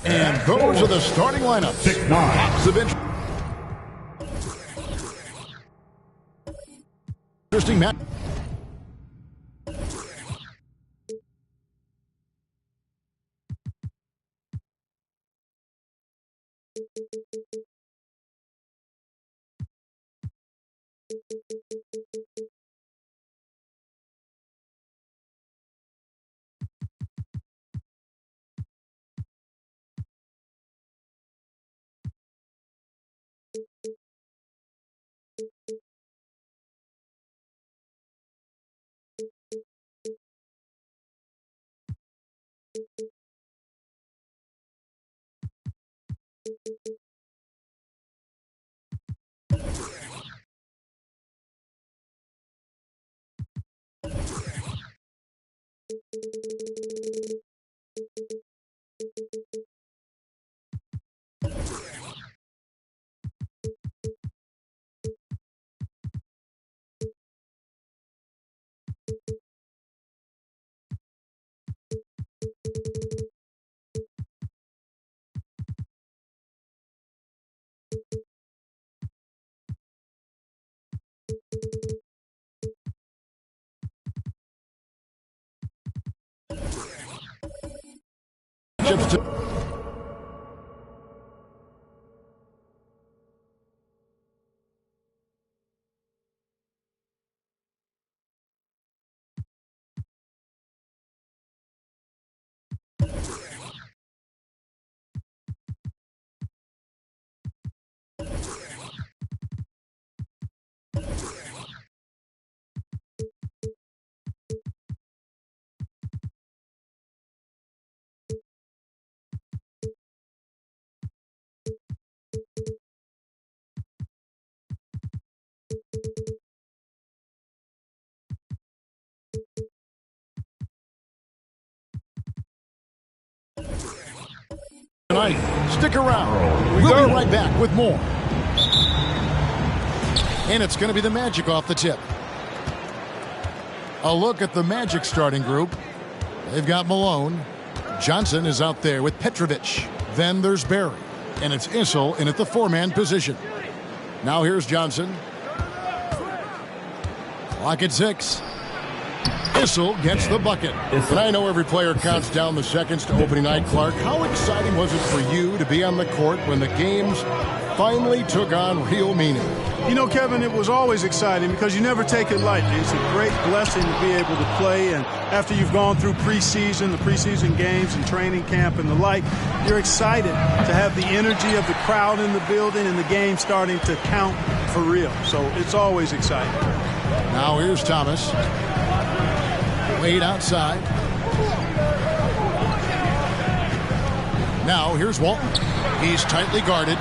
And those are the starting lineups. 6-9. Interesting match. Tonight, stick around. We'll be right back with more. And it's going to be the Magic off the tip. A look at the Magic starting group. They've got Malone. Johnson is out there with Petrovic. Then there's Barry. And it's Issel in at the four-man position. Now here's Johnson. Clock at 6. Issel gets the bucket. And I know every player counts down the seconds to opening night, Clark. How exciting was it for you to be on the court when the games finally took on real meaning? You know, Kevin, it was always exciting because you never take it lightly. It's a great blessing to be able to play. And after you've gone through preseason, the preseason games and training camp and the like, you're excited to have the energy of the crowd in the building and the game starting to count for real. So it's always exciting. Now here's Thomas. Wade outside. Now here's Walton. He's tightly guarded.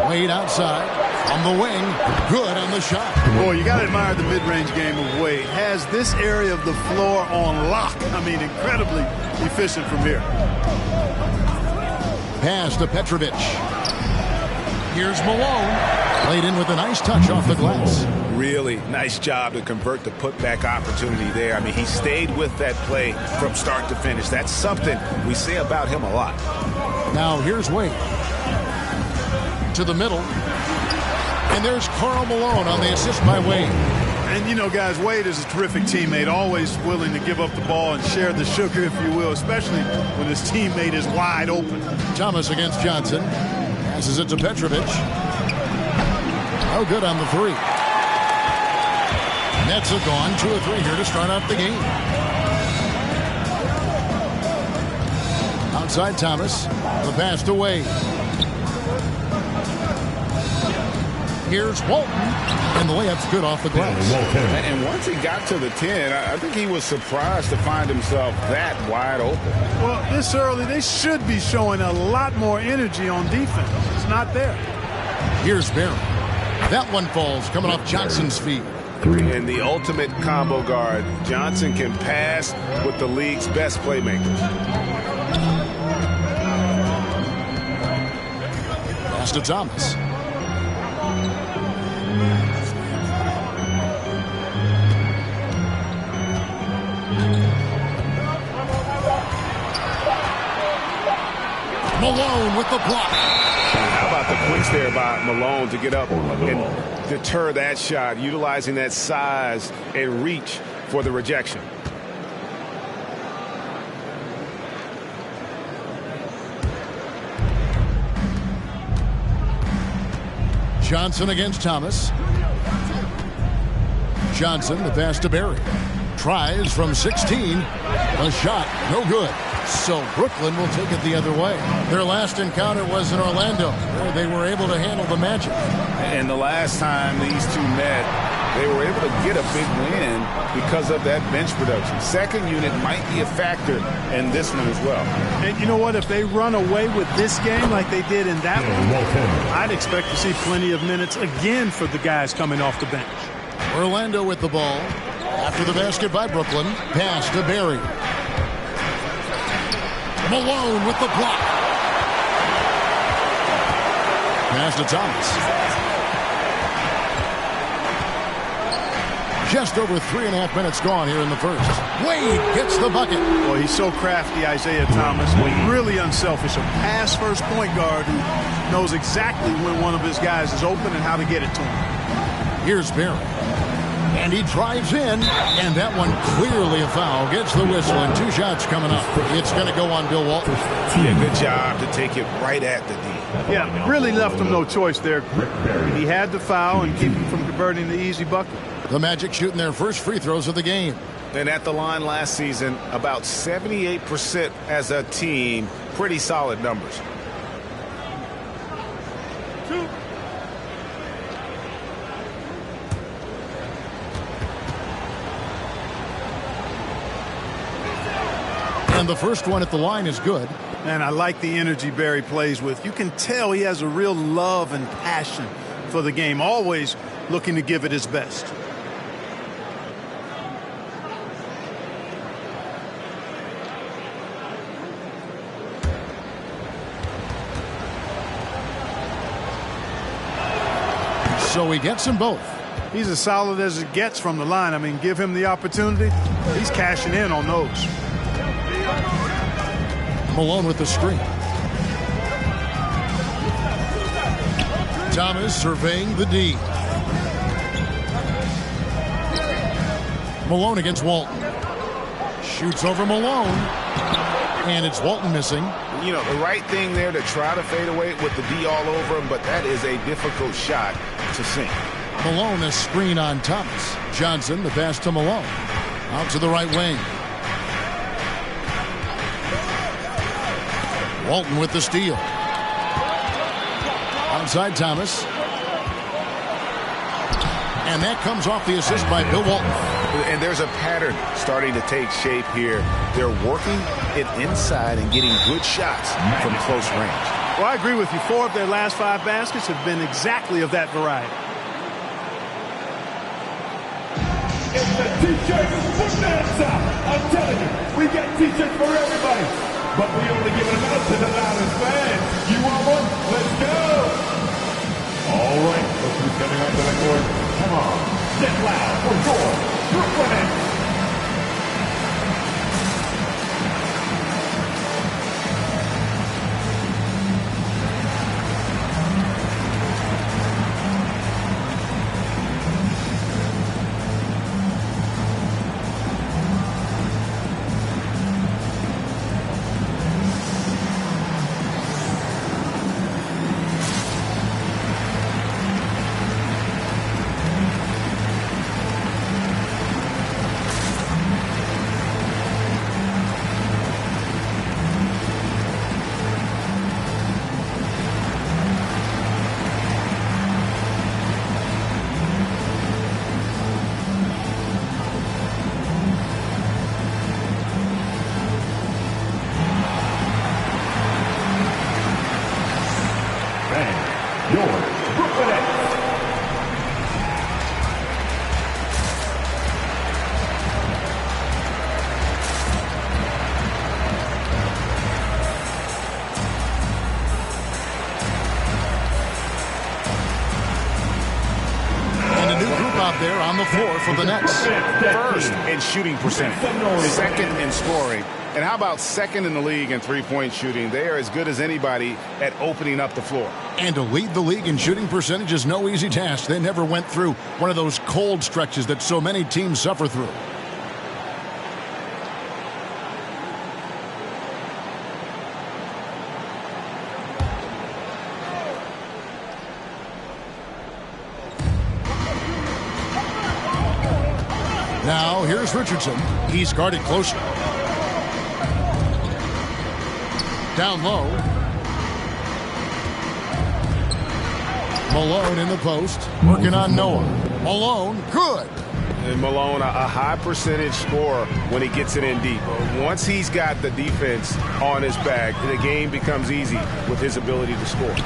Wade outside. On the wing. Good on the shot. Boy, you got to admire the mid-range game of Wade. Has this area of the floor on lock. I mean, incredibly efficient from here. Pass to Petrovic. Here's Malone. Played in with a nice touch off the glass. Really nice job to convert the putback opportunity there. I mean, he stayed with that play from start to finish. That's something we say about him a lot. Now here's Wade. To the middle. And there's Karl Malone on the assist by Wade. And, you know, guys, Wade is a terrific teammate, always willing to give up the ball and share the sugar, if you will, especially when his teammate is wide open. Thomas against Johnson. Passes it to Petrovic. Oh, good on the three. Nets are gone. 2 of 3 here to start out the game. Outside Thomas. The pass to Wade. Here's Walton. And the layup's good off the glass. And once he got to the 10, I think he was surprised to find himself that wide open. Well, this early, they should be showing a lot more energy on defense. It's not there. Here's Barry. That one falls coming off Johnson's feet. And the ultimate combo guard. Johnson can pass with the league's best playmakers. Pass to Thomas. Malone with the block. How about the quick there by Malone to get up and deter that shot, utilizing that size and reach for the rejection. Johnson against Thomas. Johnson, the pass to Barry. Tries from 16. A shot, no good. So Brooklyn will take it the other way. Their last encounter was in Orlando, where they were able to handle the Magic. And the last time these two met, they were able to get a big win because of that bench production. Second unit might be a factor in this one as well. And you know what? If they run away with this game like they did in that one, I'd expect to see plenty of minutes again for the guys coming off the bench. Orlando with the ball. After the basket by Brooklyn. Pass to Barry. Malone with the block. Pass to Thomas. Just over 3.5 minutes gone here in the first. Wade gets the bucket. Boy, he's so crafty, Isaiah Thomas. Really unselfish. A pass-first point guard who knows exactly when one of his guys is open and how to get it to him. Here's Barry. And he drives in, and that one clearly a foul. Gets the whistle, and 2 shots coming up. It's going to go on Bill Walton. Yeah, good job to take it right at the D. Yeah, really left him no choice there. He had the foul and keep him from converting the easy bucket. The Magic shooting their first free throws of the game. And at the line last season, about 78% as a team. Pretty solid numbers. And the first one at the line is good. And I like the energy Barry plays with. You can tell he has a real love and passion for the game, always looking to give it his best. So he gets them both. He's as solid as it gets from the line. I mean, give him the opportunity. He's cashing in on those. Malone with the screen. Thomas surveying the D. Malone against Walton. Shoots over Malone. And it's Walton missing. You know, the right thing there to try to fade away with the D all over him, but that is a difficult shot to sink. Malone, a screen on Thomas. Johnson, the pass to Malone. Out to the right wing. Walton with the steal. Outside Thomas. And that comes off the assist by Bill Walton. And there's a pattern starting to take shape here. They're working it inside and getting good shots from close range. Well, I agree with you. 4 of their last 5 baskets have been exactly of that variety. It's the T-shirts for Nansa. I'm telling you, we got T-shirts for everybody. But we only give them out to the loudest fans. You want one? Let's go. All right, look who's coming up to the court. Come on, get loud for your Brooklyn Nets. There on the floor for the Nets. First in shooting percentage, second in scoring, And how about second in the league in three-point shooting? They are as good as anybody at opening up the floor. And to lead the league in shooting percentage is no easy task. They never went through one of those cold stretches that so many teams suffer through. Now, here's Richardson. He's guarded closely. Down low. Malone in the post. Working on Noah. Malone, good. And Malone, a high percentage scorer when he gets it in deep. Once he's got the defense on his back, the game becomes easy with his ability to score.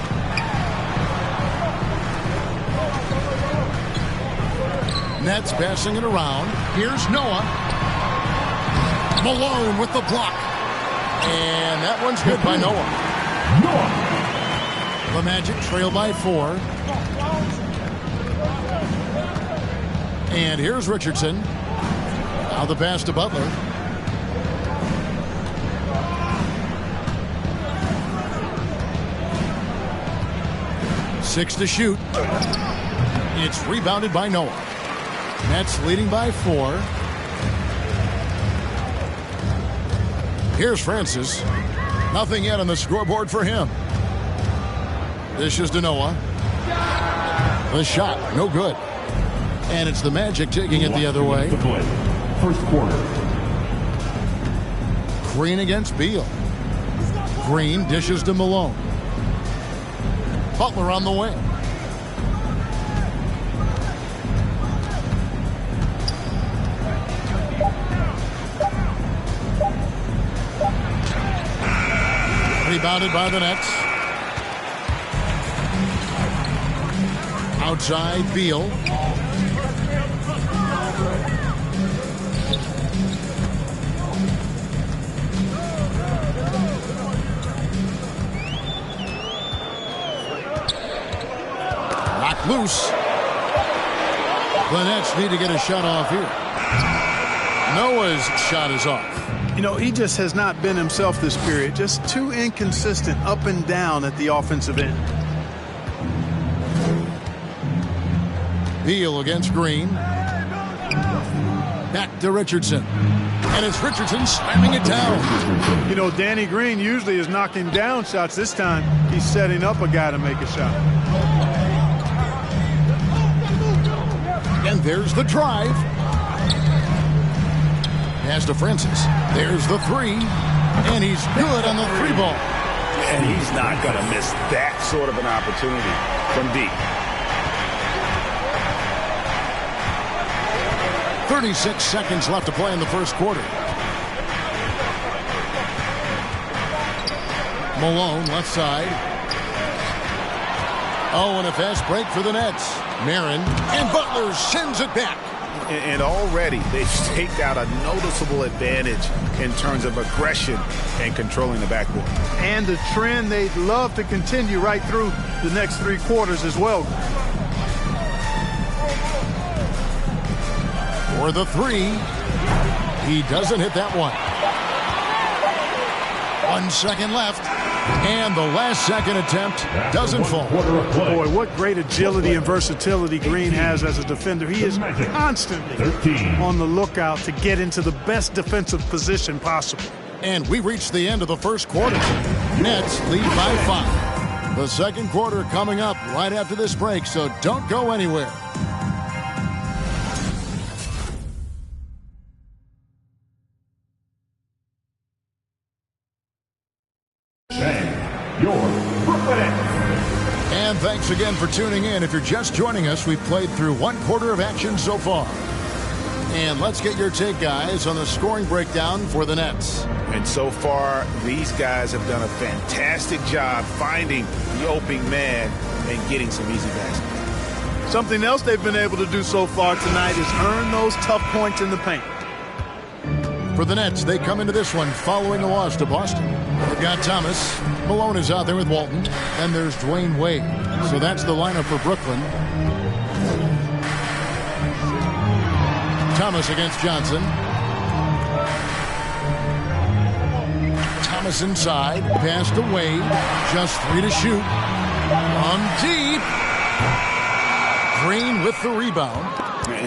Nets passing it around. Here's Noah. Malone with the block. And that one's good by Noah. The Magic trail by 4. And here's Richardson. Now the pass to Butler. Six to shoot. It's rebounded by Noah. Nets leading by 4. Here's Francis. Nothing yet on the scoreboard for him. This is to Noah. The shot, no good. And it's the Magic taking it the other way. First quarter. Green against Beal. Green dishes to Malone. Butler on the wing. Rebounded by the Nets. Outside, Beal. Knocked loose. The Nets need to get a shot off here. Noah's shot is off. You know, he just has not been himself this period. Just too inconsistent up and down at the offensive end. Beal against Green. Back to Richardson. And it's Richardson slamming it down. You know, Danny Green usually is knocking down shots. This time, he's setting up a guy to make a shot. And there's the drive. Pass to Francis. There's the 3. And he's good on the 3 ball. And he's not going to miss that sort of an opportunity from deep. 36 seconds left to play in the first quarter. Malone, left side. Oh, and a fast break for the Nets. Marin, and Butler sends it back. And already they've staked out a noticeable advantage in terms of aggression and controlling the backcourt. And the trend they'd love to continue right through the next 3 quarters as well. For the 3. He doesn't hit that one. 1 second left. And the last second attempt doesn't fall. Boy, what great agility and versatility Green has as a defender. He is constantly on the lookout to get into the best defensive position possible. And we reached the end of the first quarter. Nets lead by 5. The second quarter coming up right after this break, so don't go anywhere. And thanks again for tuning in. If you're just joining us, we've played through 1 quarter of action so far. And let's get your take, guys, on the scoring breakdown for the Nets. And so far, these guys have done a fantastic job finding the opening man and getting some easy baskets. Something else they've been able to do so far tonight is earn those tough points in the paint. For the Nets, they come into this one following a loss to Boston. They've got Thomas. Malone is out there with Walton. Then there's Dwayne Wade. So that's the lineup for Brooklyn. Thomas against Johnson. Thomas inside. Pass to Wade. Just 3 to shoot. On deep. Green with the rebound.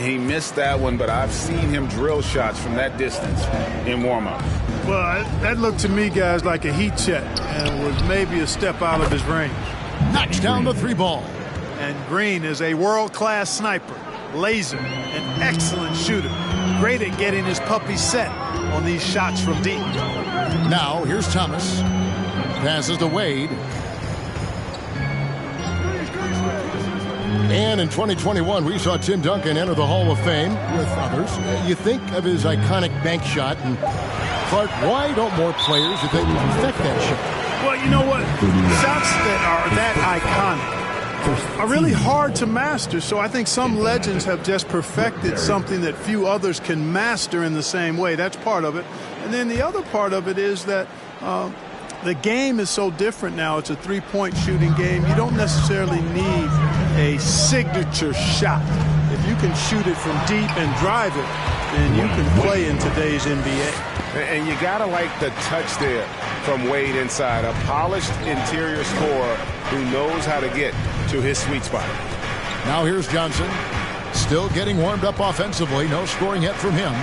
He missed that one, but I've seen him drill shots from that distance in warm-up. Well, that looked to me, guys, like a heat check and was maybe a step out of his range. Knocks down the 3 ball. And Green is a world-class sniper, laser, an excellent shooter. Great at getting his puppy set on these shots from deep. Now, here's Thomas. Passes to Wade. And in 2021, we saw Tim Duncan enter the Hall of Fame with others. You think of his iconic bank shot, and Clark, why don't more players, you think, perfect that shot? Well, you know what? Shots that are that iconic are really hard to master, so I think some legends have just perfected something that few others can master in the same way. That's part of it. And then the other part of it is that the game is so different now. It's a three-point shooting game. You don't necessarily need a signature shot. If you can shoot it from deep and drive it, then you can play in today's NBA. And you got to like the touch there from Wade inside. A polished interior scorer who knows how to get to his sweet spot. Now here's Johnson. Still getting warmed up offensively. No scoring yet from him.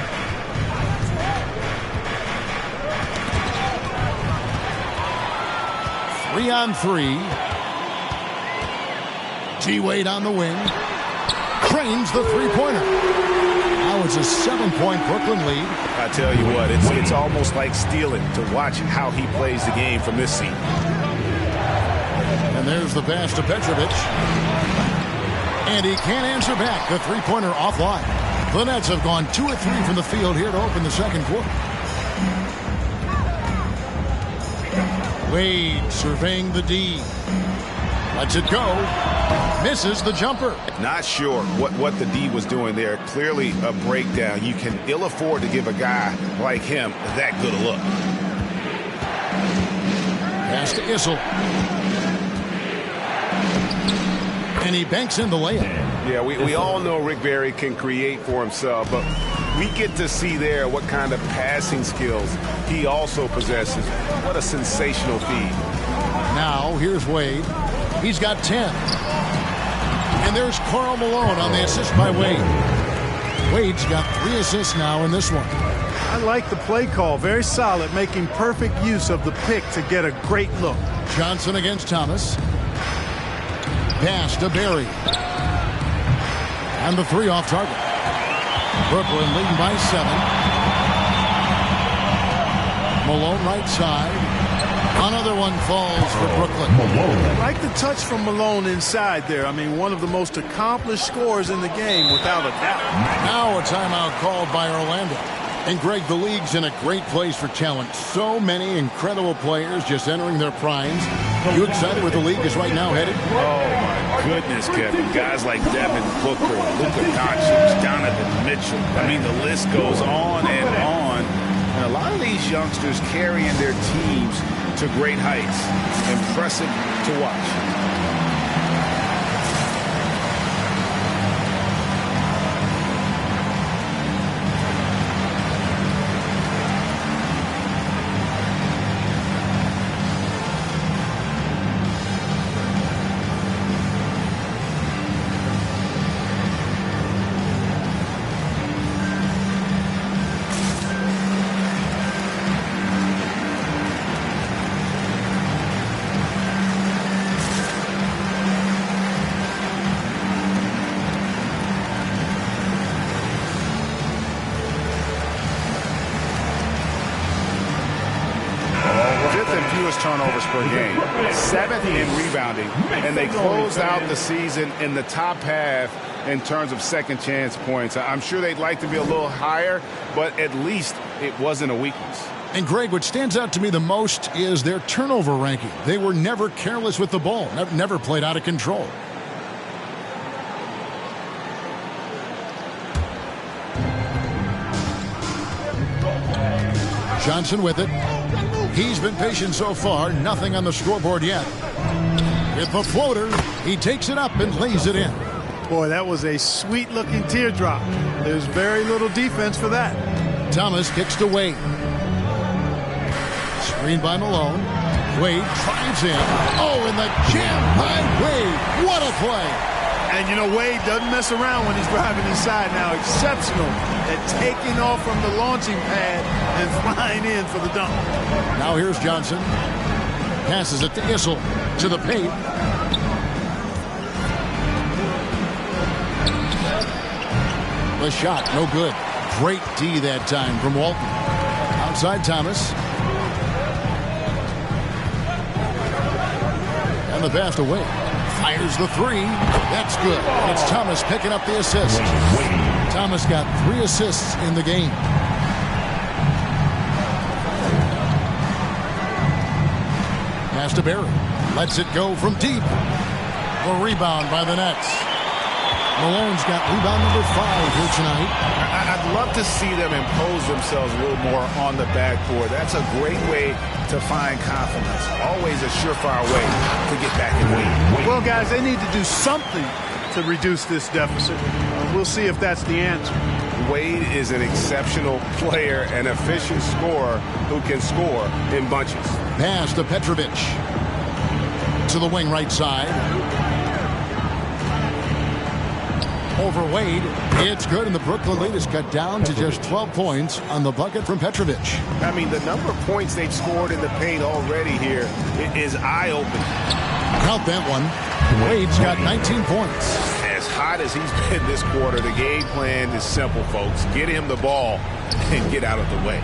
Three on 3. T-Wade on the wing. Cranes the three-pointer. Now it's a 7-point Brooklyn lead. I tell you what, it's almost like stealing to watch how he plays the game from this seat. And there's the pass to Petrovic. And he can't answer back. The three-pointer offline. The Nets have gone 2 of 3 from the field here to open the second quarter. Wade surveying the D. Lets it go. Misses the jumper. Not sure what the D was doing there. Clearly a breakdown. You can ill afford to give a guy like him that good a look. Pass to Issel. And he banks in the layup. Yeah, we all know Rick Barry can create for himself, but we get to see there what kind of passing skills he also possesses. What a sensational feed. Now, here's Wade. He's got 10. And there's Karl Malone on the assist by Wade. Wade's got 3 assists now in this one. I like the play call. Very solid, making perfect use of the pick to get a great look. Johnson against Thomas. Pass to Barry. And the 3 off target. Brooklyn leading by 7. Malone right side. Another one falls for Brooklyn. I like the touch from Malone inside there. I mean, one of the most accomplished scorers in the game, without a doubt. Now a timeout called by Orlando. And Greg, the league's in a great place for talent. So many incredible players just entering their primes. You excited where the league is right now headed? Oh, my goodness, Kevin. Guys like Devin Booker, Luka Doncic, Donovan Mitchell. I mean, the list goes on and on. And a lot of these youngsters carrying their teams to great heights. Impressive to watch. Turnovers per game, 7th in rebounding, and they closed out the season in the top half in terms of second chance points. I'm sure they'd like to be a little higher, but at least it wasn't a weakness. And Greg, what stands out to me the most is their turnover ranking. They were never careless with the ball, never played out of control. Johnson with it. He's been patient so far. Nothing on the scoreboard yet. With the floater, he takes it up and lays it in. Boy, that was a sweet-looking teardrop. There's very little defense for that. Thomas kicks to Wade. Screen by Malone. Wade drives in. Oh, and the jam by Wade. What a play. And, you know, Wade doesn't mess around when he's driving inside now. Exceptional at taking off from the launching pad and flying in for the dunk. Now here's Johnson. Passes it to Issel. To the paint. The shot, no good. Great D that time from Walton. Outside Thomas. And the pass to Wade. Fires the three. That's good. It's Thomas picking up the assist. Thomas got 3 assists in the game. Pass to Barry. Lets it go from deep. The rebound by the Nets. Malone's got rebound number 5 here tonight. I'd love to see them impose themselves a little more on the backboard. That's a great way to find confidence. Always a surefire way to get back in the lead. Well, guys, they need to do something to reduce this deficit. We'll see if that's the answer. Wade is an exceptional player, an efficient scorer who can score in bunches. Pass to Petrovic. To the wing right side. Over Wade. It's good, and the Brooklyn lead is cut down to just 12 points on the bucket from Petrovic. I mean, the number of points they've scored in the paint already here is eye-opening. Count that one. Wade's got 19 points. As hot as he's been this quarter, the game plan is simple, folks. Get him the ball and get out of the way.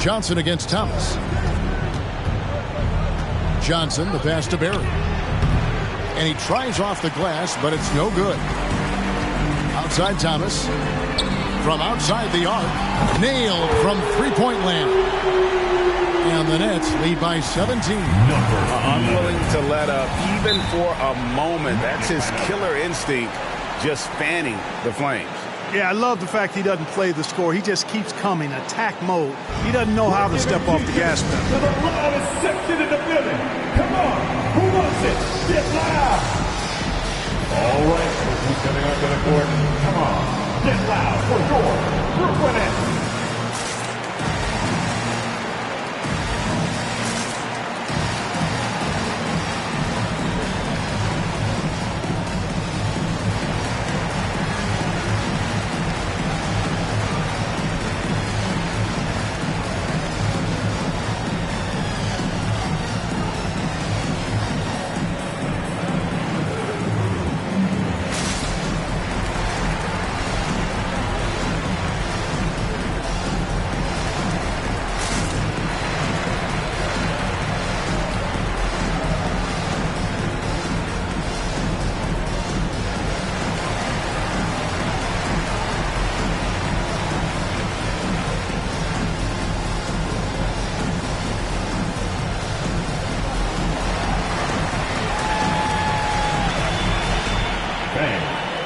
Johnson against Thomas. Johnson, the pass to Barry. And he tries off the glass, but it's no good. Outside Thomas. From outside the arc. Nailed from three-point land. And the Nets lead by 17. Unwilling to let up, even for a moment. That's his killer instinct, just fanning the flames. Yeah, I love the fact he doesn't play the score. He just keeps coming, attack mode. He doesn't know how to step off the gas pedal. To the loudest section in the building. Come on, who wants it? Get loud. All right, who's coming onto the court? Come on, get loud for your Brooklyn Nets.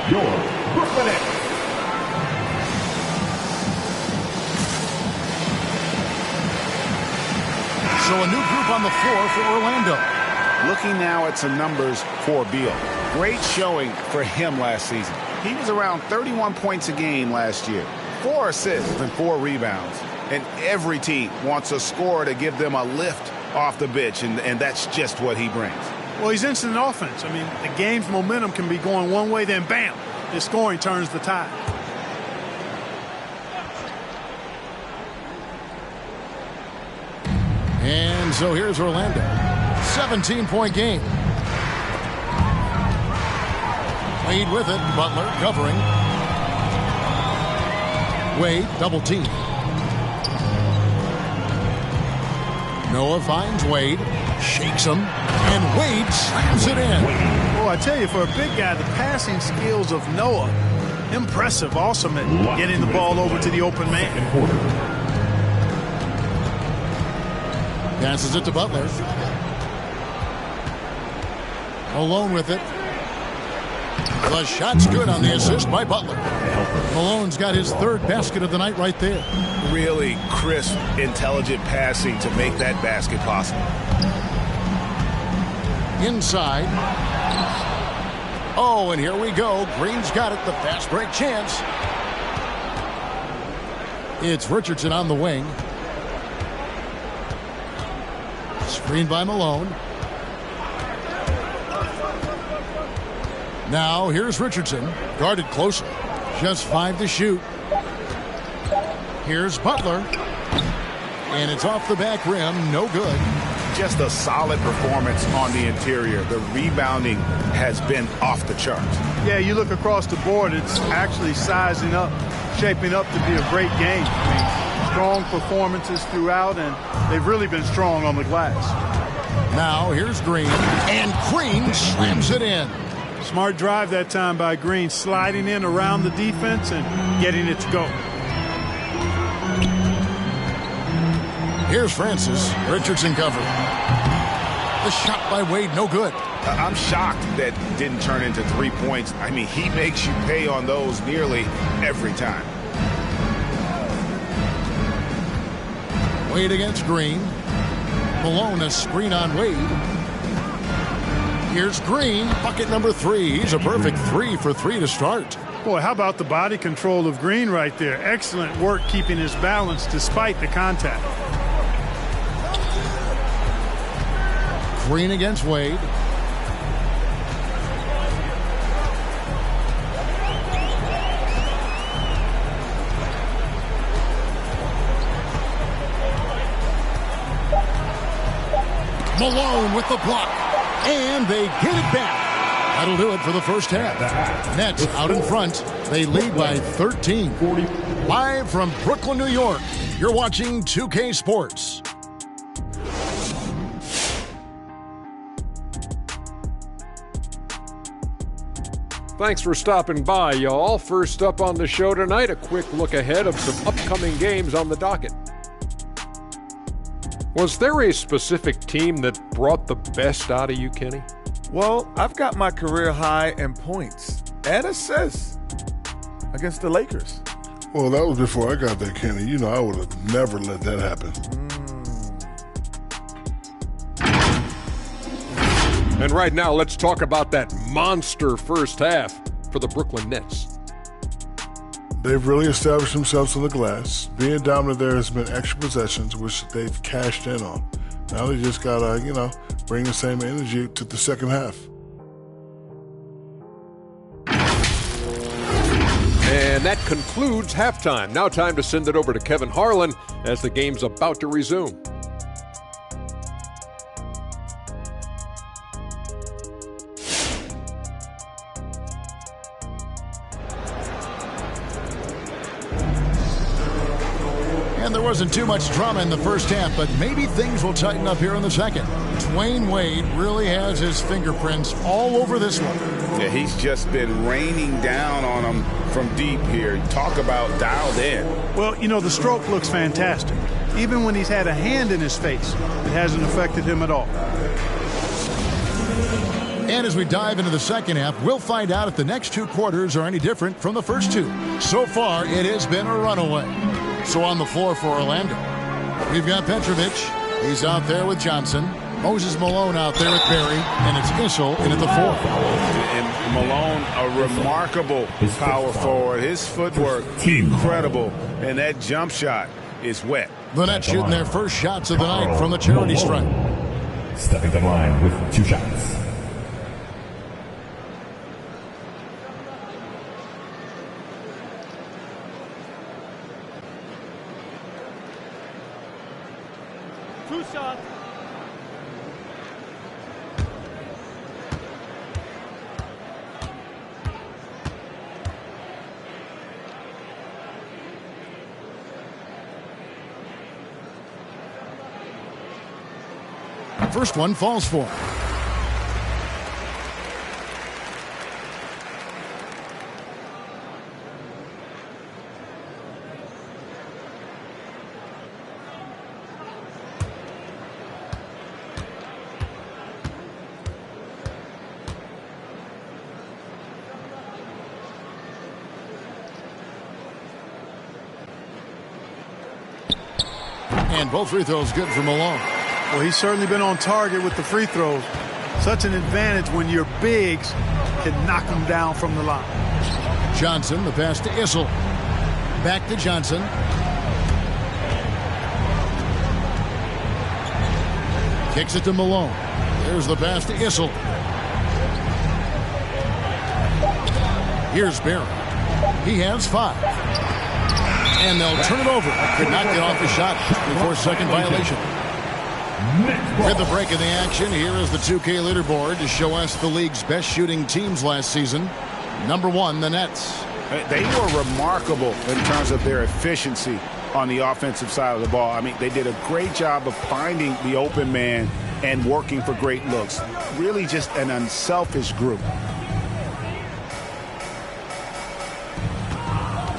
Your Brooklyn Nets. So a new group on the floor for Orlando. Looking now at some numbers for Beal. Great showing for him last season. He was around 31 points a game last year. 4 assists and 4 rebounds. And every team wants a scorer to give them a lift off the bench, and that's just what he brings. Well, he's instant offense. I mean, the game's momentum can be going one way, then bam, his scoring turns the tide. And so here's Orlando. 17-point game. Wade with it. Butler covering. Wade double team. Noah finds Wade. Shakes him. And Wade slams it in. Oh, I tell you, for a big guy, the passing skills of Noah, impressive. Awesome at getting the ball over to the open man. Passes it to Butler. Malone with it. The shot's good on the assist by Butler. Malone's got his 3rd basket of the night right there. Really crisp, intelligent passing to make that basket possible. Inside. Oh, and here we go. Green's got it. The fast break chance. It's Richardson on the wing. Screened by Malone. Now here's Richardson, guarded closer. Just 5 to shoot. Here's Butler. And it's off the back rim, no good. Just a solid performance on the interior. The rebounding has been off the charts. Yeah, you look across the board, it's actually sizing up, shaping up to be a great game. I mean, strong performances throughout, and they've really been strong on the glass. Now here's Green, and Green slams it in. Smart drive that time by Green, sliding in around the defense and getting it to go. Here's Francis. Richardson covered. The shot by Wade, no good. I'm shocked that didn't turn into 3 points. I mean, he makes you pay on those nearly every time. Wade against Green. Malone, a screen on Wade. Here's Green, bucket number 3. He's a perfect 3 for 3 to start. Boy, how about the body control of Green right there? Excellent work keeping his balance despite the contact. Green against Wade. Malone with the block. And they get it back. That'll do it for the first half. Nets out in front. They lead by 13. Live from Brooklyn, New York, you're watching 2K Sports. Thanks for stopping by, y'all. First up on the show tonight, a quick look ahead of some upcoming games on the docket. Was there a specific team that brought the best out of you, Kenny? Well, I've got my career high in points and assists against the Lakers. Well, that was before I got there, Kenny. You know, I would have never let that happen. And right now, let's talk about that monster first half for the Brooklyn Nets. They've really established themselves on the glass. Being dominant there has been extra possessions, which they've cashed in on. Now they just got to, bring the same energy to the second half. And that concludes halftime. Now time to send it over to Kevin Harlan as the game's about to resume. And there wasn't too much drama in the first half, but maybe things will tighten up here in the second. Dwayne Wade really has his fingerprints all over this one. Yeah, he's just been raining down on him from deep here. Talk about dialed in. Well, the stroke looks fantastic. Even when he's had a hand in his face, it hasn't affected him at all. And as we dive into the second half, we'll find out if the next 2 quarters are any different from the first 2. So far, it has been a runaway. So on the floor for Orlando, we've got Petrovic. He's out there with Johnson. Moses Malone out there with Barry. And it's Issel in at the 4. And Malone, a remarkable power forward. His footwork, incredible. And that jump shot is wet. The Nets shooting their first shots of the night from the charity stripe. Stepping to the line with 2 shots. First one falls for. And both free throws good for Malone. Well, he's certainly been on target with the free throws. Such an advantage when your bigs can knock them down from the line. Johnson, the pass to Issel. Back to Johnson. Kicks it to Malone. There's the pass to Issel. Here's Barry. He has 5. And they'll turn it over. Could not get off the shot before second violation. With the break of the action, here is the 2K leaderboard to show us the league's best shooting teams last season. Number 1, the Nets. They were remarkable in terms of their efficiency on the offensive side of the ball. I mean, they did a great job of finding the open man and working for great looks. Really just an unselfish group.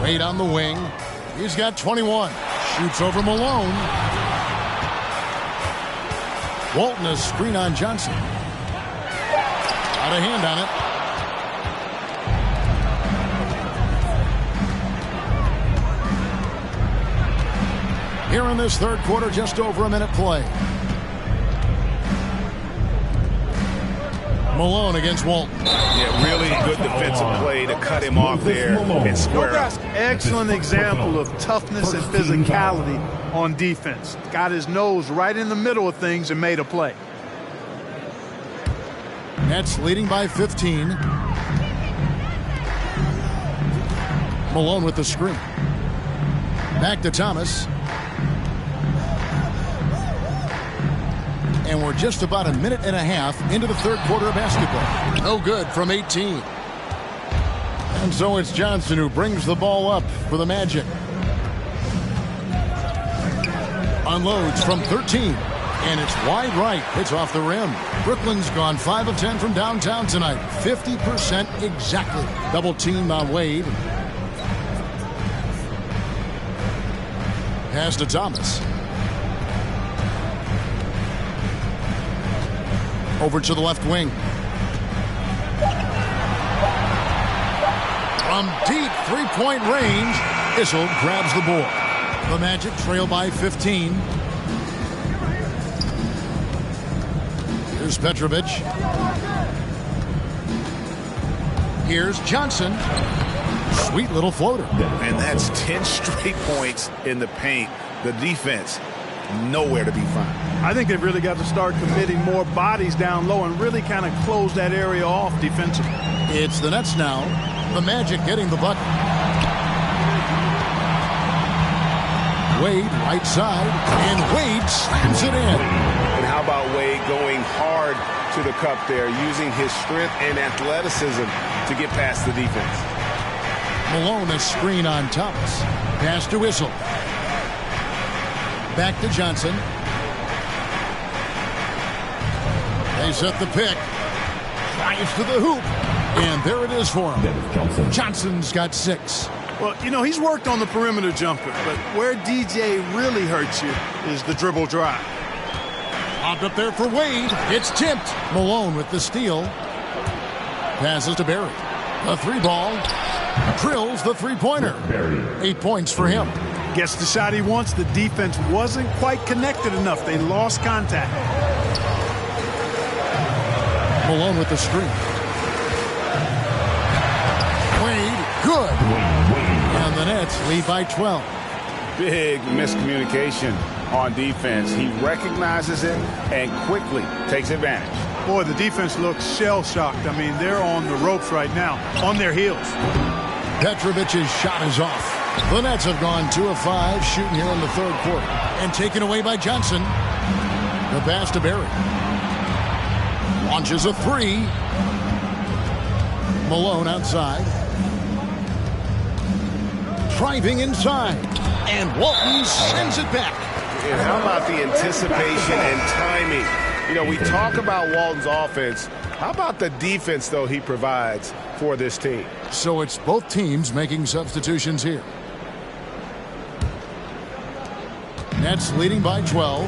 Wade on the wing. He's got 21. Shoots over Malone. Walton a screen on Johnson. Got a hand on it. Here in this third quarter, just over a minute play. Malone against Walton. Yeah, really good defensive play to cut him off there and square up. Excellent example of toughness and physicality on defense. Got his nose right in the middle of things and made a play. Nets leading by 15. Malone with the screen. Back to Thomas. And we're just about a minute and a half into the third quarter of basketball. No good from 18. And so it's Johnson who brings the ball up for the Magic. Unloads from 13. And it's wide right. Hits off the rim. Brooklyn's gone 5 of 10 from downtown tonight. 50% exactly. Double team on Wade. Pass to Thomas. Over to the left wing. From deep three-point range, Issel grabs the board. The Magic trail by 15. Here's Petrovic. Here's Johnson. Sweet little floater. And that's 10 straight points in the paint. The defense, nowhere to be found. I think they've really got to start committing more bodies down low and really kind of close that area off defensively. It's the Nets now. The Magic getting the bucket. Wade, right side, and Wade slams it in. And how about Wade going hard to the cup there, using his strength and athleticism to get past the defense. Malone a screen on Thomas. Pass to Issel. Back to Johnson. They set the pick. Drives to the hoop. And there it is for him. Johnson's got 6. Well, you know, he's worked on the perimeter jumper, but where DJ really hurts you is the dribble drive. Popped up there for Wade. It's tipped. Malone with the steal. Passes to Barry. A 3-ball. Drills the three-pointer. 8 points for him. Gets the shot he wants. The defense wasn't quite connected enough. They lost contact. Malone with the screen. Wade, good. And the Nets lead by 12. Big miscommunication on defense. He recognizes it and quickly takes advantage. Boy, the defense looks shell-shocked. I mean, they're on the ropes right now, on their heels. Petrovic's shot is off. The Nets have gone 2 of 5 shooting here in the third quarter. And taken away by Johnson. The pass to Barry. Launches a 3. Malone outside. Driving inside. And Walton sends it back. And how about the anticipation and timing? You know, we talk about Walton's offense. How about the defense, though, he provides for this team? So it's both teams making substitutions here. Nets leading by 12.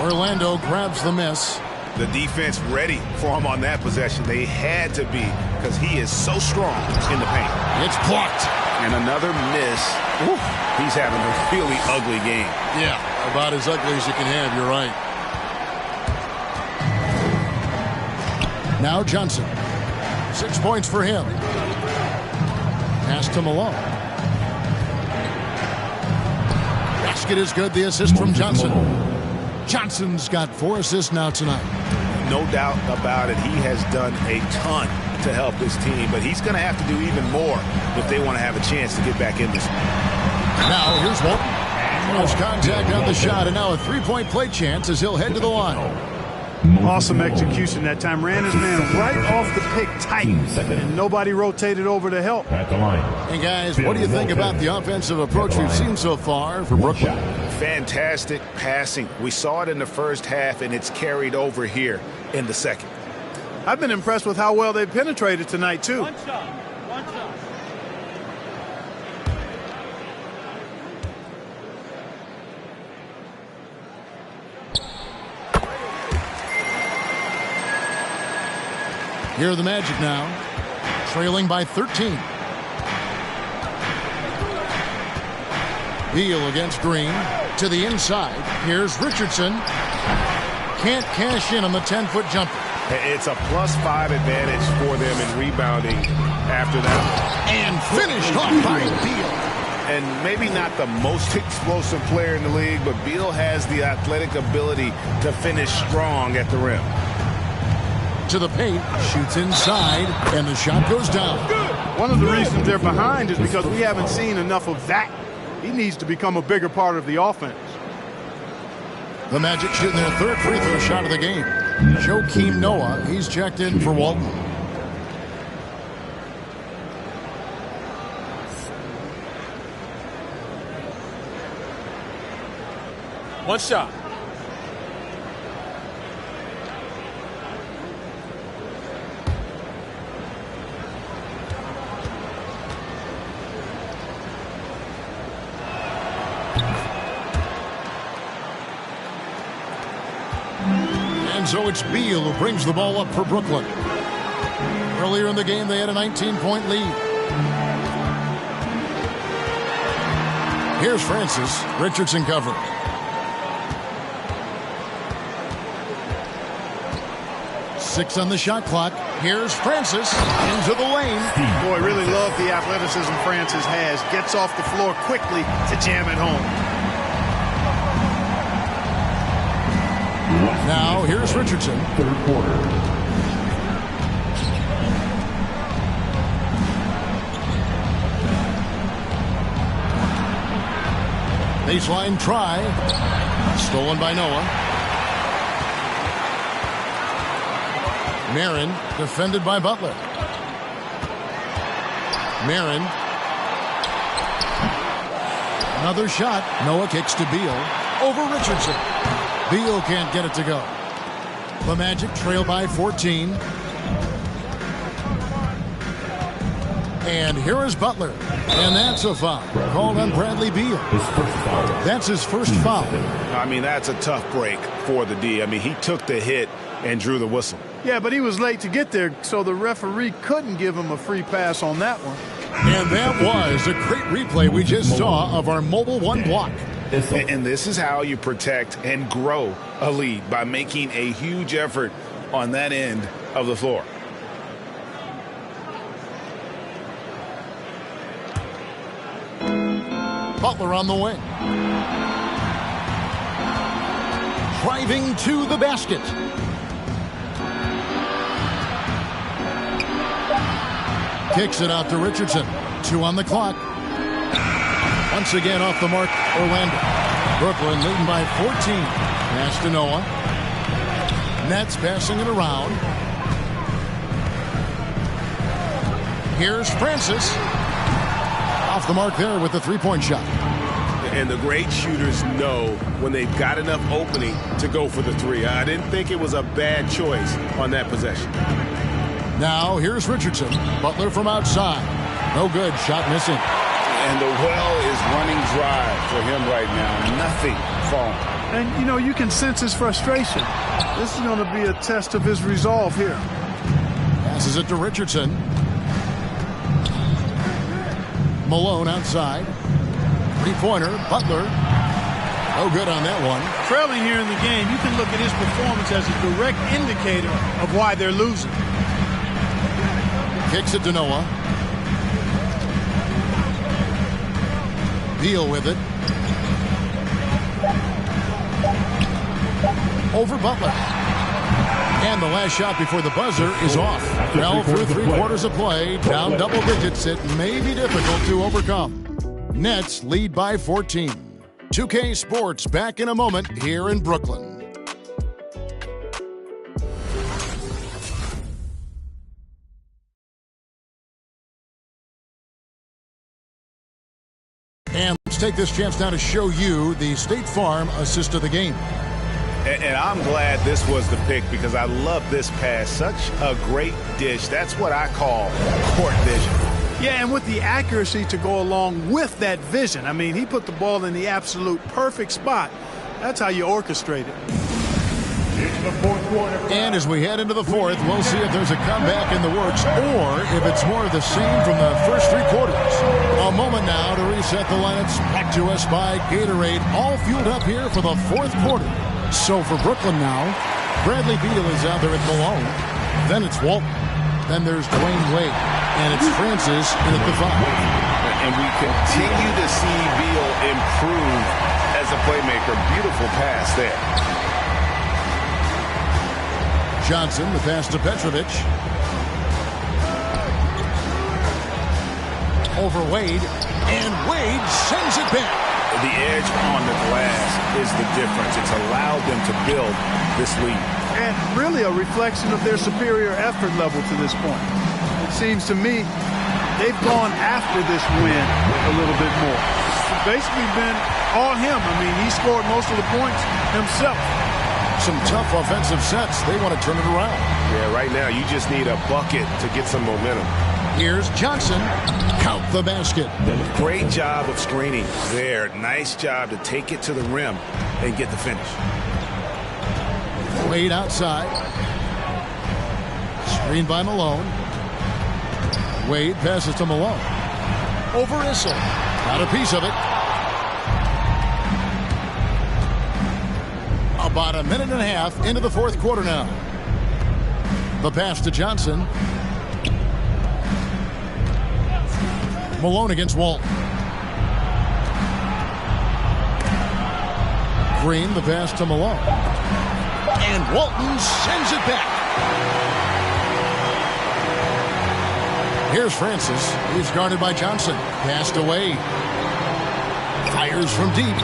Orlando grabs the miss. The defense ready for him on that possession. They had to be, because he is so strong in the paint. It's blocked. And another miss. Ooh, he's having a really ugly game. Yeah, about as ugly as you can have, you're right. Now Johnson. 6 points for him. Pass to Malone. Basket is good. The assist from Johnson. Johnson's got 4 assists now tonight. No doubt about it. He has done a ton to help his team, but he's going to have to do even more if they want to have a chance to get back in this. Now here's Walton. Almost contact on the shot, and now a 3-point play chance as he'll head to the line. Awesome execution that time. Ran his man right off the pick tight, and nobody rotated over to help. At the line. Hey, guys, what do you think about the offensive approach we've seen so far for Brooklyn? Fantastic passing. We saw it in the first half, and it's carried over here in the second. I've been impressed with how well they've penetrated tonight, too. One shot. Here are the Magic now, trailing by 13. Beal against Green to the inside. Here's Richardson. Can't cash in on the 10-foot jumper. It's a +5 advantage for them in rebounding after that. And finished off by Beal. And maybe not the most explosive player in the league, but Beal has the athletic ability to finish strong at the rim. To the paint, shoots inside, and the shot goes down. One of the reasons they're behind is because we haven't seen enough of that. He needs to become a bigger part of the offense. The Magic shooting their 3rd free throw shot of the game. Joakim Noah, he's checked in for Walton. One shot. And so it's Beal who brings the ball up for Brooklyn. Earlier in the game, they had a 19-point lead. Here's Francis. Richardson covering. Six on the shot clock. Here's Francis into the lane. Boy, really love the athleticism Francis has. Gets off the floor quickly to jam it home. Now here's Richardson. 3rd quarter. Baseline try. Stolen by Noah. Marin defended by Butler. Marin. Another shot. Noah kicks to Beal. Over Richardson. Beal can't get it to go. The Magic trail by 14. And here is Butler. And that's a foul. Called on Bradley Beal. That's his first foul. I mean, that's a tough break for the D. I mean, he took the hit and drew the whistle. Yeah, but he was late to get there, so the referee couldn't give him a free pass on that one. And that was a great replay we just saw of our Mobile One block. And this is how you protect and grow a lead, by making a huge effort on that end of the floor. Butler on the wing. Driving to the basket. Kicks it out to Richardson. 2 on the clock. Once again off the mark, Orlando. Brooklyn leading by 14. Pass to Noah. Nets passing it around. Here's Francis. Off the mark there with the 3-point shot. And the great shooters know when they've got enough opening to go for the 3. I didn't think it was a bad choice on that possession. Now here's Richardson. Butler from outside. No good. Shot missing. And the well is running dry for him right now. Nothing falling. And, you know, you can sense his frustration. This is going to be a test of his resolve here. Passes it to Richardson. Malone outside. 3-pointer. Butler. No good on that one. Trailing here in the game, you can look at his performance as a direct indicator of why they're losing. Kicks it to Noah. Deal with it. Over Butler. And the last shot before the buzzer is off. Well, through 3 quarters of play, down double digits, it may be difficult to overcome. Nets lead by 14. 2K Sports back in a moment here in Brooklyn. And let's take this chance now to show you the State Farm assist of the game. And I'm glad this was the pick because I love this pass. Such a great dish. That's what I call court vision. Yeah, and with the accuracy to go along with that vision. I mean, he put the ball in the absolute perfect spot. That's how you orchestrate it. And as we head into the fourth, we'll see if there's a comeback in the works or if it's more of the same from the first 3 quarters. A moment now to reset the lineups. Back to us by Gatorade, all fueled up here for the 4th quarter. So for Brooklyn now, Bradley Beal is out there at Malone. Then it's Walton. Then there's Dwayne Wade. And it's Francis in at the 5. And we continue to see Beal improve as a playmaker. Beautiful pass there. Johnson, the pass to Petrovic. Over Wade. And Wade sends it back. The edge on the glass is the difference. It's allowed them to build this lead. And really a reflection of their superior effort level to this point. It seems to me they've gone after this win a little bit more. It's basically been all him. I mean, he scored most of the points himself. Some tough offensive sets. They want to turn it around. Yeah, right now you just need a bucket to get some momentum. Here's Johnson. Count the basket. Great job of screening there. Nice job to take it to the rim and get the finish. Wade outside. Screen by Malone. Wade passes to Malone. Over Issel. Got a piece of it. About a minute and a half into the 4th quarter now. The pass to Johnson. Malone against Walton. Green, the pass to Malone. And Walton sends it back. Here's Francis. He's guarded by Johnson. Passed away. Fires from deep.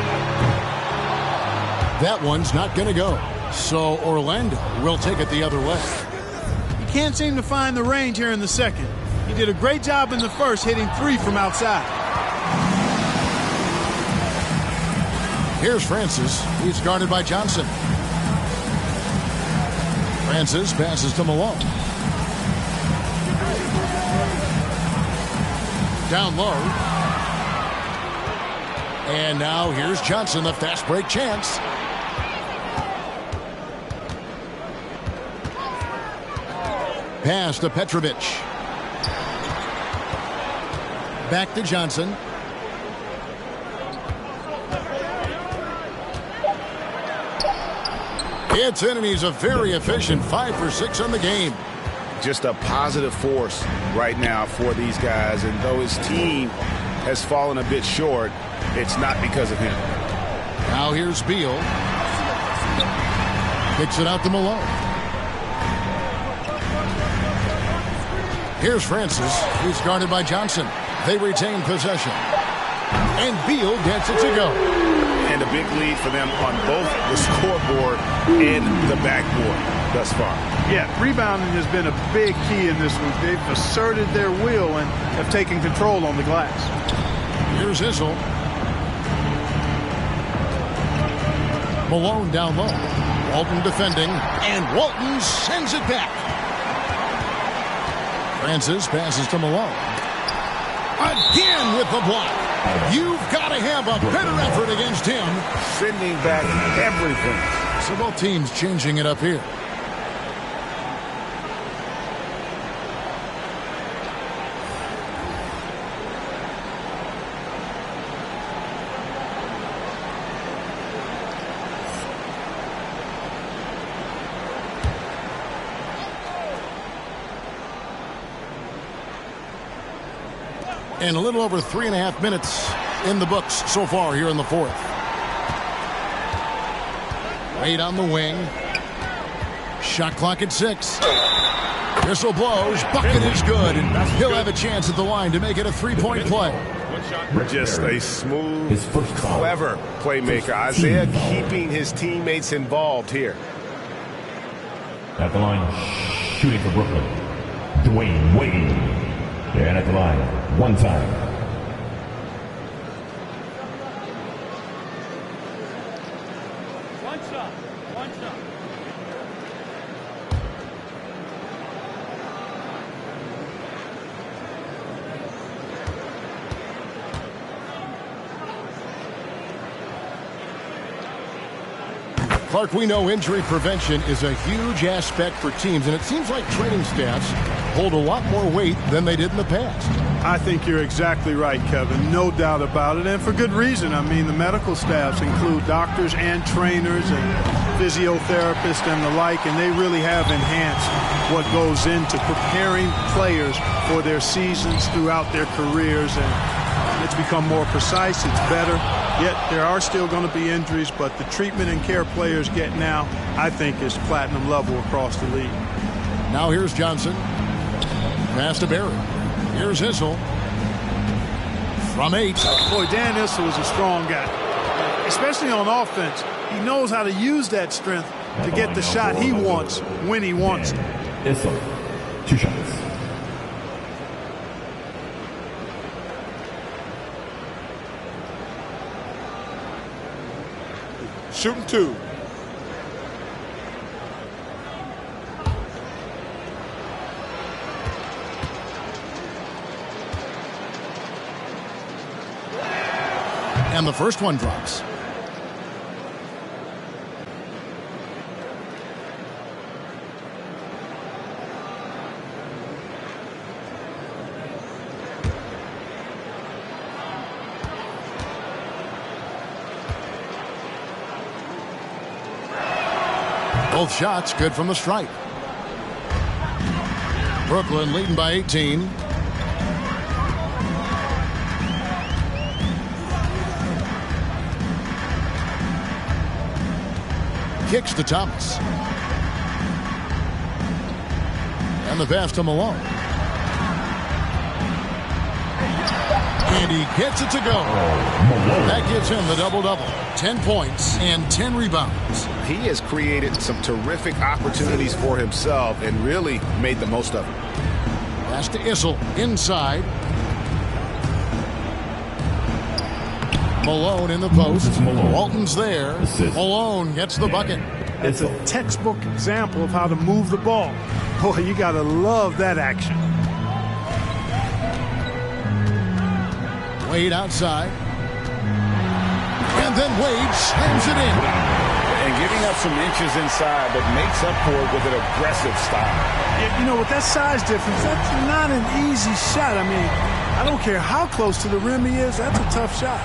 That one's not going to go. So Orlando will take it the other way. He can't seem to find the range here in the second. He did a great job in the first, hitting 3 from outside. Here's Francis. He's guarded by Johnson. Francis passes to Malone. Down low. And now here's Johnson, the fast break chance. Pass to Petrovic. Back to Johnson. It's in, and he's a very efficient 5 for 6 on the game. Just a positive force right now for these guys. And though his team has fallen a bit short, it's not because of him. Now here's Beal. Kicks it out to Malone. Here's Francis. He's guarded by Johnson. They retain possession. And Beal gets it to go. And a big lead for them on both the scoreboard and the backboard thus far. Yeah, rebounding has been a big key in this one. They've asserted their will and have taken control on the glass. Here's Issel. Malone down low. Walton defending. And Walton sends it back. Francis passes to Malone. Again with the block. You've got to have a better effort against him. Sending back everything. So both teams changing it up here. And a little over 3.5 minutes in the books so far here in the fourth. Wade on the wing. Shot clock at 6. Whistle blows. Bucket is good. And he'll have a chance at the line to make it a 3-point play. Just a smooth, clever playmaker. Isaiah keeping his teammates involved here. At the line, shooting for Brooklyn, Dwayne Wade. And at the line, one time. One shot. Clark, we know injury prevention is a huge aspect for teams, and it seems like training staffs hold a lot more weight than they did in the past. I think you're exactly right, Kevin. No doubt about it, and for good reason. I mean, the medical staffs include doctors and trainers and physiotherapists and the like, and they really have enhanced what goes into preparing players for their seasons throughout their careers, and it's become more precise, it's better. Yet there are still going to be injuries, but the treatment and care players get now, I think, is platinum level across the league. Now here's Johnson. Pass to Barry. Here's Issel. From 8. Boy, Dan Issel is a strong guy, especially on offense. He knows how to use that strength to get the shot he wants when he wants it. Issel, 2 shots. Shooting 2. And the first one drops. Both shots good from the stripe. Brooklyn leading by 18. Kicks to Thomas. And the pass to Malone. And he gets it to go. That gives him the double-double. 10 points and 10 rebounds. He has created some terrific opportunities for himself and really made the most of it. Pass to Issel inside. Malone in the post. Walton's there. Malone gets the bucket. It's a textbook example of how to move the ball. Boy, you got to love that action. Wade outside. And then Wade slams it in. And giving up some inches inside, but makes up for it with an aggressive style. You know, with that size difference, that's not an easy shot. I mean, I don't care how close to the rim he is, that's a tough shot.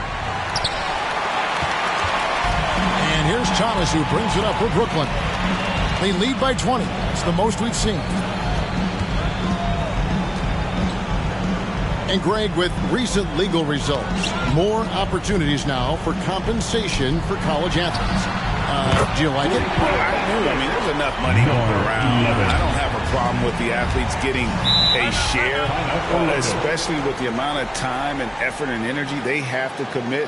And here's Thomas, who brings it up for Brooklyn. They lead by 20. It's the most we've seen. And Greg, with recent legal results, more opportunities now for compensation for college athletes. Do you like it? I do. I mean, there's enough money going around. I don't have a problem with the athletes getting a share, especially with the amount of time and effort and energy they have to commit.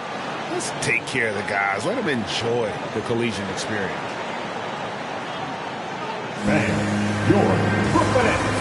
Let's take care of the guys. Let them enjoy the collegiate experience. Man, your Brooklyn Nets.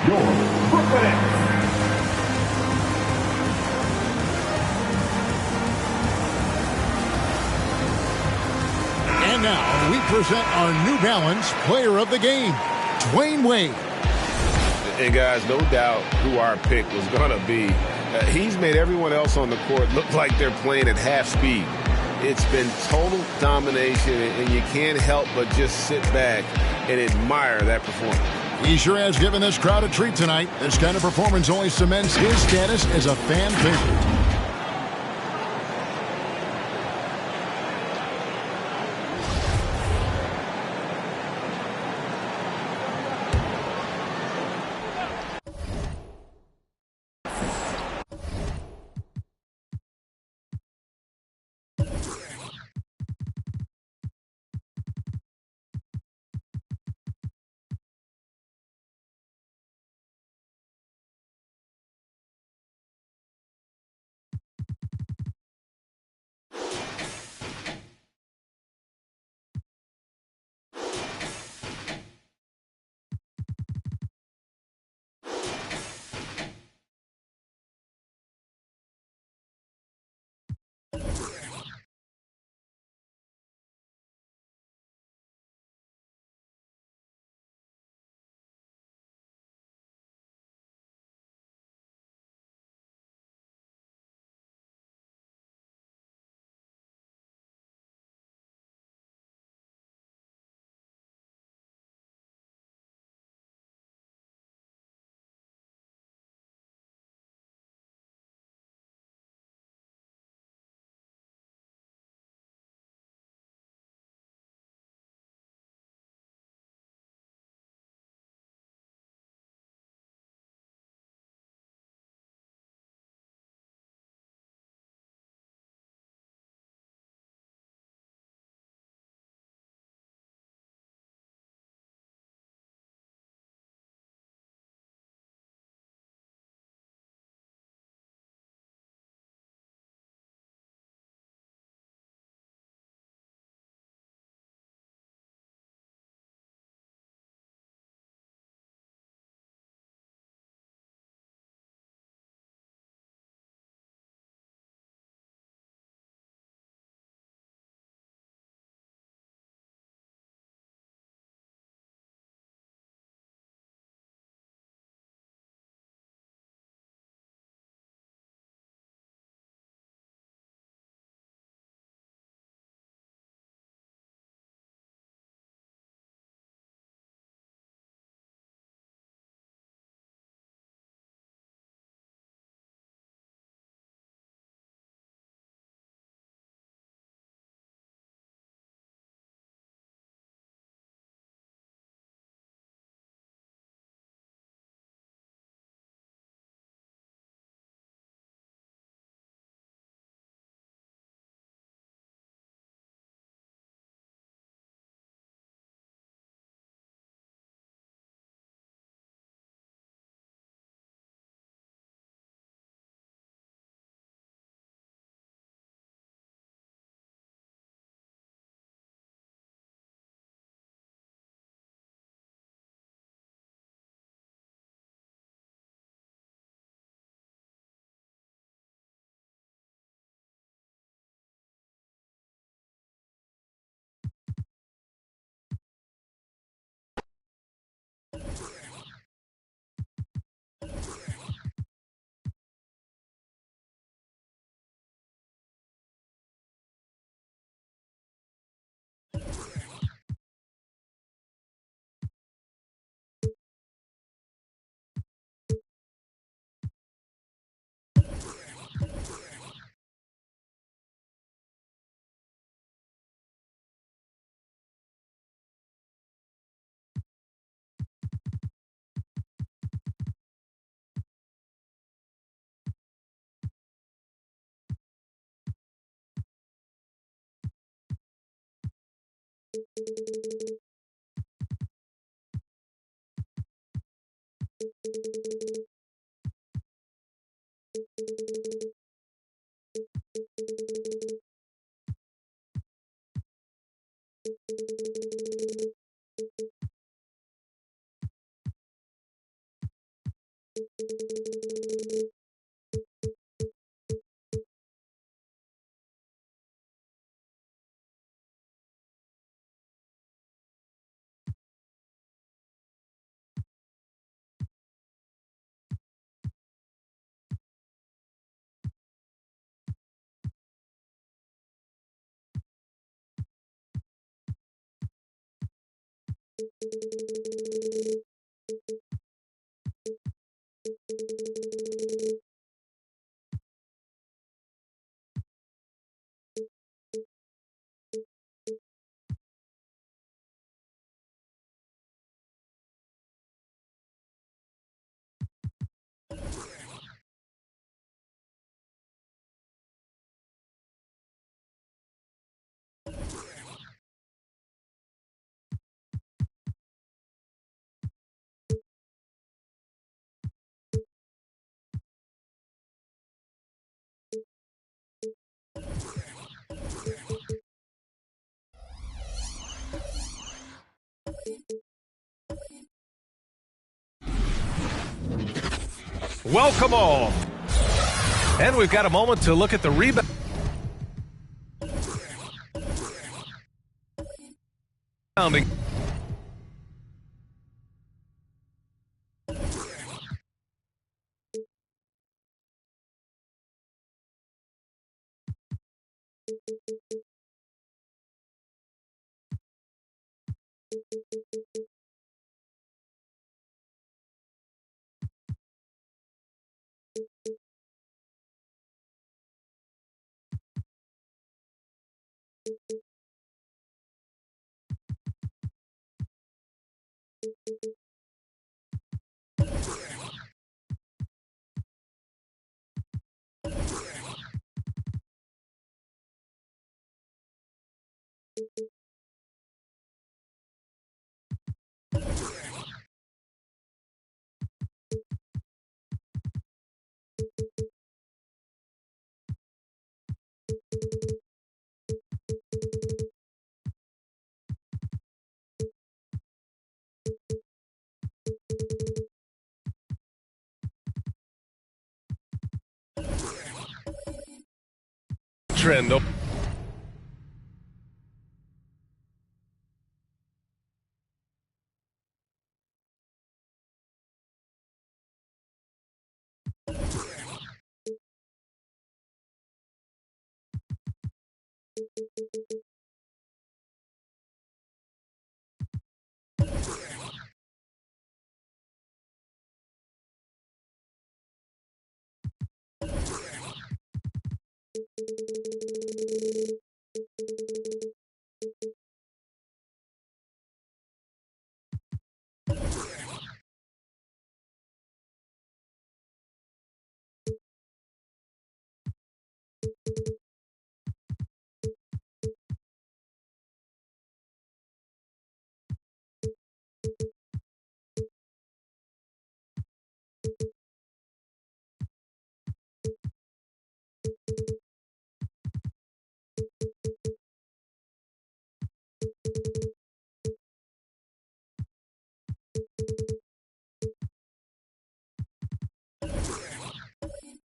your Brooklyn Nets. And now we present our New Balance Player of the Game, Dwayne Wade. And guys, no doubt who our pick was going to be. He's made everyone else on the court look like they're playing at half speed. It's been total domination, and you can't help but just sit back and admire that performance. He sure has given this crowd a treat tonight. This kind of performance only cements his status as a fan favorite. Welcome all. And we've got a moment to look at the rebound. Rebounding. Trend.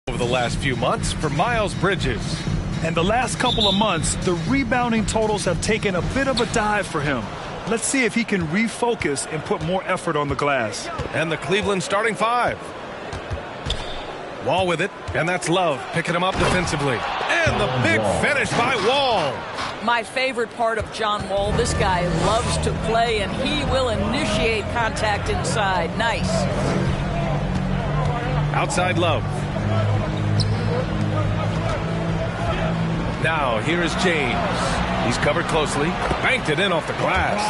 Over the last few months for Miles Bridges. And the last couple of months, the rebounding totals have taken a bit of a dive for him. Let's see if he can refocus and put more effort on the glass. And the Cleveland starting five. Wall with it, and that's Love picking him up defensively. And the big finish by Wall. My favorite part of John Wall, this guy loves to play, and he will initiate contact inside. Nice. Outside Love. Now, here is James. He's covered closely, banked it in off the glass.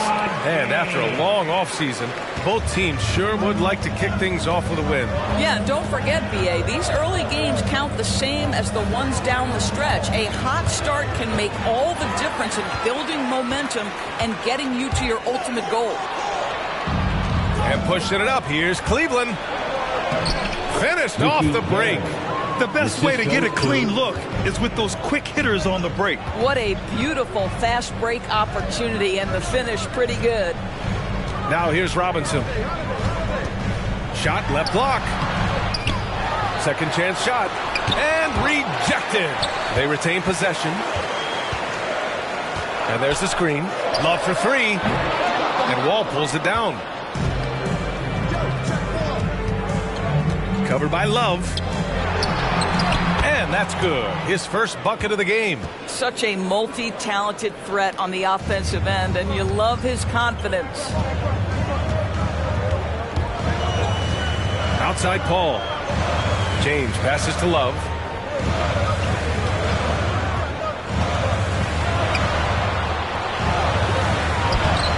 And after a long offseason, both teams sure would like to kick things off with a win. Yeah, and don't forget, B.A., these early games count the same as the ones down the stretch. A hot start can make all the difference in building momentum and getting you to your ultimate goal. And pushing it up, here's Cleveland. Finished off the break. The best way to get a clean look is with those quick hitters on the break. What a beautiful fast break opportunity, and the finish pretty good. Now here's Robinson. Shot left block. Second chance shot. And rejected. They retain possession. And there's the screen. Love for three. And Wall pulls it down. Covered by Love. And that's good. His first bucket of the game. Such a multi-talented threat on the offensive end, and you love his confidence. Outside Paul. James passes to Love.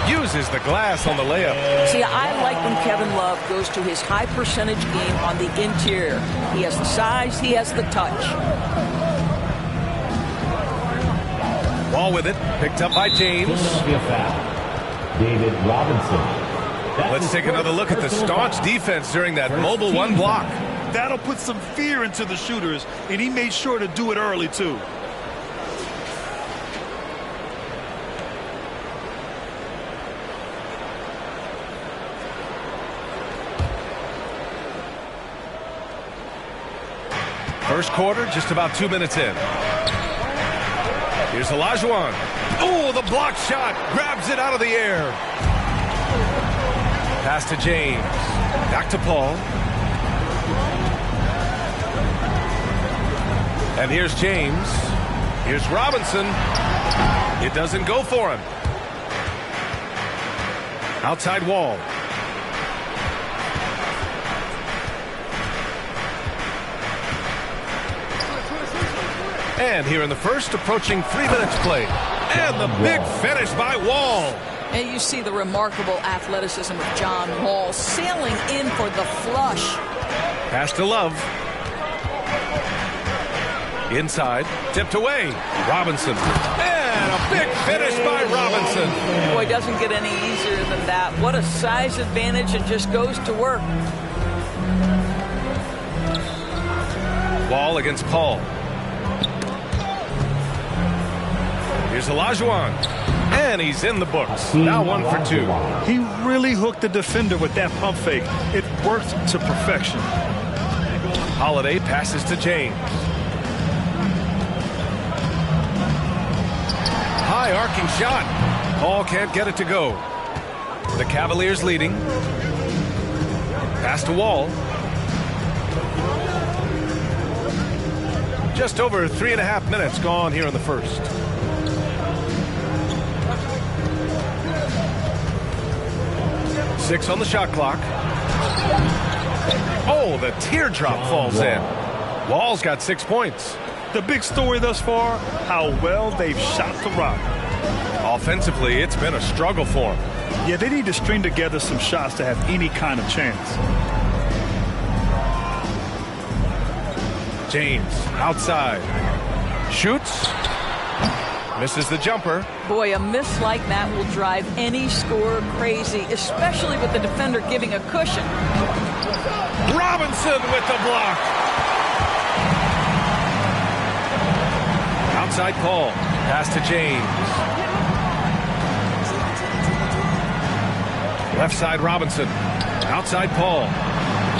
Uses the glass on the layup. See, I like when Kevin Love goes to his high percentage game on the interior. He has the size, he has the touch. Ball with it, picked up by James. David Robinson. Let's take another look at the staunch defense during that mobile one block. That'll put some fear into the shooters, and he made sure to do it early, too. First quarter, just about 2 minutes in. Here's Olajuwon. Oh, the block shot. Grabs it out of the air. Pass to James. Back to Paul. And here's James. Here's Robinson. It doesn't go for him. Outside Wall. And here in the first, approaching 3 minutes played. And the big finish by Wall. And you see the remarkable athleticism of John Wall sailing in for the flush. Pass to Love. Inside, tipped away. Robinson. And a big finish by Robinson. Boy, doesn't get any easier than that. What a size advantage, and just goes to work. Wall against Paul. Here's Olajuwon. And he's in the books. Now 1 for 2. He really hooked the defender with that pump fake. It worked to perfection. Holiday passes to James. High arcing shot. Paul can't get it to go. The Cavaliers leading. Pass to Wall. Just over 3.5 minutes gone here in the first. Six on the shot clock. Oh, the teardrop falls in. Wall's got 6 points. The big story thus far, how well they've shot the rock. Offensively, it's been a struggle for them. Yeah, they need to string together some shots to have any kind of chance. James outside. Shoots. Misses the jumper. Boy, a miss like that will drive any scorer crazy, especially with the defender giving a cushion. Robinson with the block. Outside Paul. Pass to James. Left side Robinson. Outside Paul.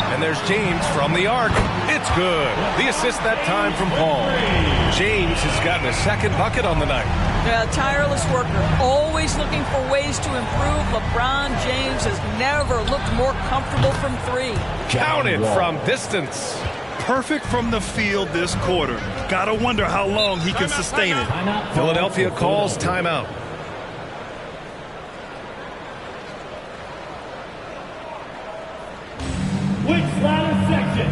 And there's James from the arc. It's good. The assist that time from Paul. James has gotten a second bucket on the night. Yeah, tireless worker, always looking for ways to improve. LeBron James has never looked more comfortable from three. Counted from distance. Perfect from the field this quarter. Gotta wonder how long he can sustain it. Philadelphia calls timeout. Which ladder section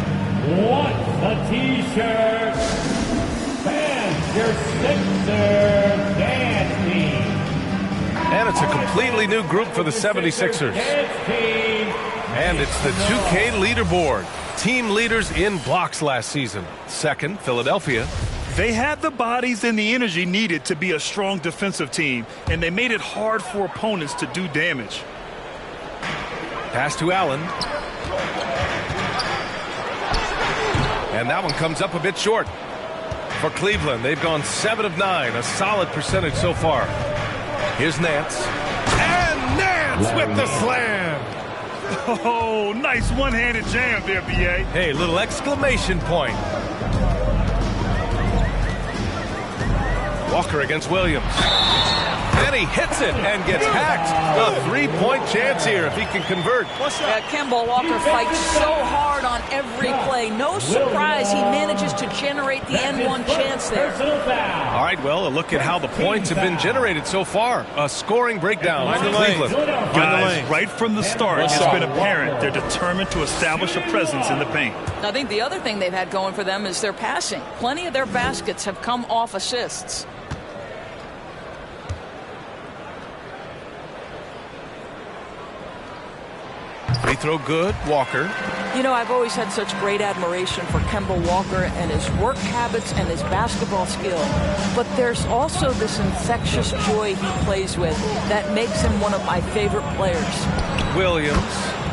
wants a t-shirt? Fans, your Sixer dance team. And it's a completely new group for the 76ers. And it's the 2K leaderboard. Team leaders in blocks last season. Second, Philadelphia. They had the bodies and the energy needed to be a strong defensive team, and they made it hard for opponents to do damage. Pass to Allen. And that one comes up a bit short. For Cleveland, they've gone 7 of 9, a solid percentage so far. Here's Nance. And Nance with the slam. Oh, nice one-handed jam there, B.A. Hey, little exclamation point. Walker against Williams. And he hits it and gets hacked. A three-point chance here if he can convert. Kemba Walker fights so hard on every play. No surprise he manages to generate the N1 chance there. All right, well, a look at how the points have been generated so far. A scoring breakdown for Cleveland. Guys, right from the start, it's been apparent they're determined to establish a presence in the paint. I think the other thing they've had going for them is their passing. Plenty of their baskets have come off assists. Free throw good, Walker. You know, I've always had such great admiration for Kemba Walker and his work habits and his basketball skill. But there's also this infectious joy he plays with that makes him one of my favorite players. Williams.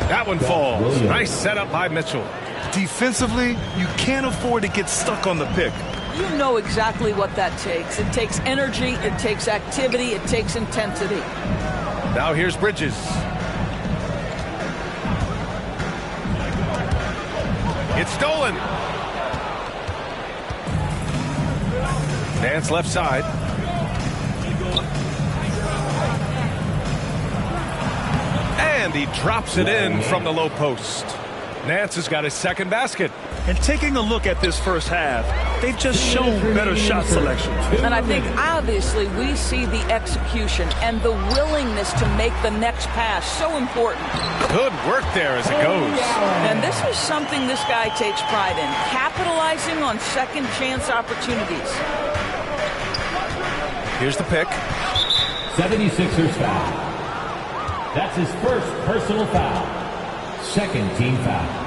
That one falls. Nice setup by Mitchell. Defensively, you can't afford to get stuck on the pick. You know exactly what that takes. It takes energy, it takes activity, it takes intensity. Now here's Bridges. It's stolen. Nance left side. And he drops it in from the low post. Nance has got his second basket. And taking a look at this first half, they've just shown better shot selection. And I think obviously we see the execution and the willingness to make the next pass so important. Good work there as it goes. And this is something this guy takes pride in, capitalizing on second chance opportunities. Here's the pick. 76ers foul. That's his first personal foul. Second team foul.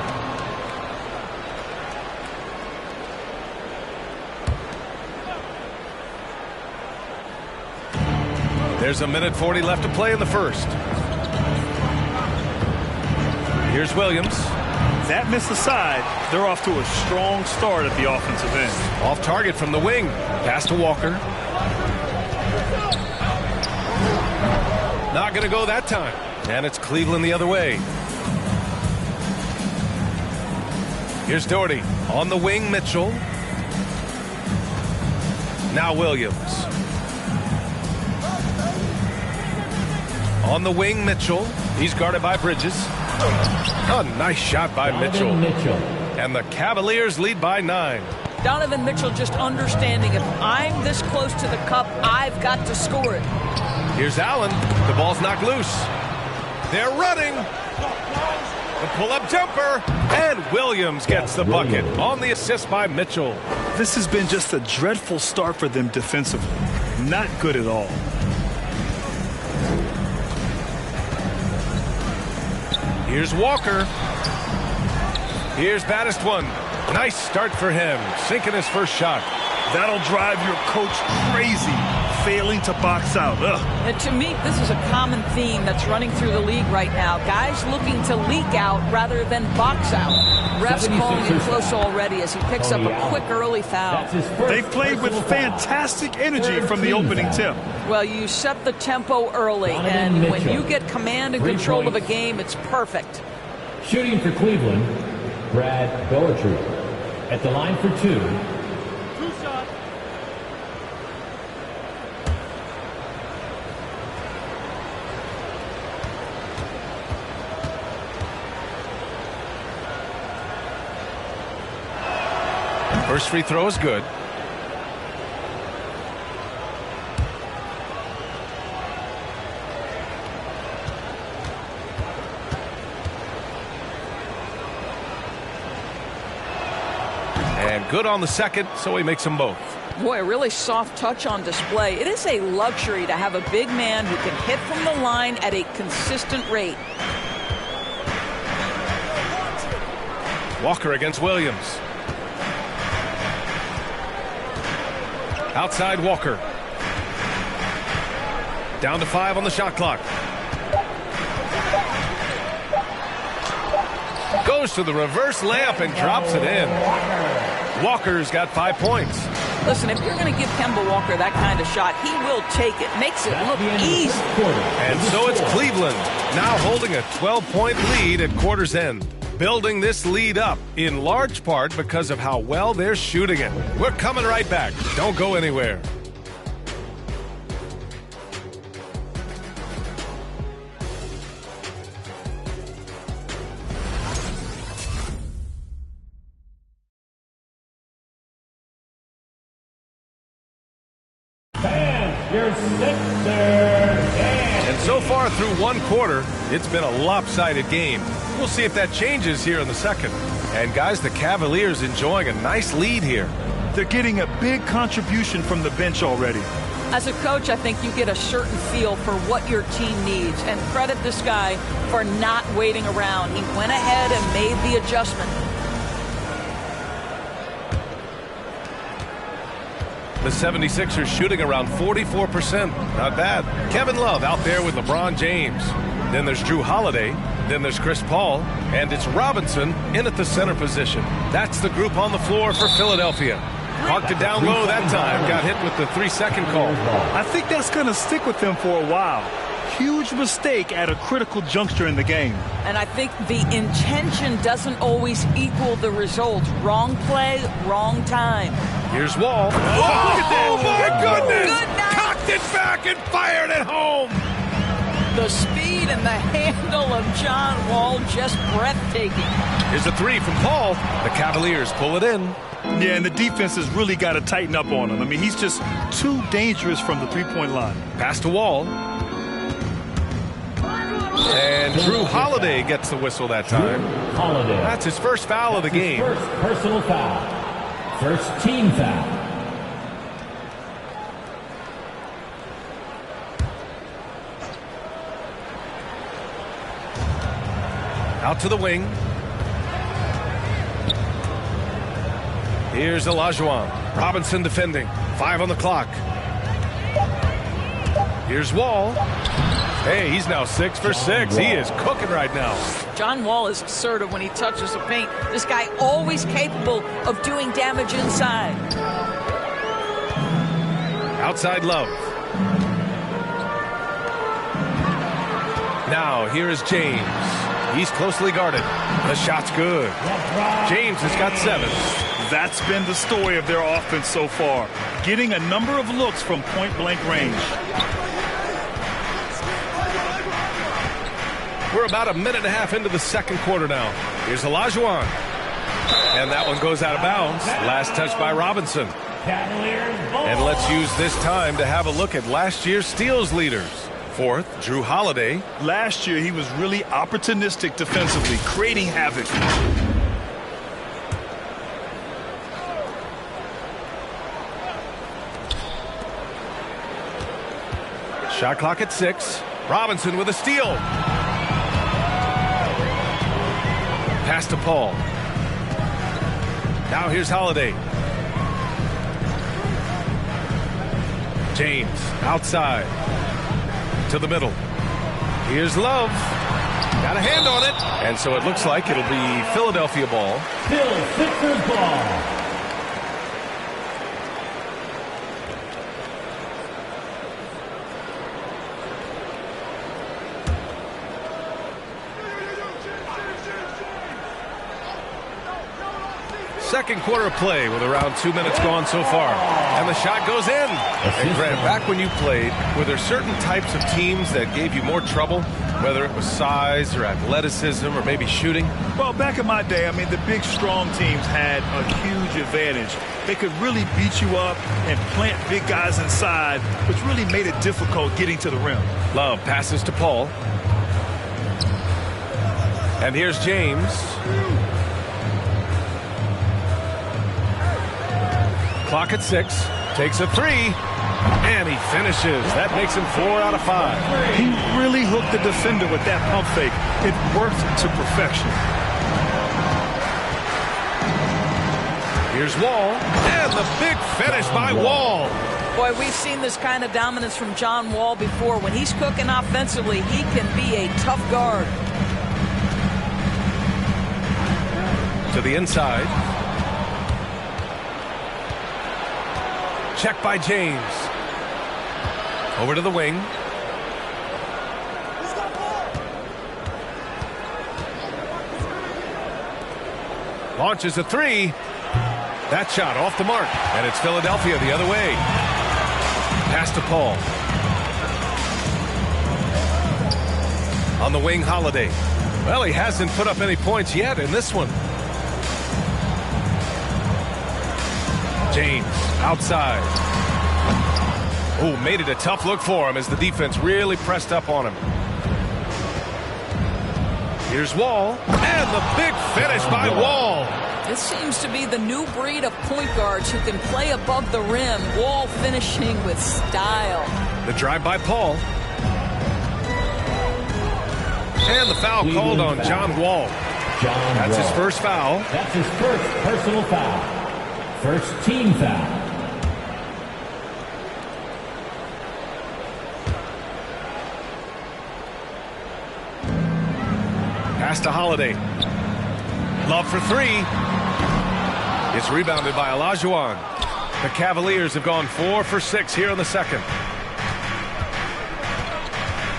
There's a minute 40 left to play in the first. Here's Williams. That missed aside, they're off to a strong start at the offensive end. Off target from the wing. Pass to Walker. Not going to go that time. And it's Cleveland the other way. Here's Doherty. On the wing, Mitchell. Now Williams. On the wing, Mitchell. He's guarded by Bridges. A nice shot by Mitchell. And the Cavaliers lead by 9. Donovan Mitchell just understanding if I'm this close to the cup, I've got to score it. Here's Allen. The ball's knocked loose. They're running. The pull-up jumper. And Williams gets the bucket on the assist by Mitchell. This has been just a dreadful start for them defensively. Not good at all. Here's Walker. Here's Baddest one. Nice start for him. Sinking his first shot. That'll drive your coach crazy, failing to box out. Ugh. And to me, this is a common theme that's running through the league right now. Guys looking to leak out rather than box out. Refs calling it close already as he picks up a quick early foul. They played with fantastic energy from the opening tip. Well, you set the tempo early, and when you get command and control of a game, it's perfect. Shooting for Cleveland, Brad Doherty. At the line for 2. First free throw is good. And good on the second, so he makes them both. Boy, a really soft touch on display. It is a luxury to have a big man who can hit from the line at a consistent rate. Walker against Williams. Outside Walker. Down to 5 on the shot clock. Goes to the reverse layup and drops it in. Walker's got 5 points. Listen, if you're going to give Kemba Walker that kind of shot, he will take it. Makes it look easy. And so it's Cleveland now holding a 12-point lead at quarter's end. Building this lead up in large part because of how well they're shooting it. We're coming right back. Don't go anywhere. And so far through one quarter, it's been a lopsided game. We'll see if that changes here in the second. And guys, the Cavaliers enjoying a nice lead here. They're getting a big contribution from the bench already. As a coach, I think you get a certain feel for what your team needs, and credit this guy for not waiting around. He went ahead and made the adjustment. The 76ers shooting around 44%. Not bad. Kevin Love out there with LeBron James. Then there's Drew Holiday. Then there's Chris Paul. And it's Robinson in at the center position. That's the group on the floor for Philadelphia. Parked it down low that time. Got hit with the 3-second call. I think that's going to stick with them for a while. Huge mistake at a critical juncture in the game. And I think the intention doesn't always equal the result. Wrong play, wrong time. Here's Wall. Oh, look at that. Oh, my goodness. Cocked it back and fired it home. The speed and the handle of John Wall just breathtaking. Here's a three from Paul. The Cavaliers pull it in. Yeah, and the defense has really got to tighten up on him. I mean, he's just too dangerous from the three-point line. Pass to Wall. And Drew Holiday gets the whistle that time. That's his first foul of the game. First personal foul. First team foul. Out to the wing. Here's Olajuwon. Robinson defending. 5 on the clock. Here's Wall. Hey, he's now 6 for 6. He is cooking right now. John Wall is assertive when he touches the paint. This guy always capable of doing damage inside. Outside Love. Now here is James. He's closely guarded. The shot's good. James has got 7. That's been the story of their offense so far. Getting a number of looks from point-blank range. We're about a minute and a half into the second quarter now. Here's Olajuwon. And that one goes out of bounds. Last touch by Robinson. And let's use this time to have a look at last year's steals leaders. 4th, Drew Holiday. Last year, he was really opportunistic defensively, creating havoc. Shot clock at 6. Robinson with a steal. Pass to Paul. Now here's Holiday. James outside to the middle. Here's Love. Got a hand on it. And so it looks like it'll be Philadelphia ball. Still Sixers ball. Second quarter play with around 2 minutes gone so far. And the shot goes in. And Grant, back when you played, were there certain types of teams that gave you more trouble, whether it was size or athleticism or maybe shooting? Well, back in my day, I mean, the big, strong teams had a huge advantage. They could really beat you up and plant big guys inside, which really made it difficult getting to the rim. Love passes to Paul. And here's James. Clock at 6. Takes a 3. And he finishes. That makes him 4 out of 5. He really hooked the defender with that pump fake. It worked to perfection. Here's Wall. And the big finish by Wall. Boy, we've seen this kind of dominance from John Wall before. When he's cooking offensively, he can be a tough guard. To the inside. Check by Launches a three. That shot off the mark. And it's Philadelphia the other way. Pass to Paul. On the wing, Holiday. Well, he hasn't put up any points yet in this one. James outside. Oh, made it a tough look for him as the defense really pressed up on him. Here's Wall, and the big finish by Wall. This seems to be the new breed of point guards who can play above the rim. Wall finishing with style. The drive by Paul. And the foul called on John Wall. That's his first foul. That's his first personal foul. First team foul. Pass to Holiday. Love for three. It's rebounded by Olajuwon. The Cavaliers have gone 4 for 6 here in the second.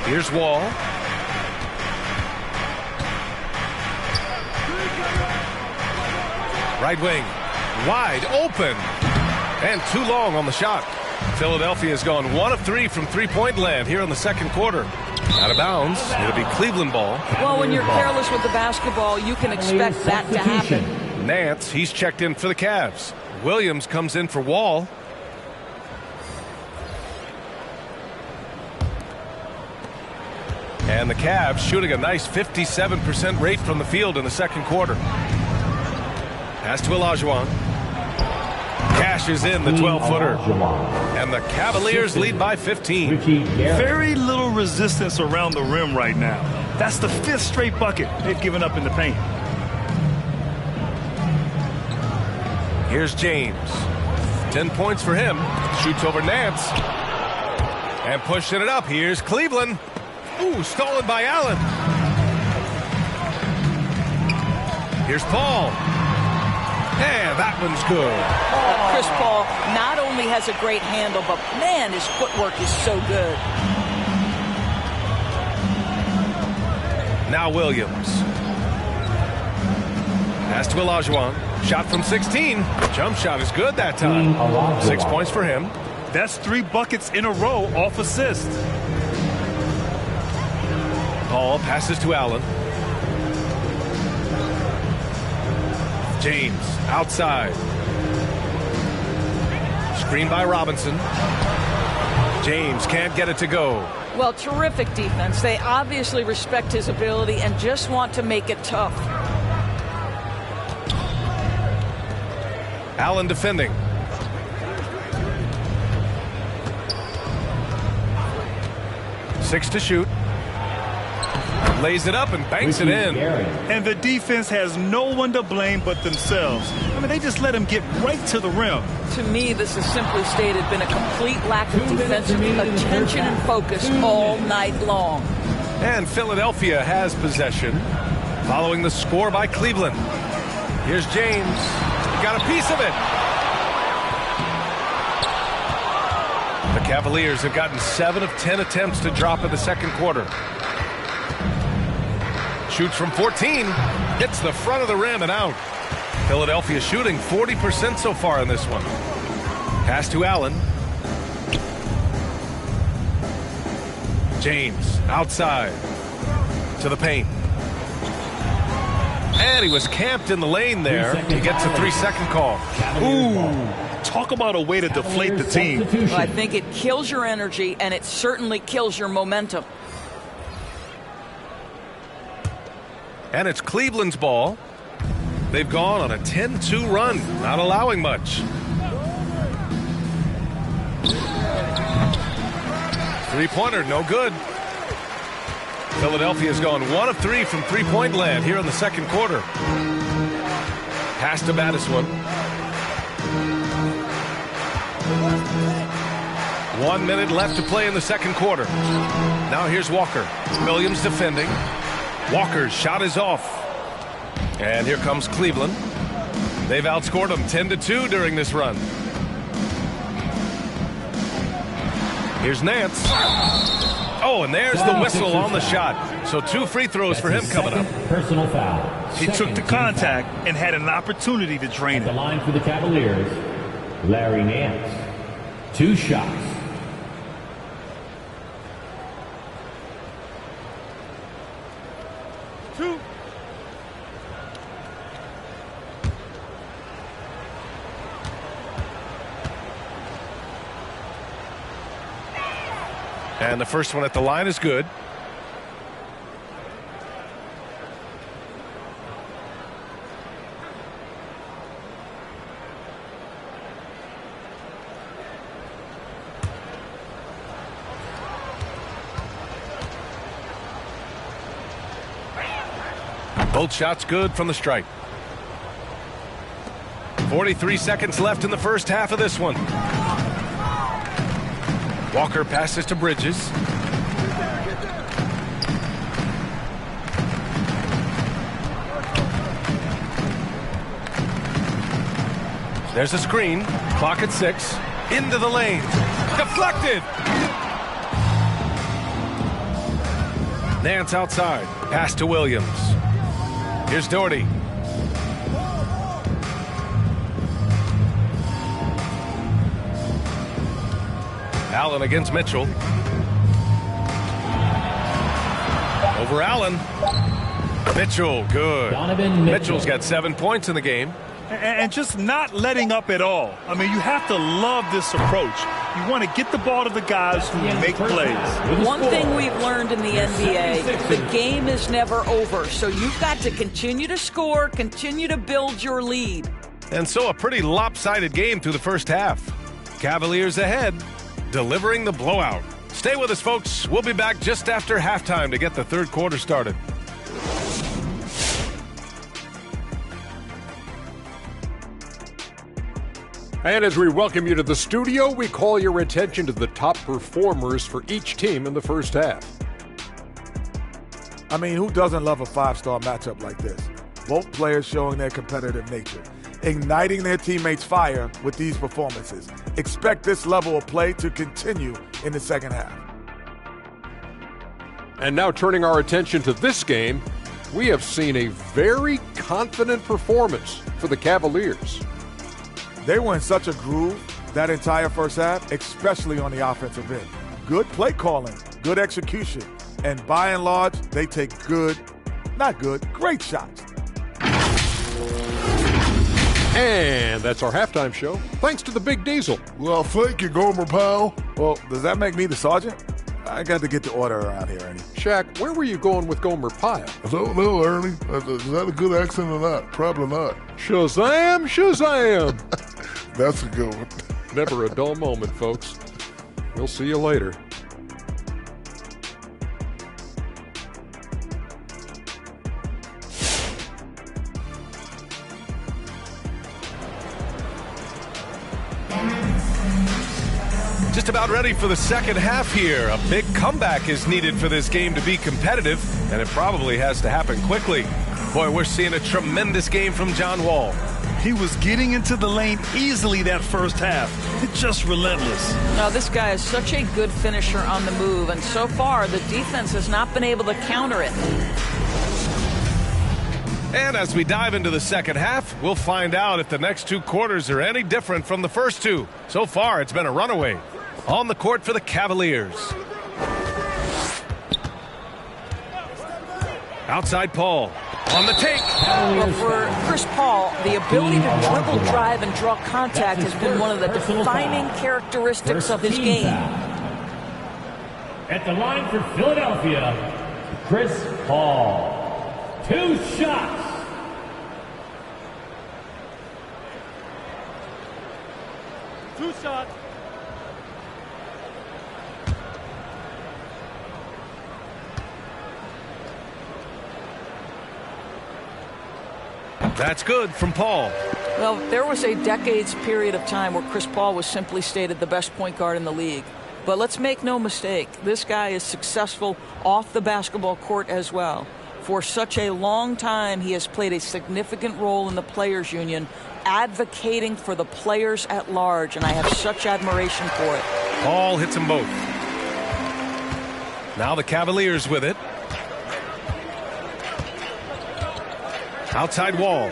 Here's Wall. Right wing. Wide open. And too long on the shot. Philadelphia has gone 1 of 3 from three-point land here in the second quarter. Out of bounds. It'll be Cleveland ball. Well, when you're careless with the basketball, you can expect that to happen. Nance, he's checked in for the Cavs. Williams comes in for Wall. And the Cavs shooting a nice 57% rate from the field in the second quarter. Pass to Olajuwon. Cashes in the 12-footer. And the Cavaliers lead by 15. Very little resistance around the rim right now. That's the 5th straight bucket they've given up in the paint. Here's James. 10 points for him. Shoots over Nance. And pushing it up. Here's Cleveland. Ooh, stolen by Allen. Here's Paul. And that one's good. Chris Paul not only has a great handle, but man, his footwork is so good. Now Williams. Pass to Olajuwon. Shot from 16. Jump shot is good that time. 6 points for him. That's 3 buckets in a row off assist. Paul passes to Allen. James outside. Screen by Robinson. James can't get it to go. Well, terrific defense. They obviously respect his ability and just want to make it tough. Allen defending. Six to shoot. Lays it up and banks it in. And the defense has no one to blame but themselves. I mean, they just let him get right to the rim. To me, this has simply stated been a complete lack of defensive attention and focus all night long. And Philadelphia has possession following the score by Cleveland. Here's James. He got a piece of it. The Cavaliers have gotten 7 of 10 attempts to drop in the second quarter. Shoots from 14. Hits the front of the rim and out. Philadelphia shooting 40% so far in this one. Pass to Allen. James outside to the paint. And he was camped in the lane there. He gets a 3-second call. Ooh, talk about a way to deflate the team. Well, I think it kills your energy, and it certainly kills your momentum. And it's Cleveland's ball. They've gone on a 10-2 run, not allowing much. Three-pointer, no good. Philadelphia's gone 1 of 3 from three-point land here in the second quarter. Pass to Madison. 1 minute left to play in the second quarter. Now here's Walker. Williams defending. Walker's shot is off. And here comes Cleveland. They've outscored them 10-2 during this run. Here's Nance. Oh, and there's the whistle on the shot. So 2 free throws for him coming up. Personal foul. He took the contact and had an opportunity to drain it. The line for the Cavaliers, Larry Nance. 2 shots. And the first one at the line is good. Both shots good from the stripe. 43 seconds left in the first half of this one. Walker passes to Bridges. There's a screen. Clock at 6. Into the lane. Deflected. Nance outside. Pass to Williams. Here's Doherty. Allen against Mitchell. Over Allen. Mitchell, good. Mitchell's got 7 points in the game. And just not letting up at all. I mean, you have to love this approach. You want to get the ball to the guys who make plays. One thing we've learned in the NBA, the game is never over. So you've got to continue to score, continue to build your lead. And so a pretty lopsided game through the first half. Cavaliers ahead, delivering the blowout. Stay with us, folks. We'll be back just after halftime to get the third quarter started. And as we welcome you to the studio, we call your attention to the top performers for each team in the first half. I mean, who doesn't love a 5-star matchup like this? Both players showing their competitive nature, igniting their teammates' fire with these performances. Expect this level of play to continue in the second half. And now turning our attention to this game, we have seen a very confident performance for the Cavaliers. They were in such a groove that entire first half, especially on the offensive end. Good play calling, good execution, and by and large, they take great shots. And that's our halftime show, thanks to the Big Diesel. Well, thank you, Gomer Powell. Well, does that make me the sergeant? I got to get the order around here, Ernie. Shaq, where were you going with Gomer Pyle? I don't know, Ernie. Is that a good accent or not? Probably not. Shazam, Shazam. That's a good one. Never a dull moment, folks. We'll see you later. Just about ready for the second half here. A big comeback is needed for this game to be competitive, and it probably has to happen quickly. Boy, we're seeing a tremendous game from John Wall. He was getting into the lane easily that first half. It's just relentless. Now, this guy is such a good finisher on the move, and so far the defense has not been able to counter it. And as we dive into the second half, we'll find out if the next 2 quarters are any different from the first 2. So far, it's been a runaway. On the court for the Cavaliers. Outside Paul. On the take. Well, for Chris Paul, the ability to dribble, drive, and draw contact has been one of the defining characteristics of his game. At the line for Philadelphia, Chris Paul. 2 shots. That's good from Paul. Well, there was a decades period of time where Chris Paul was simply stated the best point guard in the league. But let's make no mistake, this guy is successful off the basketball court as well. For such a long time, he has played a significant role in the Players Union, advocating for the players at large, and I have such admiration for it. Paul hits them both. Now the Cavaliers with it. Outside Wall.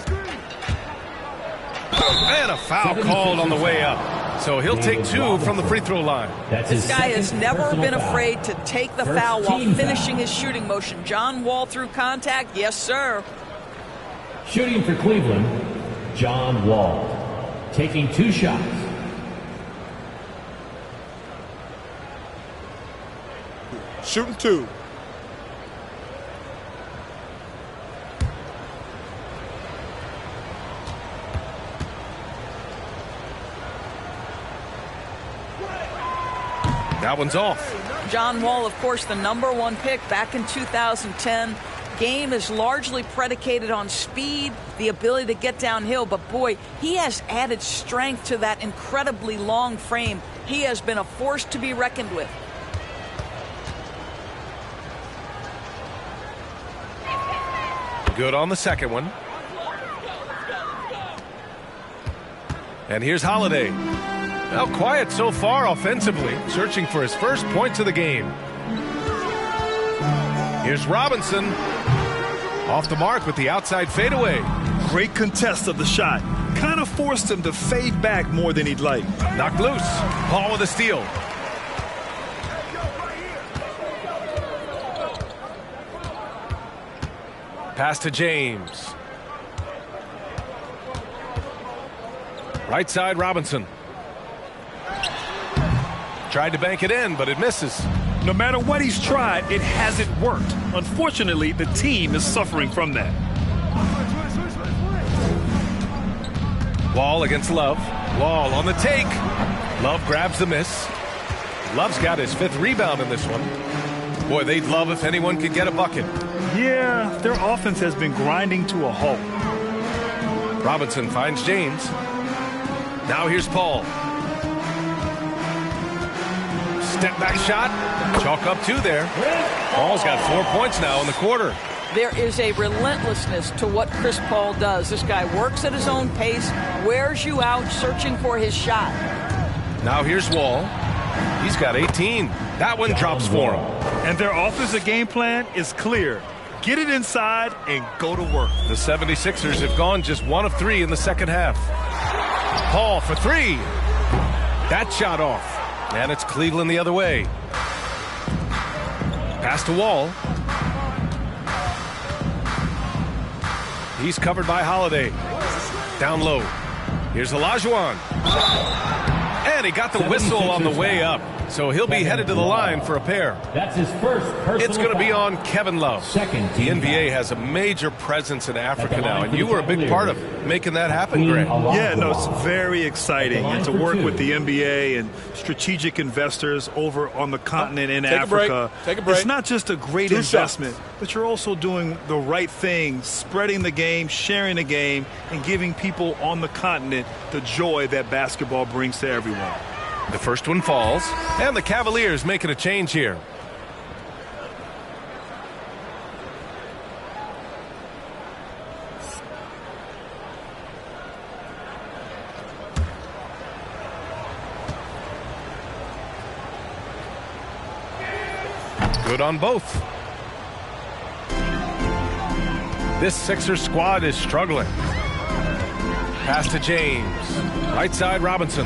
And a foul called on the way up. So he'll take 2 from the free throw line. This guy has never been afraid to take the foul while finishing his shooting motion. John Wall through contact. Yes, sir. Shooting for Cleveland, John Wall. Taking 2 shots. Shooting 2. That one's off. John Wall, of course, the #1 pick back in 2010. Game is largely predicated on speed, the ability to get downhill, but boy, he has added strength to that incredibly long frame. He has been a force to be reckoned with. Good on the second one. And here's Holiday. Now quiet so far offensively, searching for his first points of the game. Here's Robinson. Off the mark with the outside fadeaway. Great contest of the shot. Kind of forced him to fade back more than he'd like. Knocked loose. Paul with a steal. Pass to James. Right side, Robinson. Tried to bank it in, but it misses. No matter what he's tried, it hasn't worked. Unfortunately, the team is suffering from that. Wall against Love. Wall on the take. Love grabs the miss. Love's got his 5th rebound in this one. Boy, they'd love if anyone could get a bucket. Yeah, their offense has been grinding to a halt. Robinson finds James. Now here's Paul. Step back shot. Chalk up 2 there. Paul's got 4 points now in the quarter. There is a relentlessness to what Chris Paul does. This guy works at his own pace, wears you out, searching for his shot. Now here's Wall. He's got 18. That one drops for him. And their offensive game plan is clear. Get it inside and go to work. The 76ers have gone just 1 of 3 in the second half. Paul for 3. That shot off. And it's Cleveland the other way. Pass to Wall. He's covered by Holiday. Down low. Here's Olajuwon. And he got the whistle on the way up. So he'll be headed to the line for a pair. That's his first personal It's going to be foul. on Kevin Love. Second The team NBA foul. has a major presence in Africa now, and you were a big part of making that happen, Greg. Yeah, no, it's very exciting. And to work with the NBA and strategic investors over on the continent in Africa. Take a break. It's not just a great 2 investment, shots. but you're also doing the right thing, spreading the game, sharing the game, and giving people on the continent the joy that basketball brings to everyone. The first one falls, and the Cavaliers making a change here. Good on both. This Sixers squad is struggling. Pass to James. Right side, Robinson.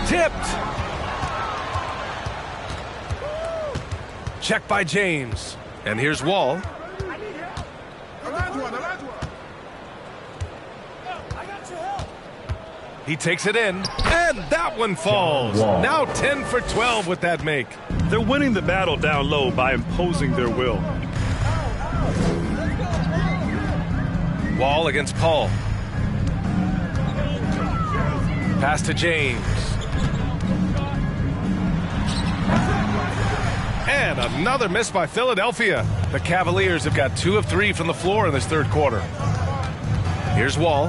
Tipped. Check by James. And here's Wall. He takes it in, and that one falls. Now 10 for 12 with that make. They're winning the battle down low by imposing their will. Wall against Paul. Pass to James. And another miss by Philadelphia. The Cavaliers have got 2 of 3 from the floor in this third quarter. Here's Wall.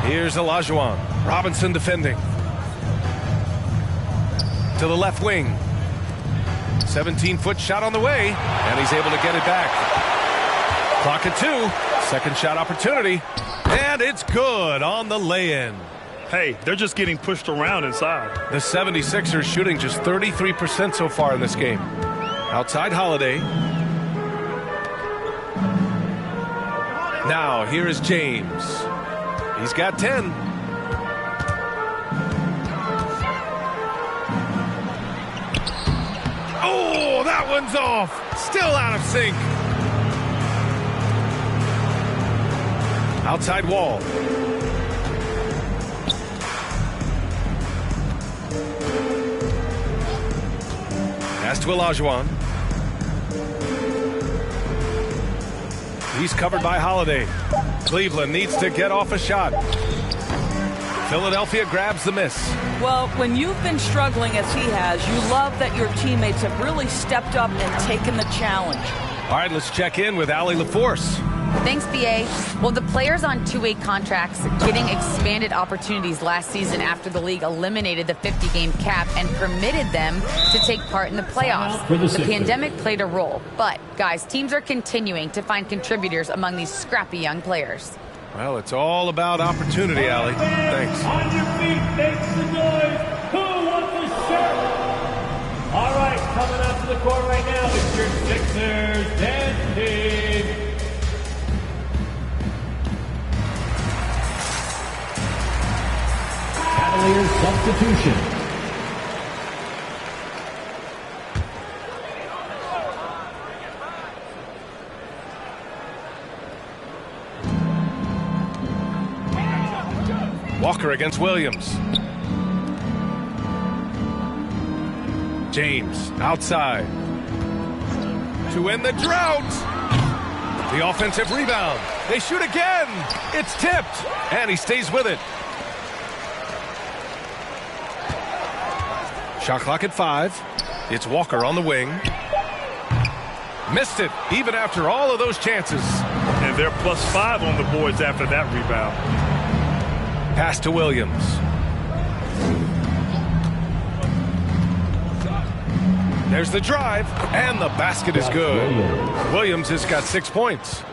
Here's Olajuwon. Robinson defending. To the left wing. 17-foot shot on the way, and he's able to get it back. Clock at 2. Second shot opportunity. And it's good on the lay-in. Hey, they're just getting pushed around inside. The 76ers shooting just 33% so far in this game. Outside Holiday. Now, here is James. He's got 10. Oh, that one's off. Still out of sync. Outside Wall. Pass to Olajuwon. He's covered by Holiday. Cleveland needs to get off a shot. Philadelphia grabs the miss. Well, when you've been struggling as he has, you love that your teammates have really stepped up and taken the challenge. All right, let's check in with Allie LaForce. Thanks, BA. Well, the players on two-way contracts getting expanded opportunities last season after the league eliminated the 50-game cap and permitted them to take part in the playoffs. The pandemic played a role, but, guys, teams are continuing to find contributors among these scrappy young players. Well, it's all about opportunity, Allie. Thanks. On your feet, make some noise. Who wants a shirt? All right, coming up to the court right now, it's your Sixers dance team. Cavaliers substitution. Walker against Williams. James outside. To end the drought. The offensive rebound. They shoot again. It's tipped. And he stays with it. Shot clock at 5. It's Walker on the wing. Missed it, even after all of those chances. And they're +5 on the boards after that rebound. Pass to Williams. There's the drive, and the basket is good. Williams has got 6 points.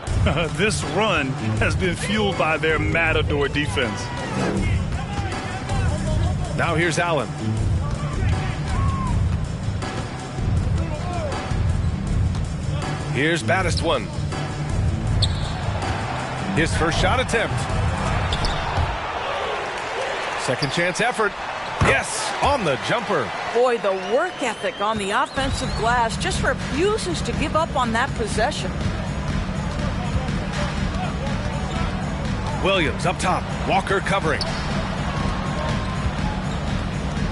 This run has been fueled by their Matador defense. Now here's Allen. Here's Baddest one. His first shot attempt. Second chance effort. Yes, on the jumper. Boy, the work ethic on the offensive glass just refuses to give up on that possession. Williams up top. Walker covering.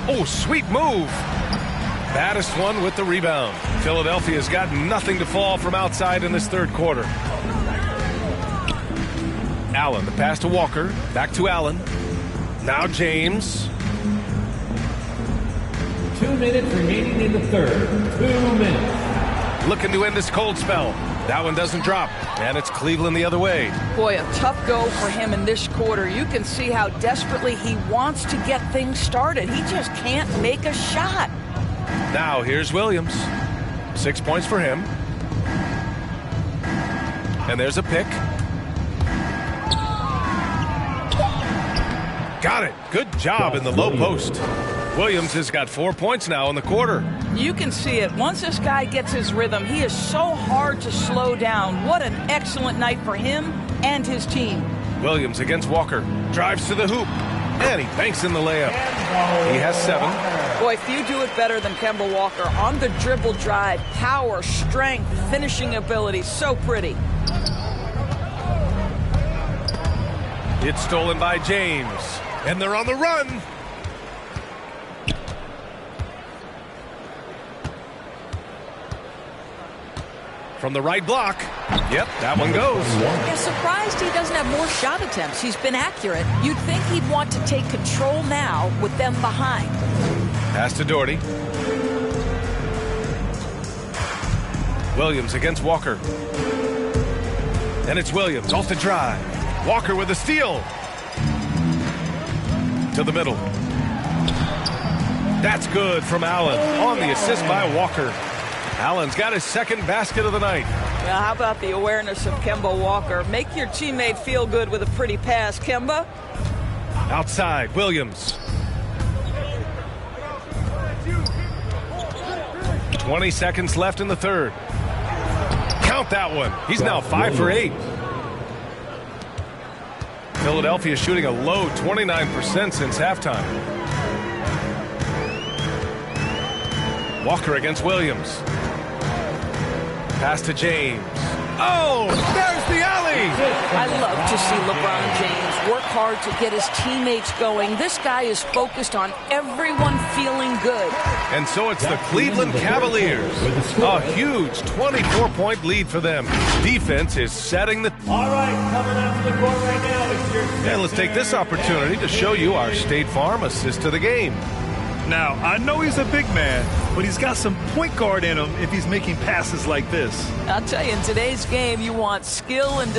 Oh, sweet move. Baddest one with the rebound. Philadelphia's got nothing to fall from outside in this third quarter. Allen, the pass to Walker. Back to Allen. Now James. 2 minutes remaining in the third. 2 minutes. Looking to end this cold spell. That one doesn't drop. And it's Cleveland the other way. Boy, a tough go for him in this quarter. You can see how desperately he wants to get things started. He just can't make a shot. Now here's Williams. 6 points for him. And there's a pick. Got it. Good job in the low post. Williams has got 4 points now in the quarter. You can see it. Once this guy gets his rhythm, he is so hard to slow down. What an excellent night for him and his team. Williams against Walker. Drives to the hoop. And he banks in the layup. He has 7. Boy, few do it better than Kemba Walker. On the dribble drive, power, strength, finishing ability. So pretty. It's stolen by James. And they're on the run. From the right block. Yep, that one goes. Yeah, surprised he doesn't have more shot attempts. He's been accurate. You'd think he'd want to take control now with them behind. Pass to Doherty. Williams against Walker. And it's Williams off the drive. Walker with a steal. To the middle. That's good from Allen on the assist by Walker. Allen's got his second basket of the night. Well, how about the awareness of Kemba Walker? Make your teammate feel good with a pretty pass, Kemba. Outside, Williams. 20 seconds left in the third. Count that one. He's now 5 for 8. Philadelphia shooting a low 29% since halftime. Walker against Williams. Pass to James. Oh, there's the alley. I love to see LeBron James work hard to get his teammates going. This guy is focused on everyone feeling good. And so it's the Cleveland Cavaliers. A huge 24-point lead for them. Defense is setting the... All right, coming out to the court right now is your... And let's take this opportunity to show you our State Farm assist to the game. Now, I know he's a big man, but he's got some point guard in him if he's making passes like this. I'll tell you, in today's game, you want skill and...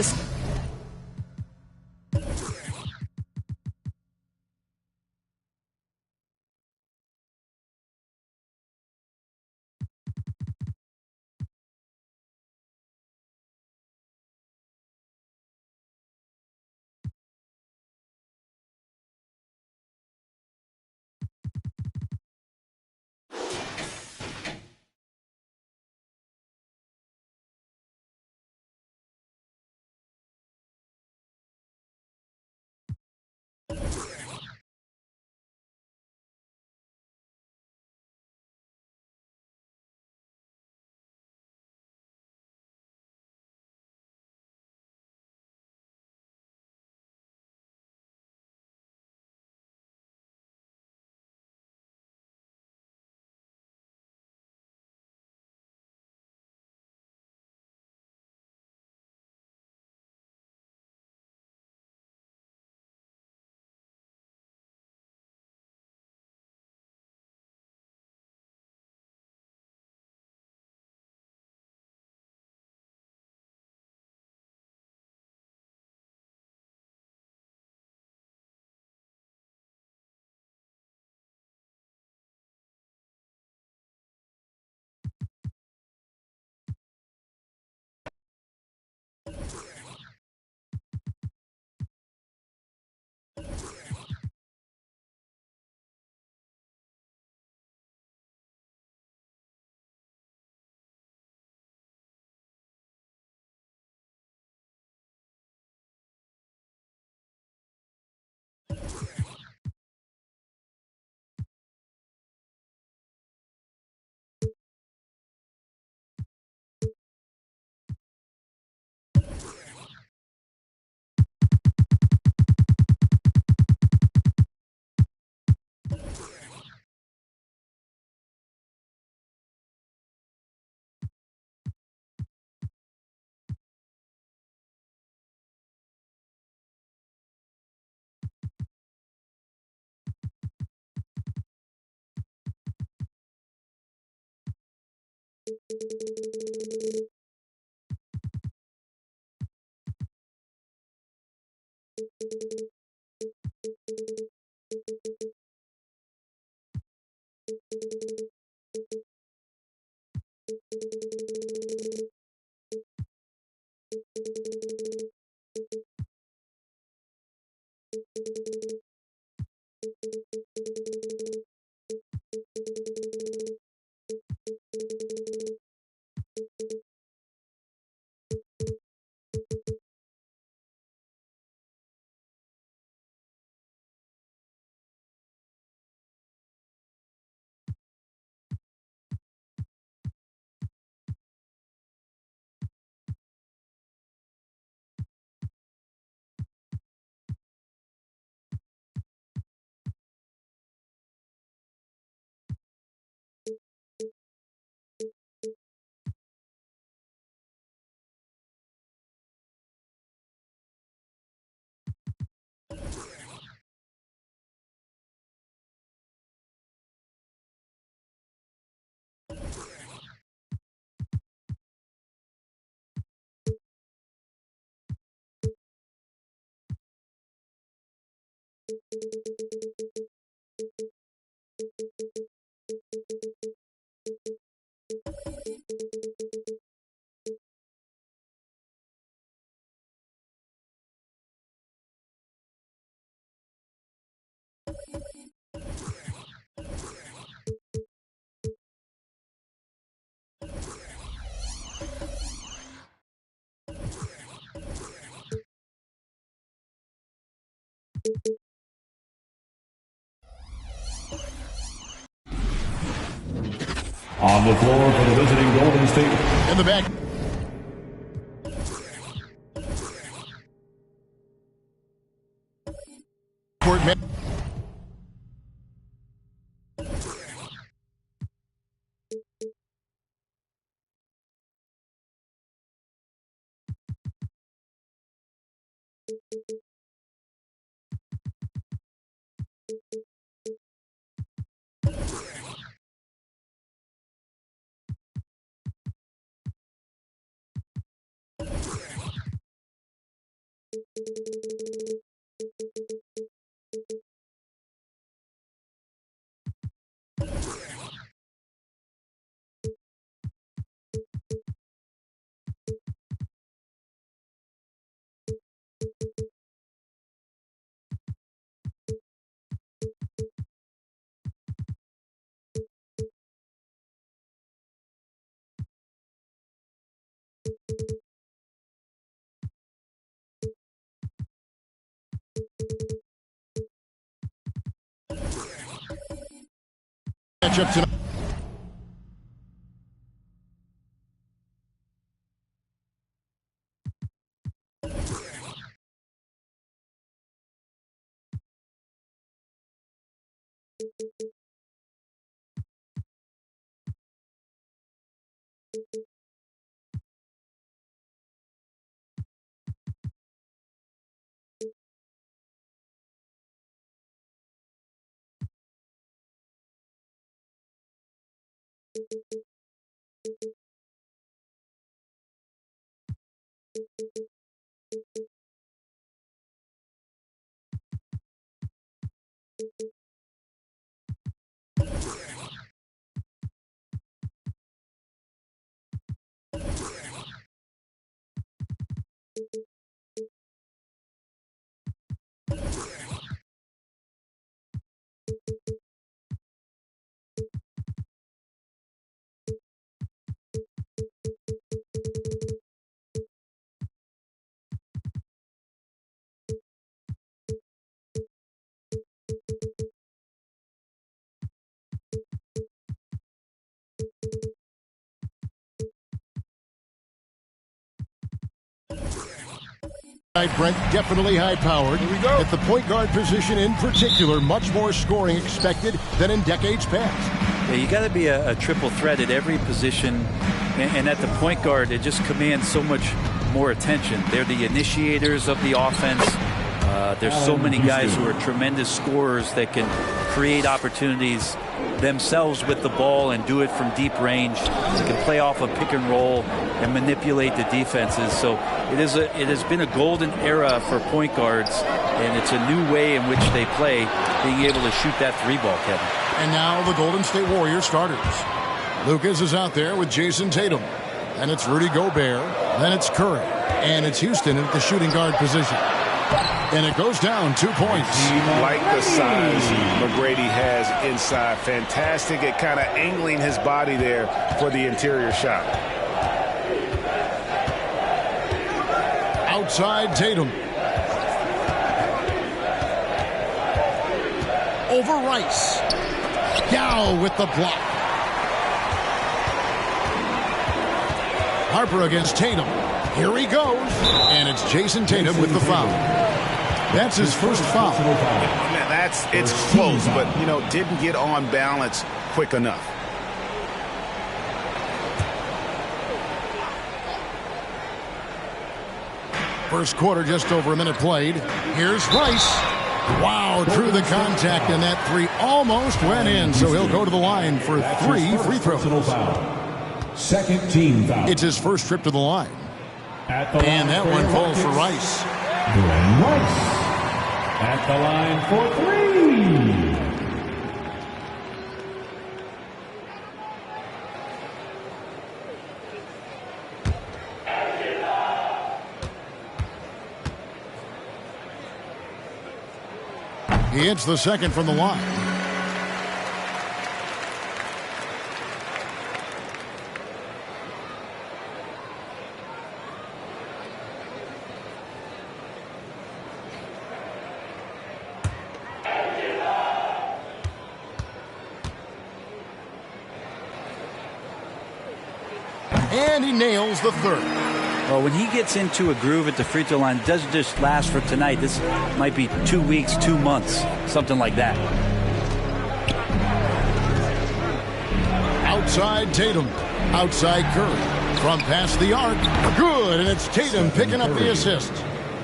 On the floor for the visiting Golden State. In the back. Court man. Matchup tonight. Brent, definitely high-powered. Here we go. At the point guard position in particular, much more scoring expected than in decades past. Yeah, you got to be a triple threat at every position, and at the point guard, it just commands so much more attention. They're the initiators of the offense. There's so many guys who are tremendous scorers that can create opportunities themselves with the ball and do it from deep range. They can play off a pick and roll and manipulate the defenses. So it has been a golden era for point guards, and it's a new way in which they play, being able to shoot that three ball, Kevin. And now the Golden State Warriors starters. Lucas is out there with Jason Tatum. And it's Rudy Gobert. Then it's Curry. And it's Houston at the shooting guard position. And it goes down 2 points. Like the size McGrady has inside. Fantastic at kind of angling his body there for the interior shot. Outside Tatum. Over Rice. Yao with the block. Harper against Tatum. Here he goes. And it's Jason Tatum with the foul. That's his first foul. It's close, but, didn't get on balance quick enough. First quarter, just over a minute played. Here's Rice. Wow, drew the contact, and that three almost went in, so he'll go to the line for 3 free throws. Second team foul. It's his first trip to the line. And that one falls for Rice. Glenn Rice at the line for 3. He hits the second from the line. And he nails the third. Well, when he gets into a groove at the free throw line, it doesn't just last for tonight. This might be 2 weeks, 2 months, something like that. Outside Tatum. Outside Curry. From past the arc. Good, and it's Tatum picking up the assist.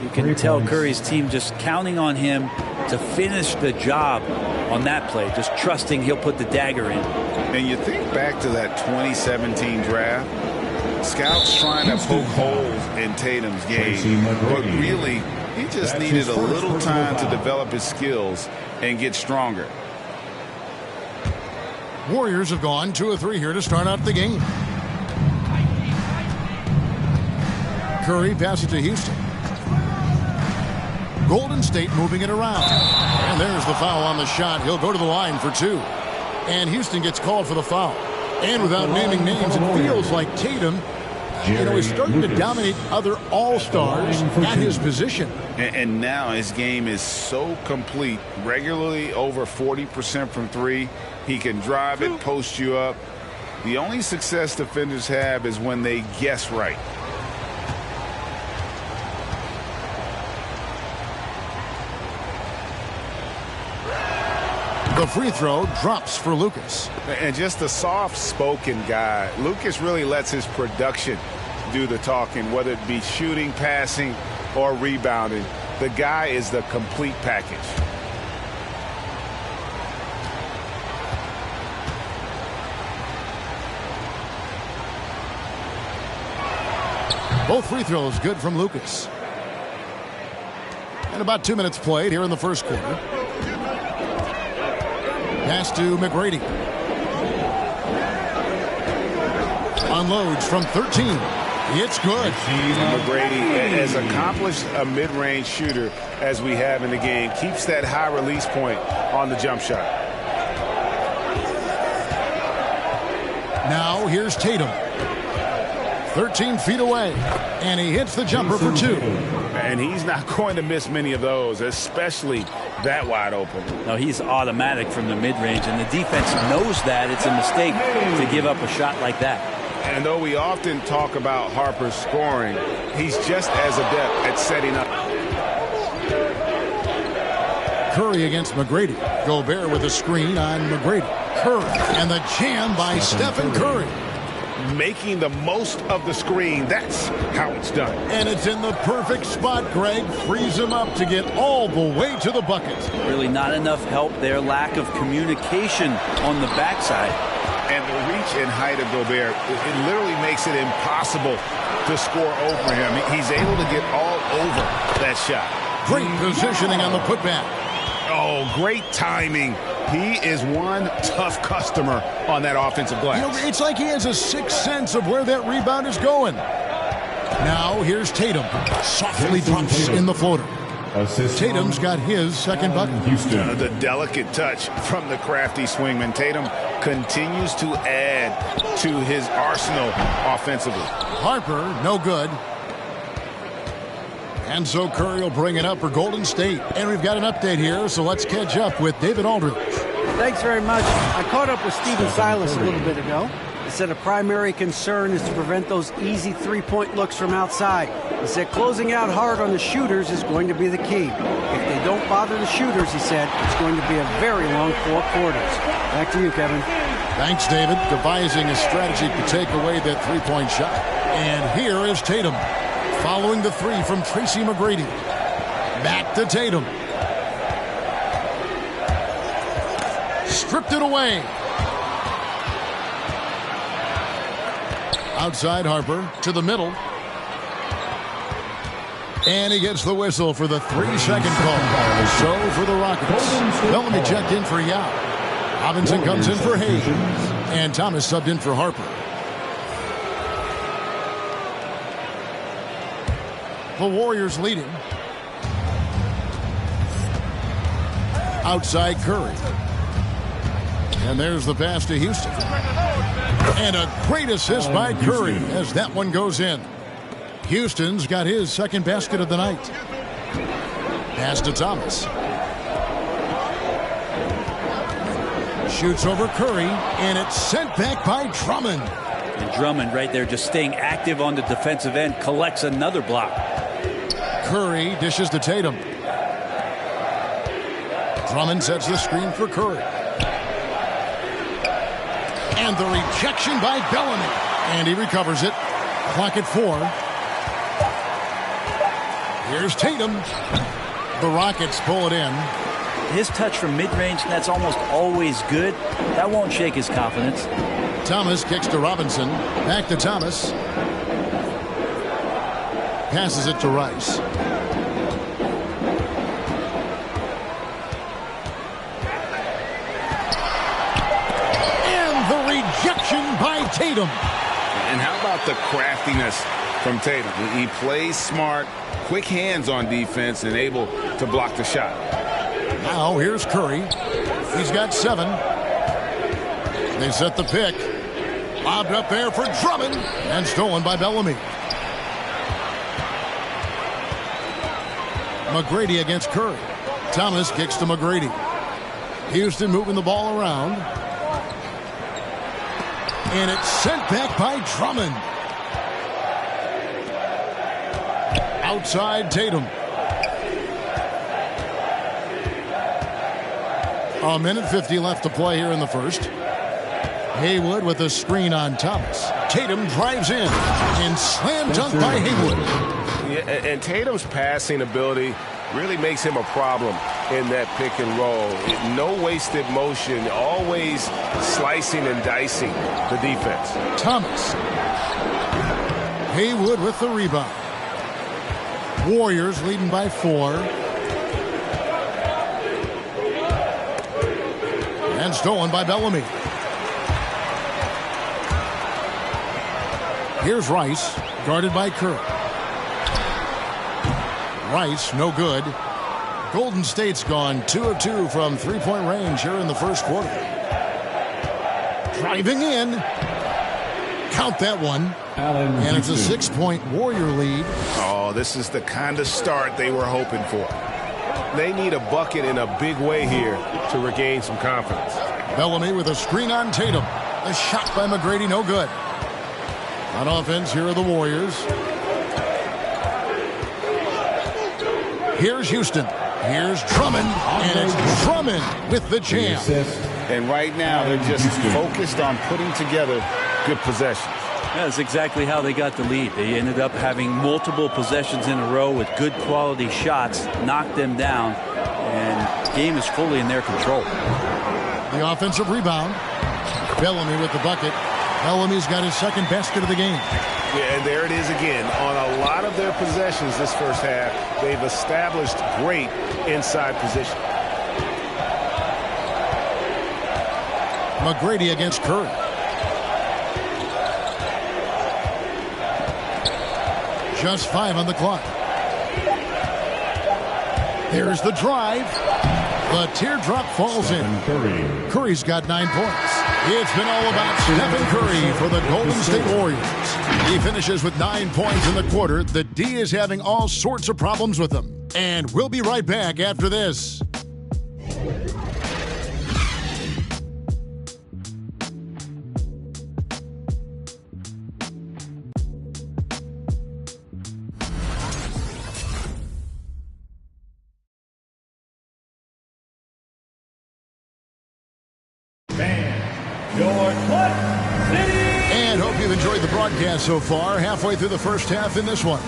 You can tell Curry's team just counting on him to finish the job on that play, just trusting he'll put the dagger in. And you think back to that 2017 draft, scouts trying to poke holes in Tatum's game, but really, he just needed a little time to develop his skills and get stronger. Warriors have gone 2 of 3 here to start out the game. Curry passes to Houston. Golden State moving it around. And there's the foul on the shot. He'll go to the line for 2. And Houston gets called for the foul. And without naming names, it feels like Tatum, he's starting to dominate other all-stars at his position. And now his game is so complete. Regularly over 40% from 3. He can drive it, post you up. The only success defenders have is when they guess right. The free throw drops for Lucas. And just a soft-spoken guy. Lucas really lets his production do the talking, whether it be shooting, passing, or rebounding. The guy is the complete package. Both free throws good from Lucas. And about 2 minutes played here in the first quarter. Pass to McGrady. Unloads from 13. It's good. McGrady, as accomplished a mid-range shooter as we have in the game, keeps that high release point on the jump shot. Now here's Tatum. 13 feet away. And he hits the jumper for 2. And he's not going to miss many of those, especially that wide open. No, he's automatic from the mid-range, and the defense knows that it's a mistake to give up a shot like that. And though we often talk about Harper's scoring, he's just as adept at setting up. Curry against McGrady. Gobert with a screen on McGrady. Curry, and the jam by Stephen Curry. Making the most of the screen. That's how it's done. And it's in the perfect spot, Greg. Frees him up to get all the way to the bucket. Really not enough help there. Lack of communication on the backside. And the reach and height of Gobert, it literally makes it impossible to score over him. He's able to get all over that shot. Great positioning on the putback. Oh, great timing. He is one tough customer on that offensive glass. It's like he has a sixth sense of where that rebound is going. Now here's Tatum. Softly drops in the floater. Tatum's got his second bucket. The delicate touch from the crafty swingman. Tatum continues to add to his arsenal offensively. Harper, no good. And so Curry will bring it up for Golden State. And we've got an update here, so let's catch up with David Aldridge. Thanks very much. I caught up with Stephen Silas a little bit ago. He said a primary concern is to prevent those easy three-point looks from outside. He said closing out hard on the shooters is going to be the key. If they don't bother the shooters, he said, it's going to be a very long 4 quarters. Back to you, Kevin. Thanks, David. Devising a strategy to take away that three-point shot. And here is Tatum. Following the three from Tracy McGrady. Back to Tatum. Stripped it away. Outside Harper to the middle. And he gets the whistle for the 3-second call. So for the Rockets. Bellamy checked in for Yao. Robinson comes in for Hayes. And Thomas subbed in for Harper. The Warriors leading. Outside Curry. And there's the pass to Houston. And a great assist by Curry as that one goes in. Houston's got his second basket of the night. Pass to Thomas. Shoots over Curry, and it's sent back by Drummond. And Drummond right there just staying active on the defensive end, collects another block. Curry dishes to Tatum. Drummond sets the screen for Curry. And the rejection by Bellamy. And he recovers it. Clock at 4. Here's Tatum. The Rockets pull it in. His touch from mid-range, that's almost always good. That won't shake his confidence. Thomas kicks to Robinson. Back to Thomas. Passes it to Rice. And the rejection by Tatum. And how about the craftiness from Tatum? He plays smart, quick hands on defense, and able to block the shot. Now here's Curry. He's got 7. They set the pick. Lobbed up there for Drummond. And stolen by Bellamy. McGrady against Curry. Thomas kicks to McGrady. Houston moving the ball around. And it's sent back by Drummond. Outside Tatum. A minute 50 left to play here in the first. Haywood with a screen on Thomas. Tatum drives in and slam dunk by Haywood. Yeah, and Tatum's passing ability really makes him a problem in that pick and roll. No wasted motion, always slicing and dicing the defense. Thomas. Haywood with the rebound. Warriors leading by 4. And stolen by Bellamy. Here's Rice, guarded by Curry. Rice, no good. Golden State's gone 2 of 2 from three-point range here in the first quarter. Driving in. Count that one. And it's a 6-point Warrior lead. Oh, this is the kind of start they were hoping for. They need a bucket in a big way here to regain some confidence. Bellamy with a screen on Tatum. A shot by McGrady, no good. On offense, here are the Warriors. Here's Houston. Here's Drummond. And it's Drummond with the jam. And right now, they're just focused on putting together good possessions. That's exactly how they got the lead. They ended up having multiple possessions in a row with good quality shots, knocked them down, and the game is fully in their control. The offensive rebound. Bellamy with the bucket. Bellamy's got his second basket of the game. Yeah, and there it is again. On a lot of their possessions this first half, they've established great inside position. McGrady against Curry. Just 5 on the clock. There's the drive. The teardrop falls in. Curry's got 9 points. It's been all about Stephen Curry for the Golden State Warriors. He finishes with 9 points in the quarter. The D is having all sorts of problems with him. And we'll be right back after this. And hope you've enjoyed the broadcast so far. Halfway through the first half in this one.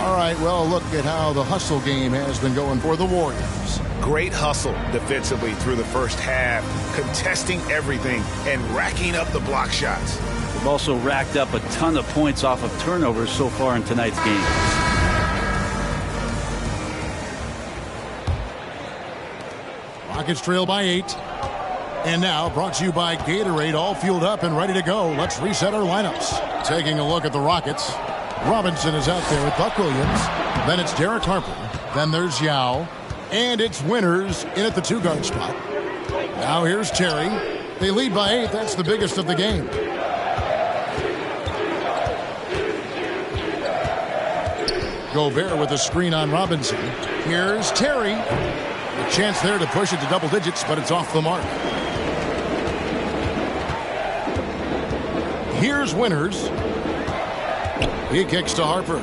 All right, well, look at how the hustle game has been going for the Warriors. Great hustle defensively through the first half, contesting everything and racking up the block shots. They've also racked up a ton of points off of turnovers so far in tonight's game. Rockets trail by 8. And now, brought to you by Gatorade, all fueled up and ready to go. Let's reset our lineups. Taking a look at the Rockets. Robinson is out there with Buck Williams. Then it's Derek Harper. Then there's Yao. And it's Winters in at the 2-guard spot. Now here's Terry. They lead by 8. That's the biggest of the game. Gobert with a screen on Robinson. Here's Terry. A chance there to push it to double digits, but it's off the mark. Here's Winters. He kicks to Harper.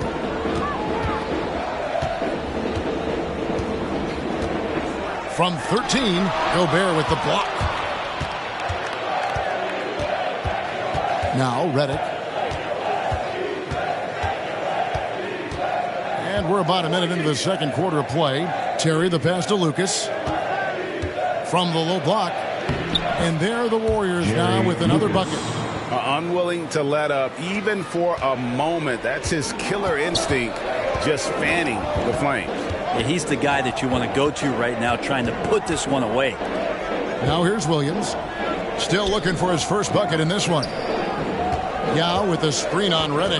From 13, Gobert with the block. Now Redick. And we're about a minute into the second quarter of play. Terry the pass to Lucas. From the low block. And there are the Warriors now with another bucket. Unwilling to let up even for a moment. That's his killer instinct, just fanning the flames. Yeah, he's the guy that you want to go to right now, trying to put this one away. Now here's Williams. Still looking for his first bucket in this one. Yao with the screen on Redick.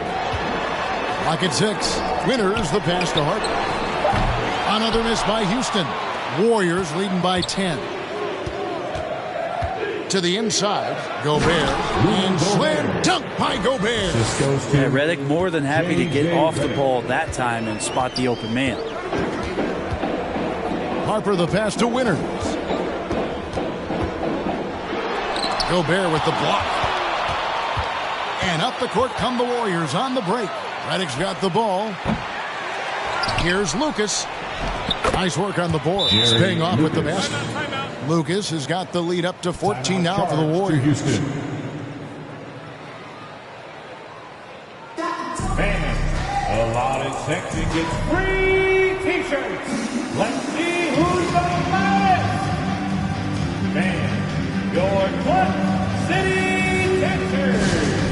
Lock at 6. Winters the pass to Hart. Another miss by Houston. Warriors leading by 10. To the inside, Gobert, and slam dunk by Gobert. Yeah, Redick more than happy to get off the ball that time and spot the open man. Harper the pass to Winters. Gobert with the block. And up the court come the Warriors on the break. Redick's got the ball. Here's Lucas. Nice work on the board. Staying off with the basket. Lucas has got the lead up to 14 now for the Warriors. Man, allotted section gets free t-shirts. Let's see who's the baddest. Man, your Club City Texans.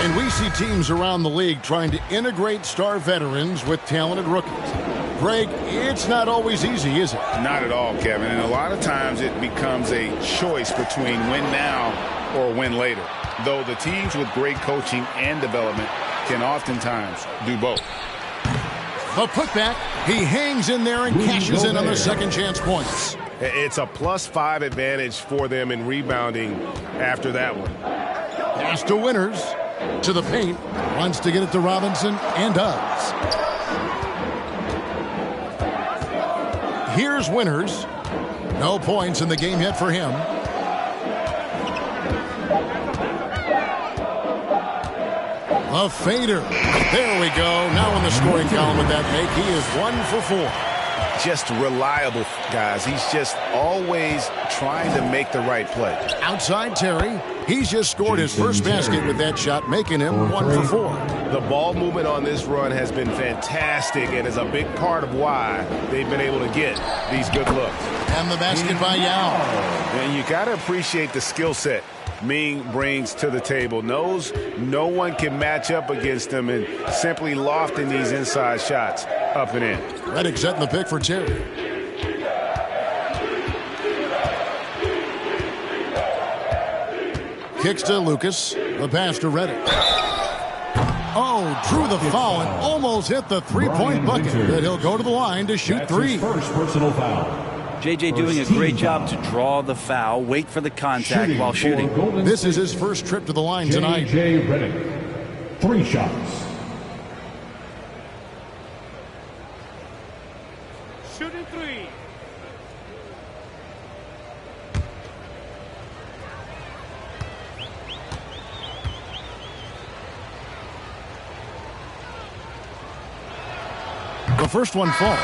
And we see teams around the league trying to integrate star veterans with talented rookies. Greg, it's not always easy, is it? Not at all, Kevin. And a lot of times it becomes a choice between win now or win later. Though the teams with great coaching and development can oftentimes do both. The putback, he hangs in there and cashes in on the second chance points. It's a +5 advantage for them in rebounding after that one. Pass to Winters. To the paint, wants to get it to Robinson, and does. Here's Winters. No points in the game yet for him. A fader. There we go. Now in the scoring column with that make, he is 1 for 4. Just reliable, guys. He's just always trying to make the right play. Outside Terry. He's just scored his first basket with that shot, making him 1 for 4. The ball movement on this run has been fantastic and is a big part of why they've been able to get these good looks. And the basket by Yao. And you got to appreciate the skill set Ming brings to the table. Knows no one can match up against him and simply lofting these inside shots up and in. Redick setting the pick for Terry. Kicks to Lucas. The pass to Redick. Oh, drew the foul and almost hit the three-point bucket. But he'll go to the line to shoot 3. First personal foul. JJ doing a great job to draw the foul, wait for the contact while shooting. This is his first trip to the line tonight. JJ Redick, 3 shots. Shooting 3. The first one falls.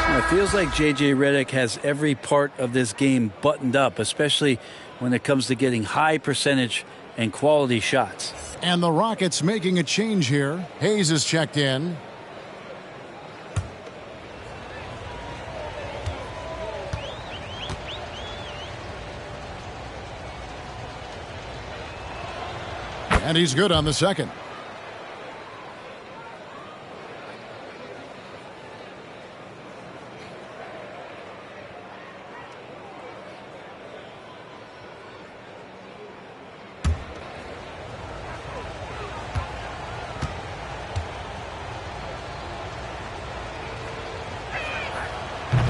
It feels like J.J. Redick has every part of this game buttoned up, especially when it comes to getting high percentage and quality shots. And the Rockets making a change here. Hayes is checked in. And he's good on the second.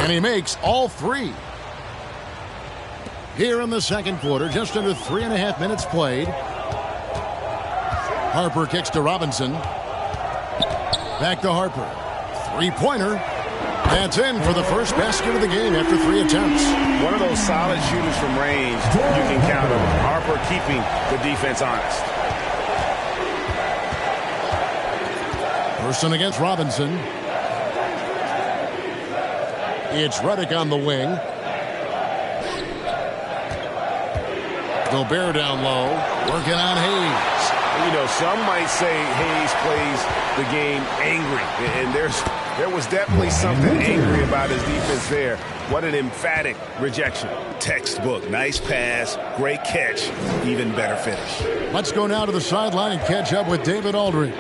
And he makes all three. Here in the second quarter, just under 3.5 minutes played. Harper kicks to Robinson. Back to Harper. Three-pointer. That's in for the first basket of the game after 3 attempts. One of those solid shooters from range you can count on. Harper keeping the defense honest. Person against Robinson. It's Redick on the wing. Gobert down low, working on Hayes. You know, some might say Hayes plays the game angry, and there was definitely something angry about his defense there. What an emphatic rejection. Textbook. Nice pass, great catch, even better finish. Let's go now to the sideline and catch up with David Aldridge.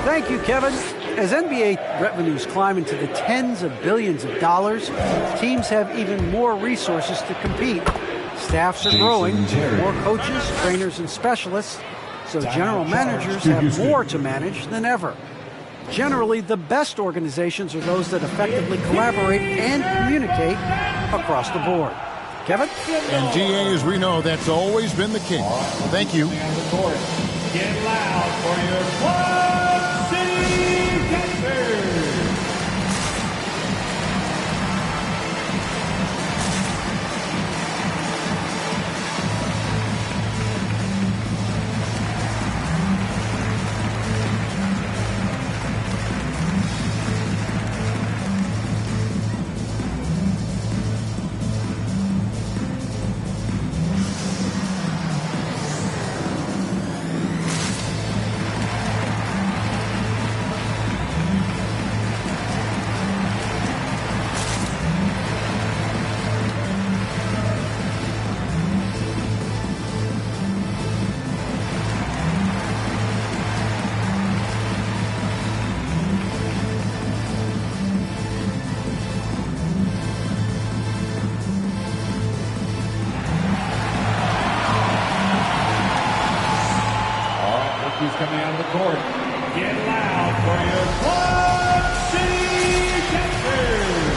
Thank you, Kevin. As NBA revenues climb into the tens of billions of dollars, teams have even more resources to compete. Staffs are growing, more coaches, trainers, and specialists, so general managers have more to manage than ever. Generally, the best organizations are those that effectively collaborate and communicate across the board. Kevin? And DA, as we know, that's always been the case. Thank you. Get loud for your Quad City Captors! Coming out of the court. Get loud for your Quad City Captors!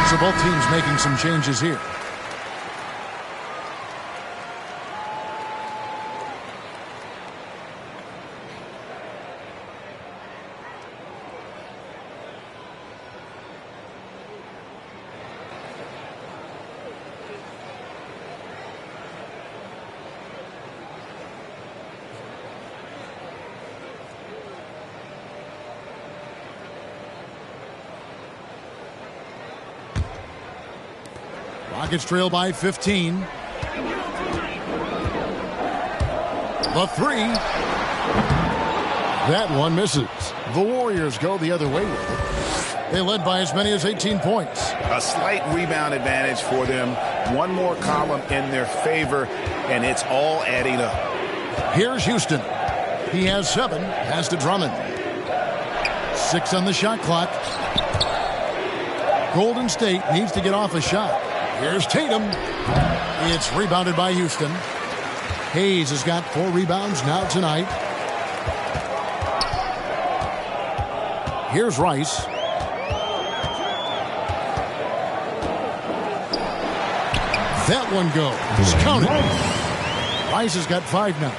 So both teams making some changes here. Rockets trail by 15. The three. That one misses. The Warriors go the other way with it. They led by as many as 18 points. A slight rebound advantage for them. One more column in their favor, and it's all adding up. Here's Houston. He has 7. Pass to Drummond. 6 on the shot clock. Golden State needs to get off a shot. Here's Tatum. It's rebounded by Houston. Hayes has got 4 rebounds now tonight. Here's Rice. That one goes. Count it. Rice has got 5 now.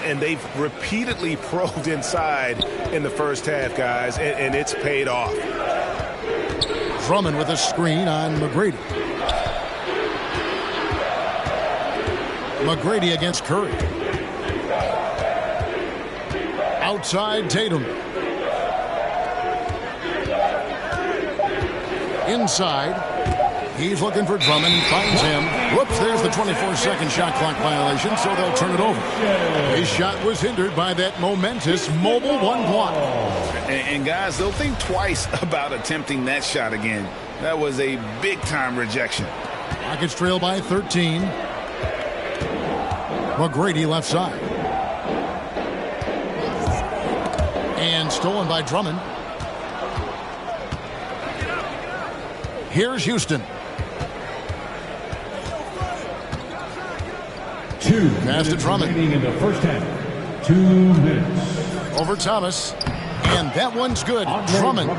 And they've repeatedly probed inside in the first half, guys, and it's paid off. Drummond with a screen on McGrady. McGrady against Curry. Outside Tatum. Inside. He's looking for Drummond and finds him. Whoops, there's the 24-second shot clock violation, so they'll turn it over. His shot was hindered by that momentous mobile 1 block. And guys, they'll think twice about attempting that shot again. That was a big-time rejection. Rockets trail by 13. McGrady left side. And stolen by Drummond. Here's Houston. 2 Pass to Drummond. In the first half. 2 minutes. Over Thomas. And that one's good. Drummond.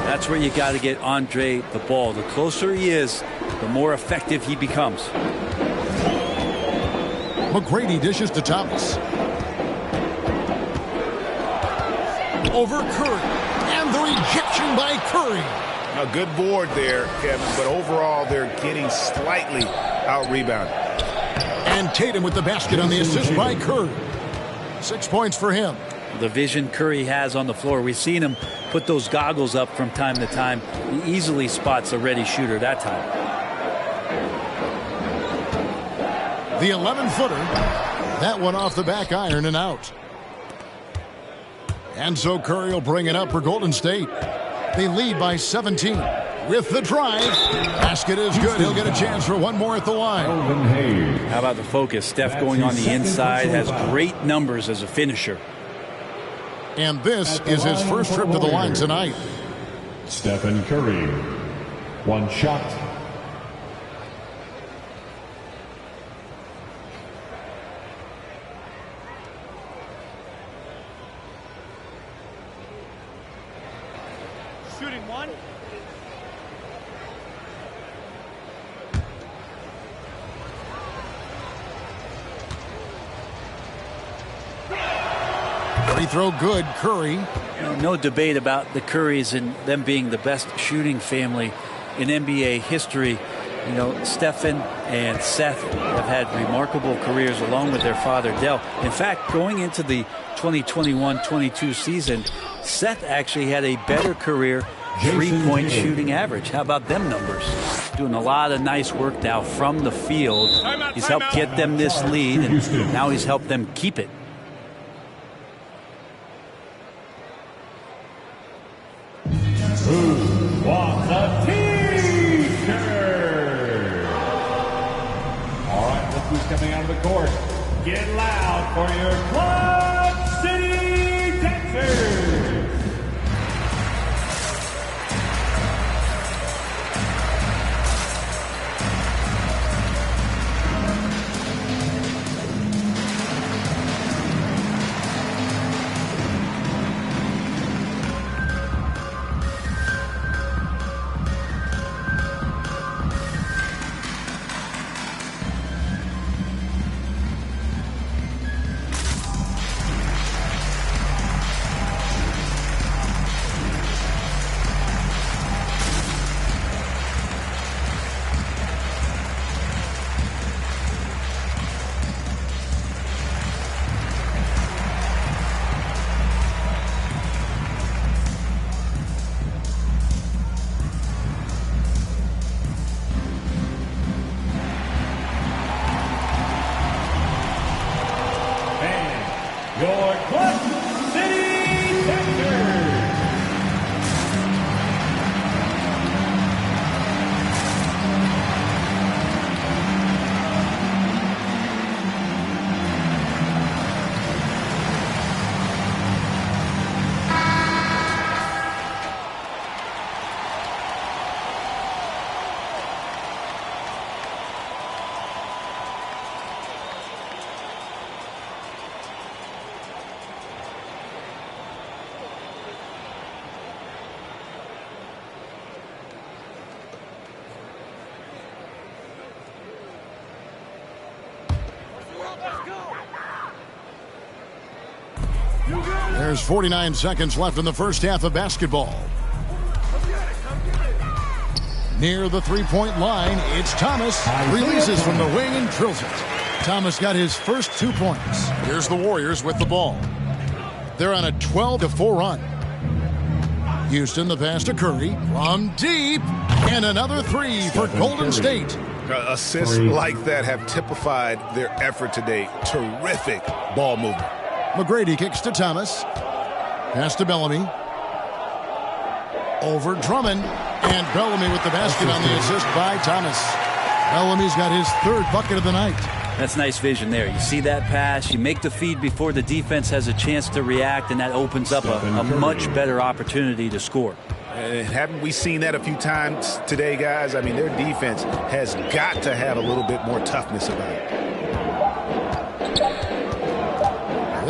That's where you got to get Andre the ball. The closer he is, the more effective he becomes. McGrady dishes to Thomas. Over Curry. And the rejection by Curry. A good board there, Kevin, but overall they're getting slightly out-rebounded. And Tatum with the basket on the assist by Curry. 6 points for him. The vision Curry has on the floor. We've seen him put those goggles up from time to time. He easily spots a ready shooter that time. The 11-footer. That one off the back iron and out. And so Curry will bring it up for Golden State. They lead by 17. With the drive. Basket is good. He'll get a chance for one more at the line. How about the focus? Steph going on the inside has great numbers as a finisher. And this is his first trip to the line tonight. Stephen Curry. One shot. Shooting one. Free throw good. Curry. No debate about the Currys and them being the best shooting family in NBA history. You know, Stephen and Seth have had remarkable careers along with their father, Dell. In fact, going into the 2021-22 season, Seth actually had a better career three-point shooting average. How about them numbers? Doing a lot of nice work now from the field. He's helped get them this lead, and now he's helped them keep it. Who wants a T-shirt? All right, look who's coming out of the court. Get loud for your Club City Dancers. Your Club City Dancers. There's 49 seconds left in the first half of basketball. Near the three-point line, it's Thomas. Releases from the wing and drills it. Thomas got his first 2 points. Here's the Warriors with the ball. They're on a 12-4 run. Houston, the pass to Curry. From deep. And another three for Golden State. Assists like that have typified their effort today. Terrific ball movement. McGrady kicks to Thomas. Pass to Bellamy. Over Drummond. And Bellamy with the basket on the assist by Thomas. Bellamy's got his third bucket of the night. That's nice vision there. You see that pass, you make the feed before the defense has a chance to react, and that opens up a much better opportunity to score. Haven't we seen that a few times today, guys? I mean, their defense has got to have a little bit more toughness about it.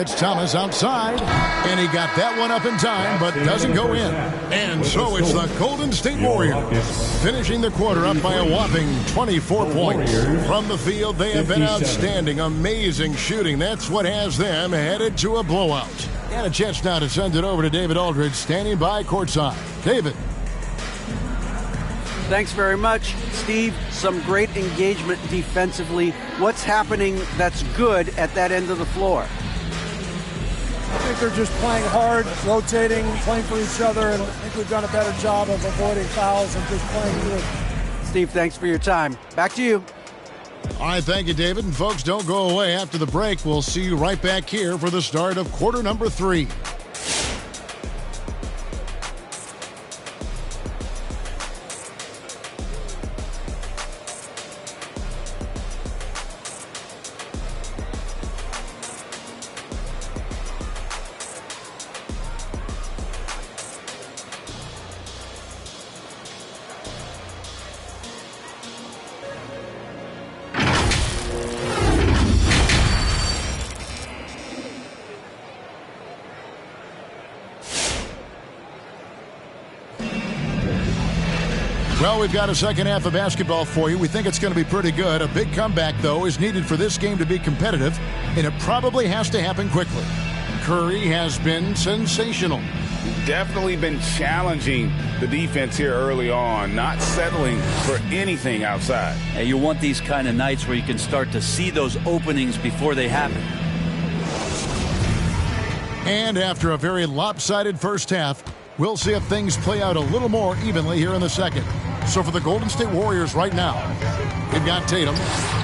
It's Thomas outside, and he got that one up in time, but doesn't go in. And so it's the Golden State Warriors finishing the quarter up by a whopping 24 points. From the field, they have been outstanding, amazing shooting. That's what has them headed to a blowout. And a chance now to send it over to David Aldridge, standing by courtside. David. Thanks very much, Steve. Some great engagement defensively. What's happening that's good at that end of the floor? I think they're just playing hard, rotating, playing for each other, and I think we've done a better job of avoiding fouls and just playing through. Steve, thanks for your time. Back to you. All right, thank you, David. And folks, don't go away. After the break, we'll see you right back here for the start of quarter number 3. Well, we've got a second half of basketball for you. We think it's going to be pretty good. A big comeback, though, is needed for this game to be competitive, and it probably has to happen quickly. Curry has been sensational. Definitely been challenging the defense here early on, not settling for anything outside. And you want these kind of nights where you can start to see those openings before they happen. And after a very lopsided first half, we'll see if things play out a little more evenly here in the second. So for the Golden State Warriors right now, we've got Tatum.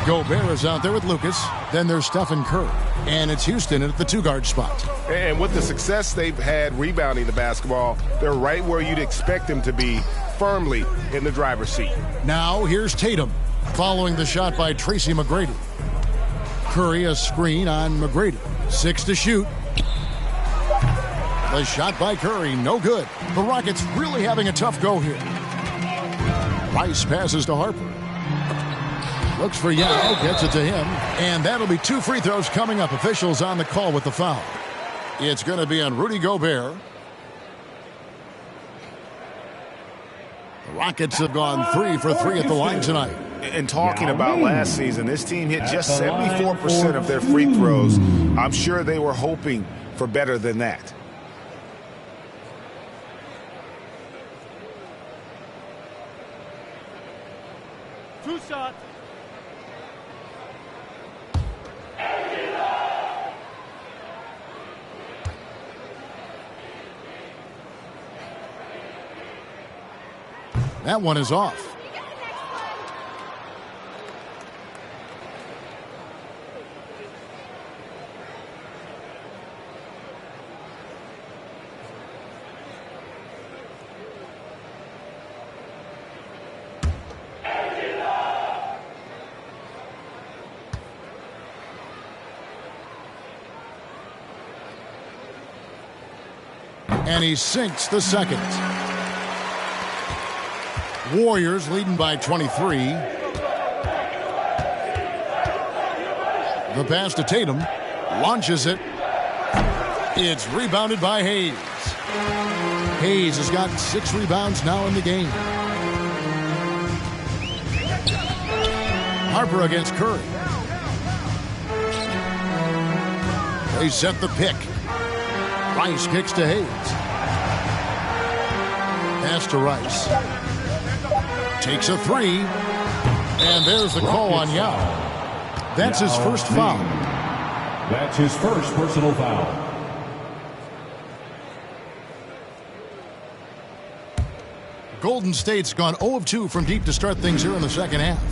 Gobert is out there with Lucas. Then there's Stephen Curry. And it's Houston at the 2-guard spot. And with the success they've had rebounding the basketball, they're right where you'd expect them to be, firmly in the driver's seat. Now here's Tatum, following the shot by Tracy McGrady. Curry a screen on McGrady. 6 to shoot. The shot by Curry, no good. The Rockets really having a tough go here. Rice passes to Harper. Looks for Yao, gets it to him. And that'll be 2 free throws coming up. Officials on the call with the foul. It's going to be on Rudy Gobert. The Rockets have gone 3 for 3 at the line tonight. And talking about last season, this team hit just 74% of their free throws. I'm sure they were hoping for better than that. Two shots. That one is off. And he sinks the second. Warriors leading by 23. The pass to Tatum. Launches it. It's rebounded by Hayes. Hayes has got 6 rebounds now in the game. Harper against Curry. They set the pick. Rice kicks to Hayes. Pass to Rice. Takes a 3. And there's the call on Yao. That's his first foul. That's his first personal foul. Golden State's gone 0 of 2 from deep to start things here in the second half.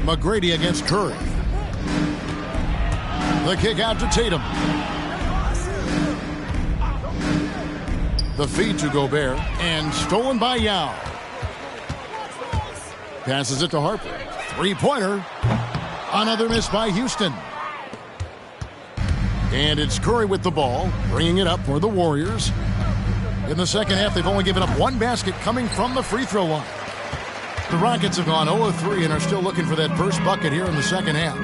McGrady against Curry. The kick out to Tatum. The feed to Gobert, and stolen by Yao. Passes it to Harper. 3-pointer. Another miss by Houston. And it's Curry with the ball, bringing it up for the Warriors. In the second half, they've only given up 1 basket coming from the free throw line. The Rockets have gone 0 of 3 and are still looking for that first bucket here in the second half.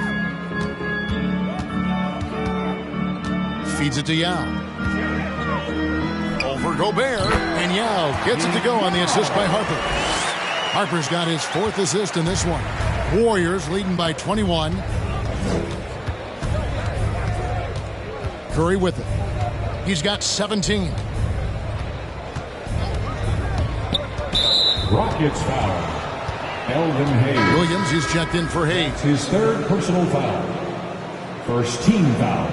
Feeds it to Yao. Over Gobert, and Yao gets it to go on the assist by Harper. Harper's got his 4th assist in this one. Warriors leading by 21. Curry with it. He's got 17. Rockets foul. Elvin Hayes. Williams is checked in for Hayes. His 3rd personal foul. First team foul.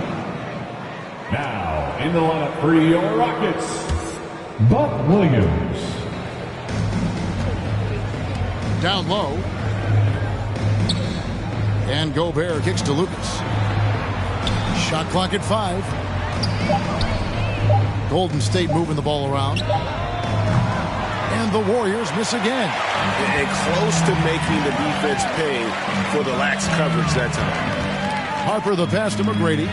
Now in the lineup for your Rockets, Buck Williams. Down low. And Gobert kicks to Lucas. Shot clock at 5. Golden State moving the ball around. And the Warriors miss again. And close to making the defense pay for the lax coverage that time. Harper the pass to McGrady.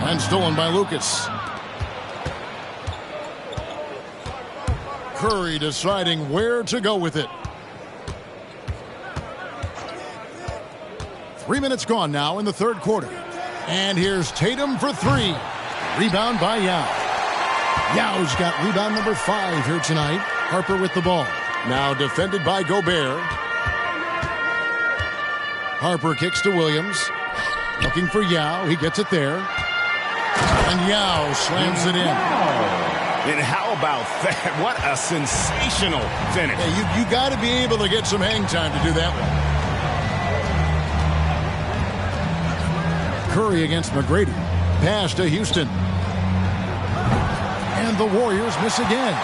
And stolen by Lucas. Curry deciding where to go with it. 3 minutes gone now in the 3rd quarter. And here's Tatum for 3. Rebound by Yao. Yao's got rebound number 5 here tonight. Harper with the ball. Now defended by Gobert. Harper kicks to Williams. Looking for Yao. He gets it there. And Yao slams it in. And how about that? What a sensational finish. Yeah, you got to be able to get some hang time to do that one. Curry against McGrady. Pass to Houston. And the Warriors miss again.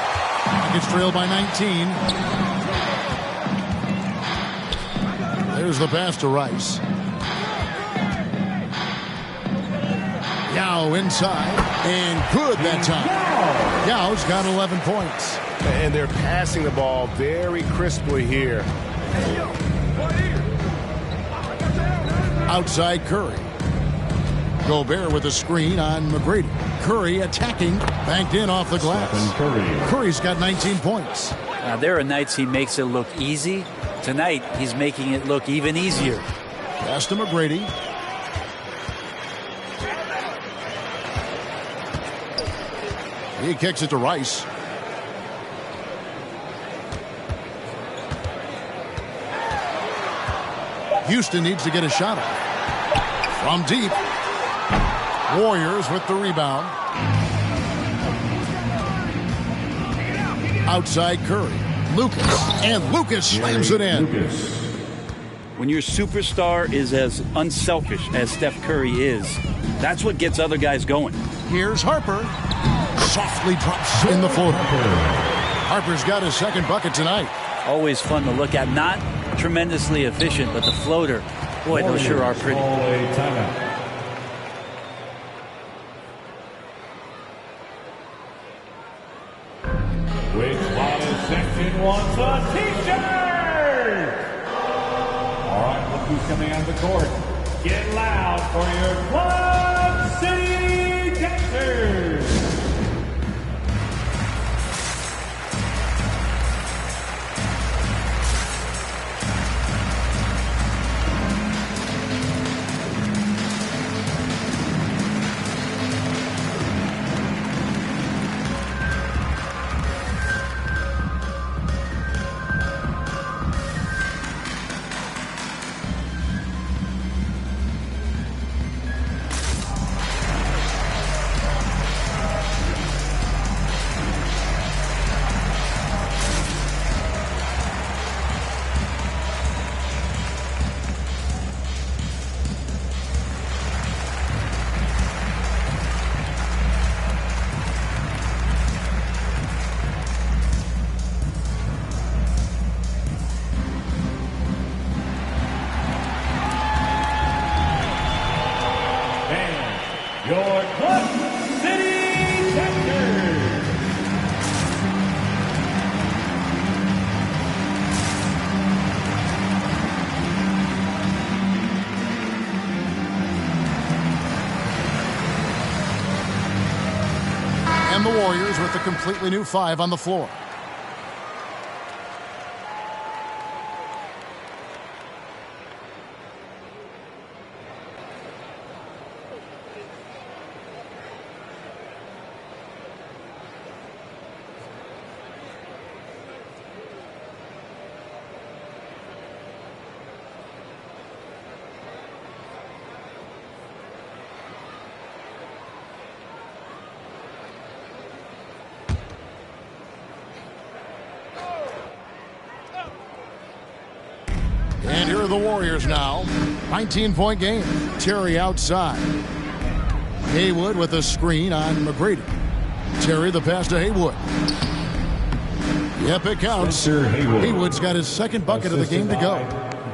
Rockets trail by 19. There's the pass to Rice. Yao inside. And good that time. Yao's got 11 points. And they're passing the ball very crisply here. Outside Curry. Gobert with a screen on McGrady. Curry attacking, banked in off the glass. Curry's got 19 points. There are nights he makes it look easy. Tonight, he's making it look even easier. Pass to McGrady. He kicks it to Rice. Houston needs to get a shot off. From deep. Warriors with the rebound. Outside Curry. Lucas. And Lucas slams it in. When your superstar is as unselfish as Steph Curry is, that's what gets other guys going. Here's Harper. Softly drops in the floater. Harper's got his 2nd bucket tonight. Always fun to look at. Not tremendously efficient, but the floater, boy, those sure are pretty. Which bottom section wants a t-shirt? All right, look who's coming out of the court. Get loud for your Club City Dancers. Your Club City Dancers. And the Warriors with a completely new 5 on the floor. And here are the Warriors now. 19-point game. Terry outside. Haywood with a screen on McGrady. Terry the pass to Haywood. Yep, it counts. Haywood's got his second bucket of the game to go.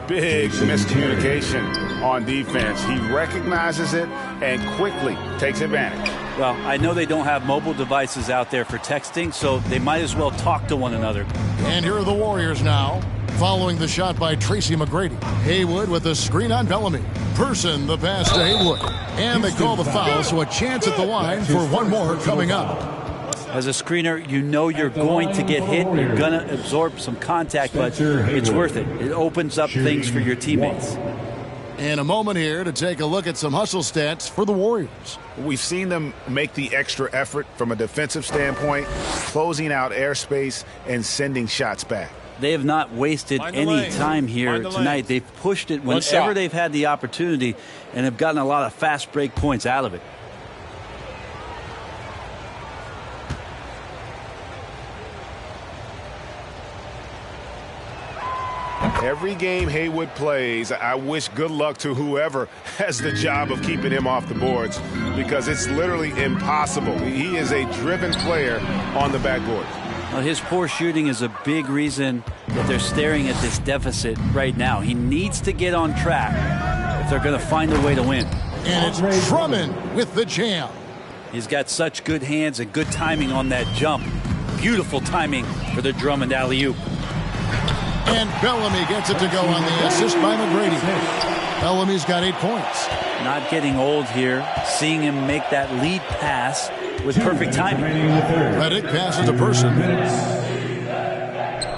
Big miscommunication on defense. He recognizes it and quickly takes advantage. Well, I know they don't have mobile devices out there for texting, so they might as well talk to one another. And here are the Warriors now. Following the shot by Tracy McGrady. Haywood with a screen on Bellamy. Person the pass to Haywood. And they call the foul, so a chance at the line for one more coming up. As a screener, you know you're going to get hit. You're going to absorb some contact, but it's worth it. It opens up things for your teammates. And a moment here to take a look at some hustle stats for the Warriors. We've seen them make the extra effort from a defensive standpoint, closing out airspace and sending shots back. They have not wasted any time here tonight. They've pushed it whenever they've had the opportunity and have gotten a lot of fast break points out of it. Every game Haywood plays, I wish good luck to whoever has the job of keeping him off the boards, because it's literally impossible. He is a driven player on the backboard. Well, his poor shooting is a big reason that they're staring at this deficit right now. He needs to get on track if they're going to find a way to win. And it's Drummond with the jam. He's got such good hands and good timing on that jump. Beautiful timing for the Drummond alley-oop. And Bellamy gets it to go on the assist by McGrady. Bellamy's got 8 points. Not getting old here. Seeing him make that lead pass with perfect timing. Reddick passes to Person.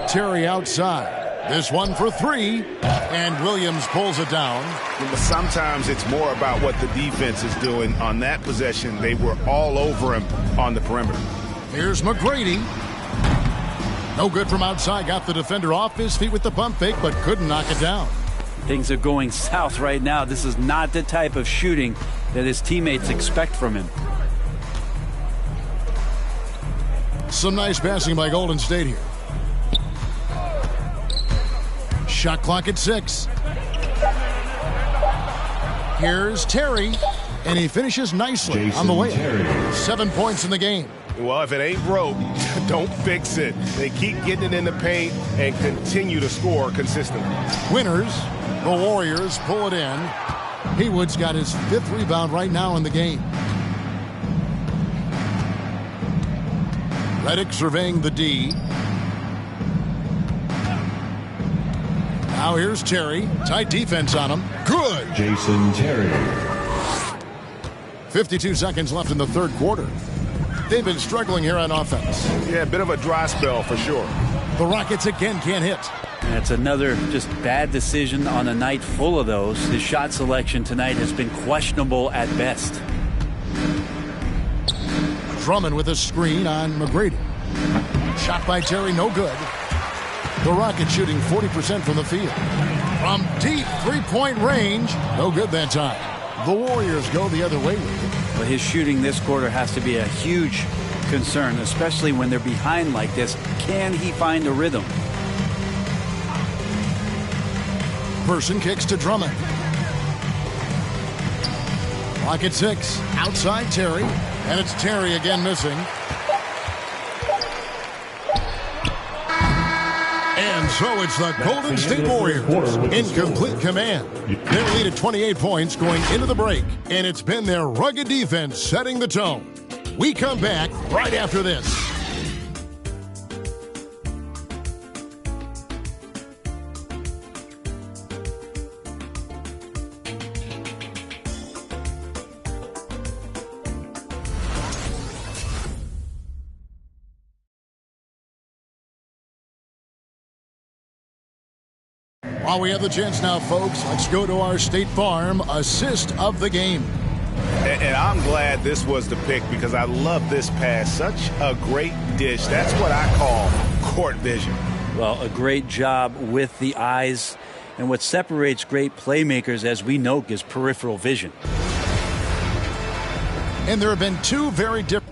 Terry outside. This one for 3. And Williams pulls it down. But sometimes it's more about what the defense is doing. On that possession, they were all over him on the perimeter. Here's McGrady. No good from outside. Got the defender off his feet with the pump fake, but couldn't knock it down. Things are going south right now. This is not the type of shooting that his teammates expect from him. Some nice passing by Golden State here. Shot clock at 6. Here's Terry, and he finishes nicely on the way. 7 points in the game. Well, if it ain't broke, don't fix it. They keep getting it in the paint and continue to score consistently. Winners, the Warriors pull it in. Haywood's got his 5th rebound right now in the game. Reddick surveying the D. Now here's Terry. Tight defense on him. Good. Jason Terry. 52 seconds left in the third quarter. They've been struggling here on offense. Yeah, a bit of a dry spell for sure. The Rockets again can't hit. That's another just bad decision on a night full of those. His shot selection tonight has been questionable at best. Drummond with a screen on McGrady. Shot by Terry, no good. The Rockets shooting 40% from the field. From deep three-point range, no good that time. The Warriors go the other way with it. But his shooting this quarter has to be a huge concern, especially when they're behind like this. Can he find a rhythm? Person kicks to Drummond. Clock at 6. Outside Terry. And it's Terry again missing. And so it's the Golden State Warriors in complete command. Their lead at 28 points going into the break. And it's been their rugged defense setting the tone. We come back right after this. While we have the chance now, folks, let's go to our State Farm assist of the game. And I'm glad this was the pick because I love this pass. Such a great dish. That's what I call court vision. Well, a great job with the eyes. And what separates great playmakers, as we know, is peripheral vision. And there have been 2 very different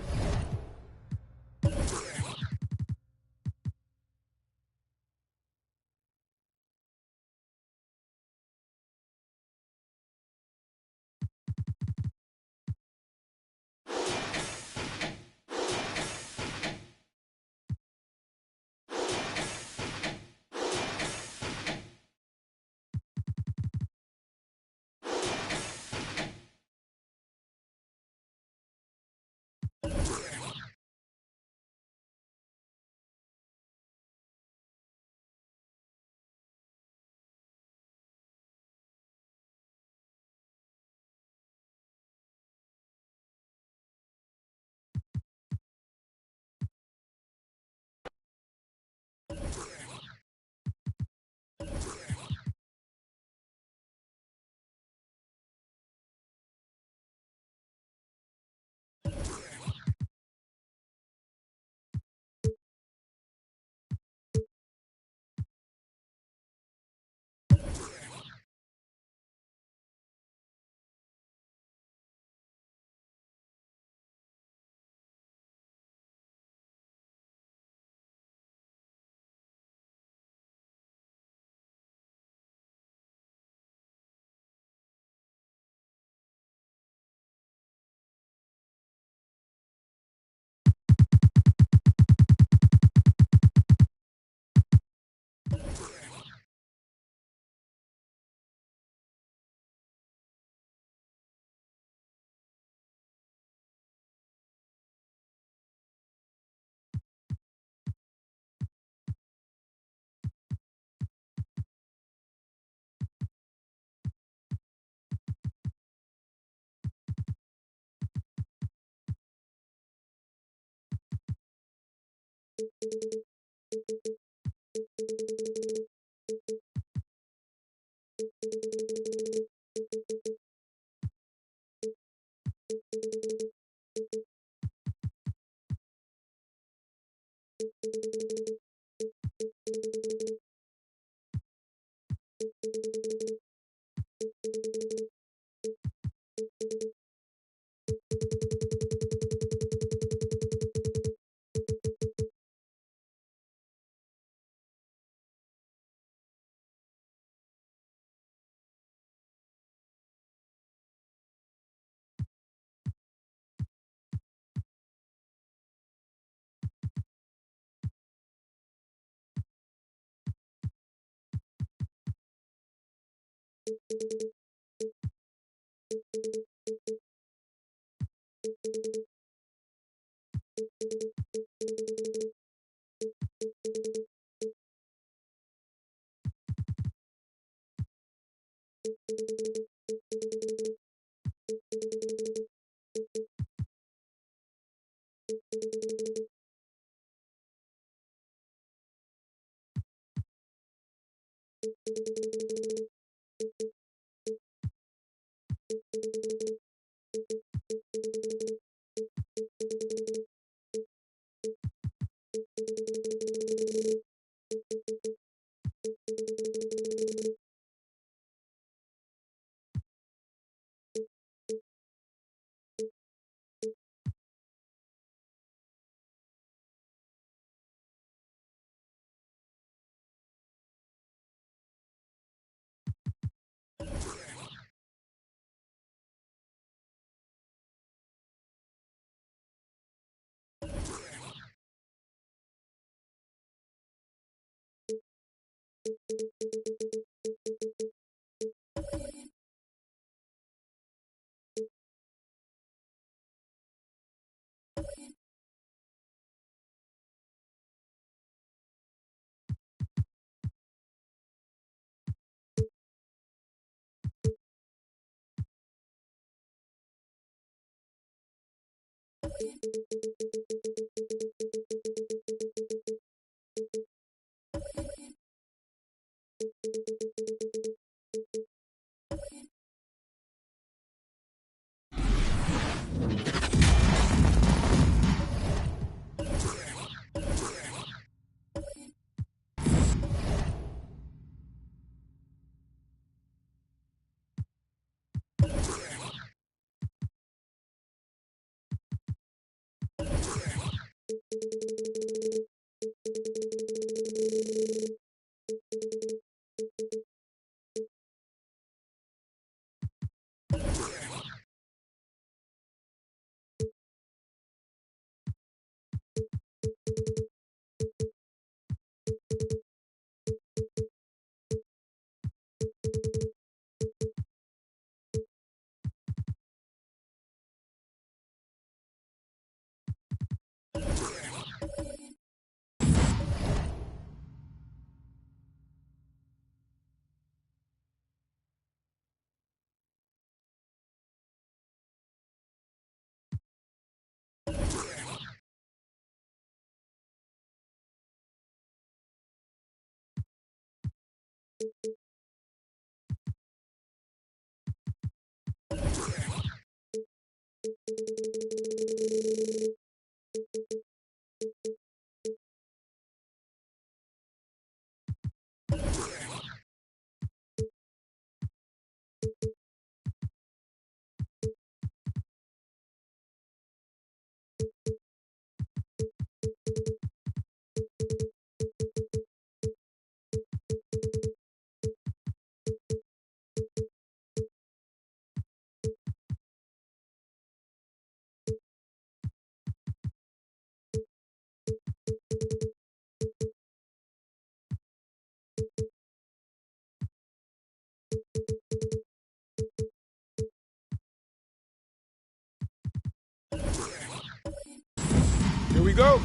Here we go.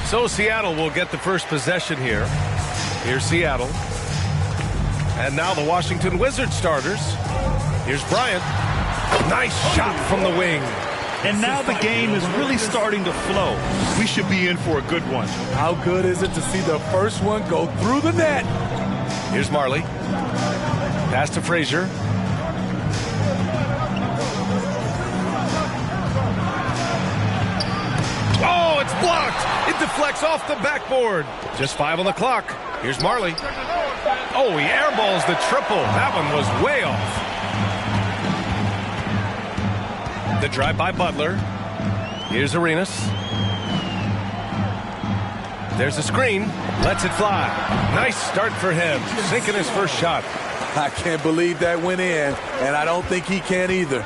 So Seattle will get the first possession here. Here's Seattle. And now the Washington Wizards starters. Here's Bryant. Nice shot from the wing. And now the game is really starting to flow. We should be in for a good one. How good is it to see the first one go through the net? Here's Marley. Pass to Frazier. Oh, it's blocked. It deflects off the backboard. Just 5 on the clock. Here's Marley. Oh, he airballs the triple. That one was way off. The drive by Butler. Here's Arenas. There's a screen. Lets it fly. Nice start for him. Sinking his first shot. I can't believe that went in, and I don't think he can either.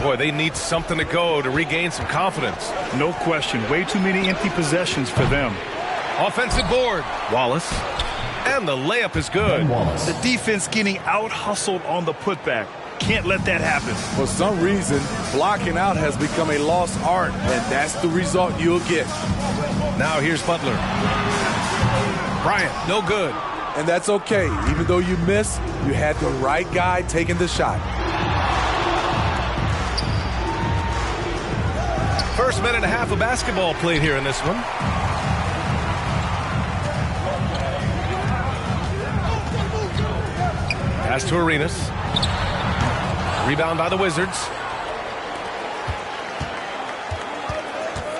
Boy, they need something to go to regain some confidence. No question. Way too many empty possessions for them. Offensive board. Wallace. And the layup is good. The defense getting out-hustled on the putback. Can't let that happen. For some reason, blocking out has become a lost art, and that's the result you'll get. Now here's Butler. Bryant, no good. And that's okay. Even though you miss, you had the right guy taking the shot. First minute and a half of basketball played here in this one. Pass to Arenas. Rebound by the Wizards.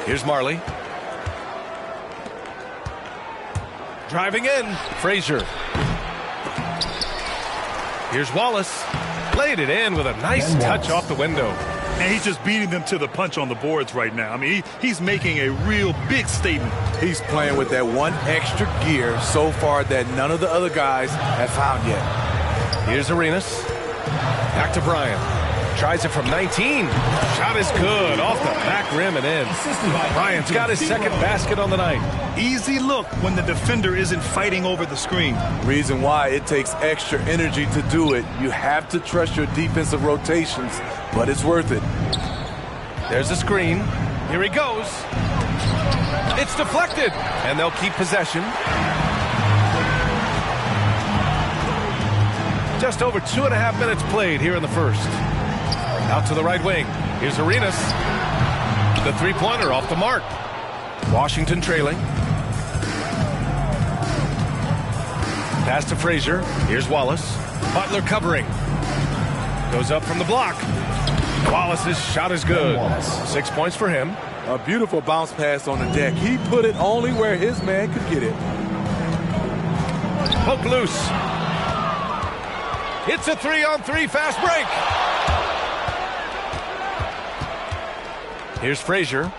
Here's Marley. Driving in. Frazier. Here's Wallace. Laid it in with a nice touch off the window. And he's just beating them to the punch on the boards right now. I mean, he's making a real big statement. He's playing with that one extra gear so far that none of the other guys have found yet. Here's Arenas. Back to Bryant. Tries it from 19. Shot is good. Off the back rim and in. Bryant's got his second basket on the night. Easy look when the defender isn't fighting over the screen. Reason why it takes extra energy to do it. You have to trust your defensive rotations, but it's worth it. There's a screen. Here he goes. It's deflected, and they'll keep possession. Just over 2.5 minutes played here in the first. Out to the right wing. Here's Arenas. The three-pointer off the mark. Washington trailing. Pass to Frazier. Here's Wallace. Butler covering. Goes up from the block. Wallace's shot is good. 6 points for him. A beautiful bounce pass on the deck. He put it only where his man could get it. Poke loose. It's a 3-on-3 fast break. Here's Frazier.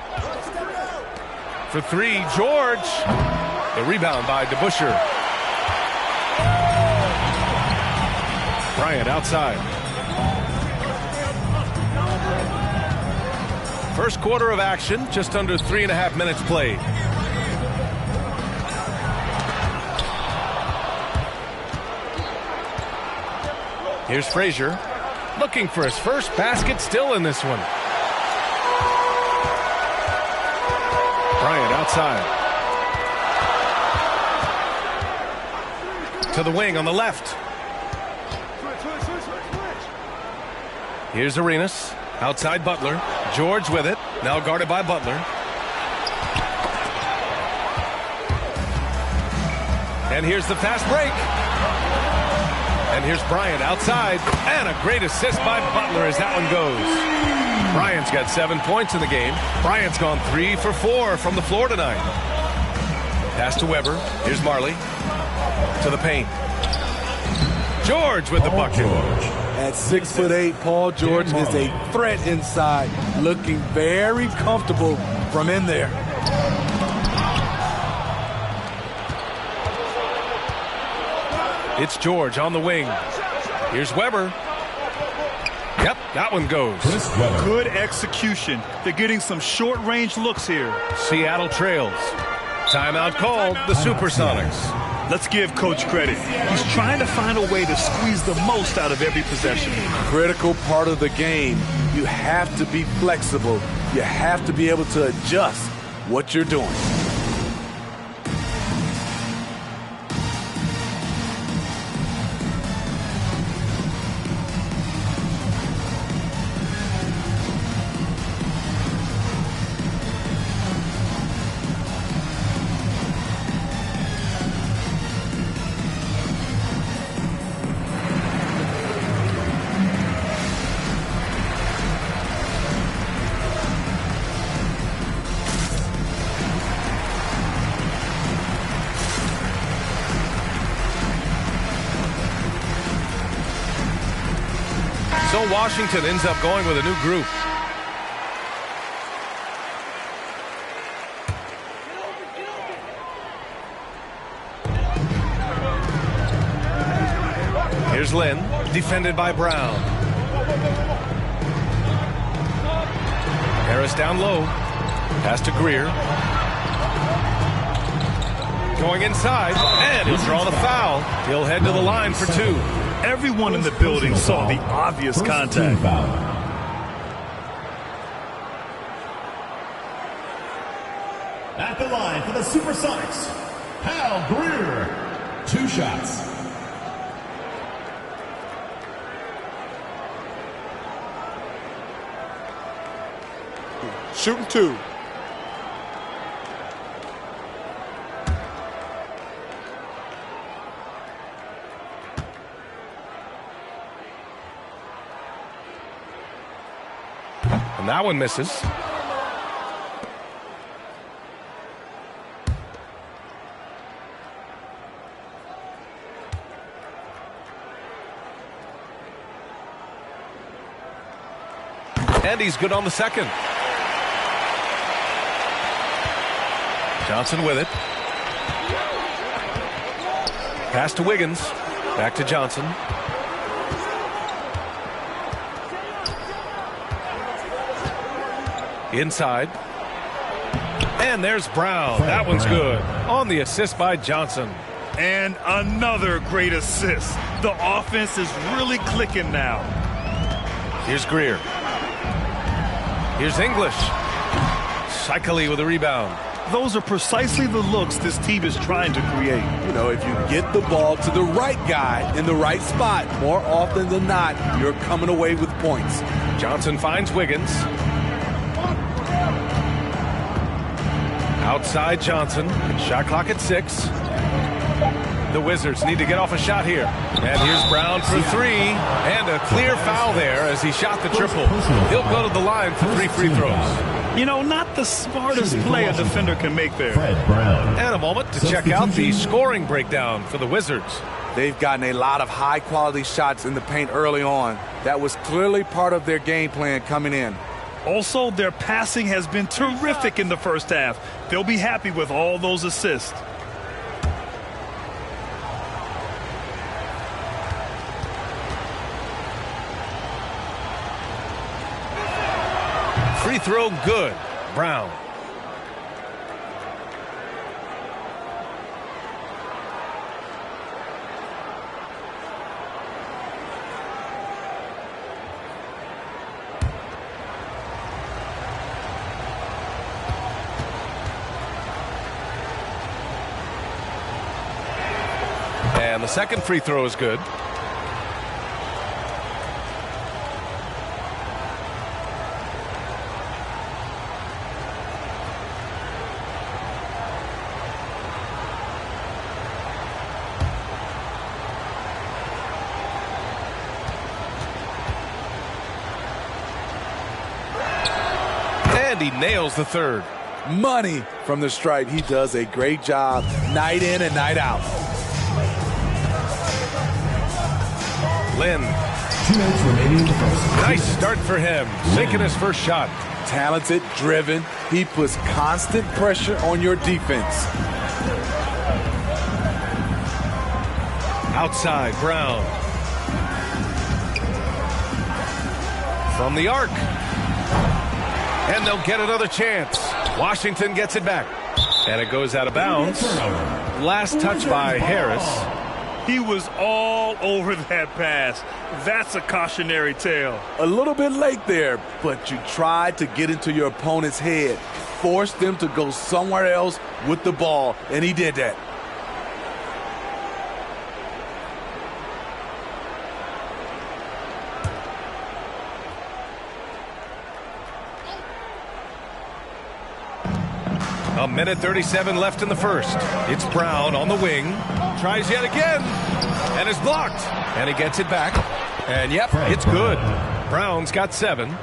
For three, George. The rebound by DeBusschere. Bryant outside. First quarter of action, just under 3.5 minutes played. Here's Frazier, looking for his first basket, still in this one. Bryant outside. To the wing on the left. Here's Arenas, outside Butler. George with it, now guarded by Butler. And here's the fast break. And here's Bryant outside, and a great assist by Butler as that one goes. Bryant's got 7 points in the game. Bryant's gone 3 for 4 from the floor tonight. Pass to Weber. Here's Marley. To the paint. George with the bucket. At 6'8", Paul George is a threat inside, looking very comfortable from in there. It's George on the wing. Here's Weber. Yep, that one goes. Good execution. They're getting some short-range looks here. Seattle trails. Timeout called, the Supersonics. Let's give Coach credit. He's trying to find a way to squeeze the most out of every possession. Critical part of the game. You have to be flexible. You have to be able to adjust what you're doing. So Washington ends up going with a new group. Here's Lynn, defended by Brown. Harris down low. Pass to Greer. Going inside, and he'll draw the foul. He'll head to the line for 2. Everyone in the building saw the obvious contact. At the line for the Supersonics, Hal Greer. 2 shots. Shooting 2. And that one misses. And he's good on the second. Johnson with it. Pass to Wiggins. Back to Johnson. Inside. And there's Brown. That one's good. On the assist by Johnson. And another great assist. The offense is really clicking now. Here's Greer. Here's English. Shikely with a rebound. Those are precisely the looks this team is trying to create. You know, if you get the ball to the right guy in the right spot, more often than not, you're coming away with points. Johnson finds Wiggins. Outside Johnson. Shot clock at 6. The Wizards need to get off a shot here. And here's Brown for 3. And a clear foul there as he shot the triple. He'll go to the line for 3 free throws. You know, not the smartest play a defender can make there. And a moment to check out the scoring breakdown for the Wizards. They've gotten a lot of high-quality shots in the paint early on. That was clearly part of their game plan coming in. Also, their passing has been terrific in the first half. They'll be happy with all those assists. Free throw good. Brown. And the second free throw is good. And he nails the third. Money from the stripe. He does a great job night in and night out. Lynn. Nice start for him. Sinking his first shot. Talented, driven. He puts constant pressure on your defense. Outside, Brown. From the arc. And they'll get another chance. Washington gets it back. And it goes out of bounds. Last touch by Harris. He was all over that pass. That's a cautionary tale. A little bit late there, but you tried to get into your opponent's head. Forced them to go somewhere else with the ball, and he did that. A minute 37 left in the first. It's Brown on the wing. Tries yet again. And is blocked. And he gets it back. And yep, it's good. Brown's got 7.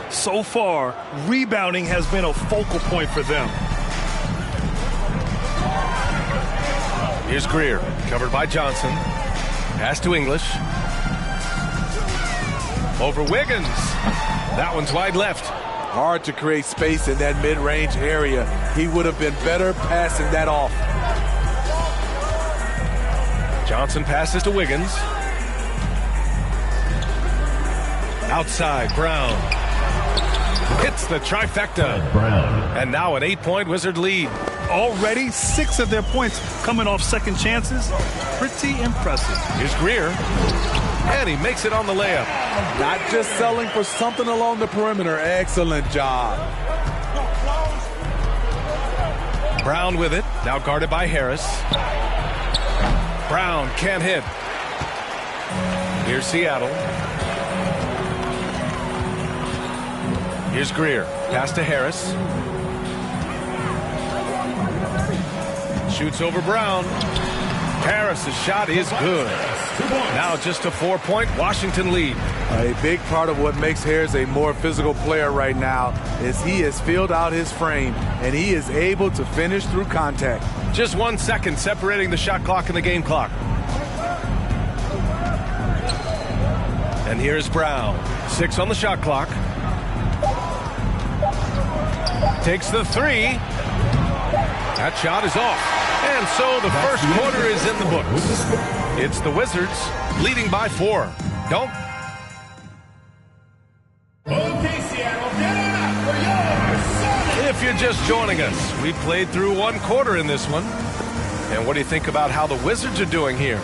So far, rebounding has been a focal point for them. Here's Greer. Covered by Johnson. Pass to English. Over Wiggins. That one's wide left. Hard to create space in that mid-range area. He would have been better passing that off. Johnson passes to Wiggins. Outside, Brown. Hits the trifecta. And now an 8-point Wizard lead. Already 6 of their points coming off second chances. Pretty impressive. Here's Greer. And he makes it on the layup. Not just selling for something along the perimeter. Excellent job. Brown with it. Now guarded by Harris. Brown can't hit. Here's Seattle. Here's Greer. Pass to Harris. Shoots over Brown. Harris's shot is good. Now just a 4-point Washington lead. A big part of what makes Harris a more physical player right now is he has filled out his frame, and he is able to finish through contact. Just 1 second separating the shot clock and the game clock. And here's Brown. 6 on the shot clock. Takes the 3. That shot is off. And so the first quarter is in the books. It's the Wizards leading by 4. Don't. Okay, Seattle, get up for yours. If you're just joining us, we played through 1 quarter in this one. And what do you think about how the Wizards are doing here?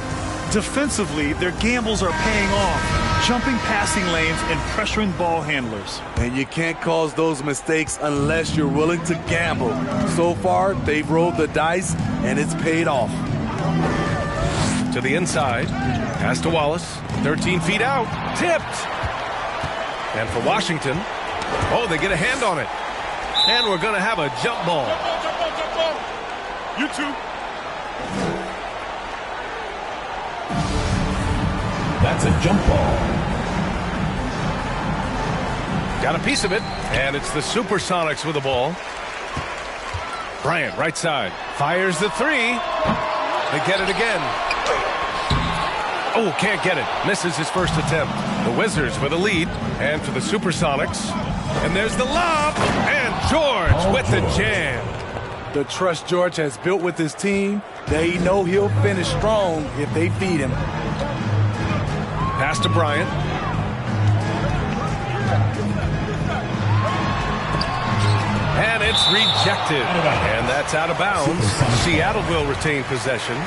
Defensively, their gambles are paying off. Jumping passing lanes and pressuring ball handlers. And you can't cause those mistakes unless you're willing to gamble. So far, they've rolled the dice, and it's paid off. To the inside. Pass to Wallace. 13 feet out. Tipped. And for Washington, oh, they get a hand on it. And we're going to have a jump ball. You too. That's a jump ball. Got a piece of it, and it's the Supersonics with the ball. Bryant, right side, fires the 3. They get it again. Oh, can't get it. Misses his first attempt. The Wizards with a lead, and for the Supersonics. And there's the lob, and George with the jam. The trust George has built with his team, they know he'll finish strong if they feed him. Pass to Bryant. And it's rejected. And that's out of bounds. Seattle will retain possession.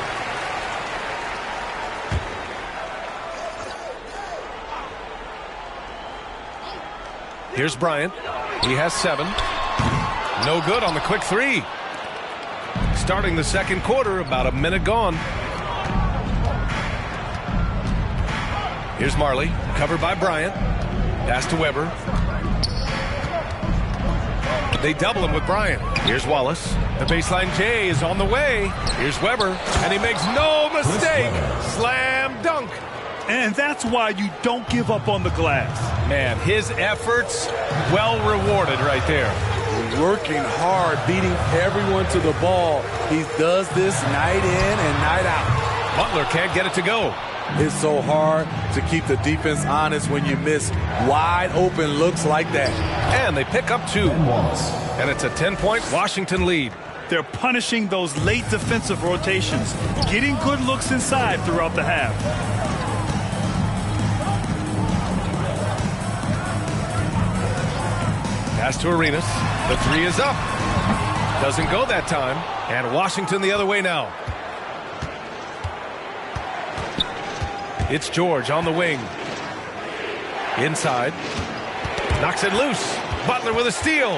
Here's Bryant. He has 7. No good on the quick 3. Starting the second quarter, about a minute gone. Here's Marley, covered by Bryant. Pass to Weber. They double him with Bryant. Here's Wallace. The baseline J is on the way. Here's Weber, and he makes no mistake. Slam dunk. And that's why you don't give up on the glass. Man, his efforts well rewarded right there. Working hard, beating everyone to the ball. He does this night in and night out. Butler can't get it to go. It's so hard to keep the defense honest when you miss wide open looks like that. And they pick up 2. And it's a 10-point Washington lead. They're punishing those late defensive rotations, getting good looks inside throughout the half. Pass to Arenas. The 3 is up. Doesn't go that time. And Washington the other way now. It's George on the wing. Inside. Knocks it loose. Butler with a steal.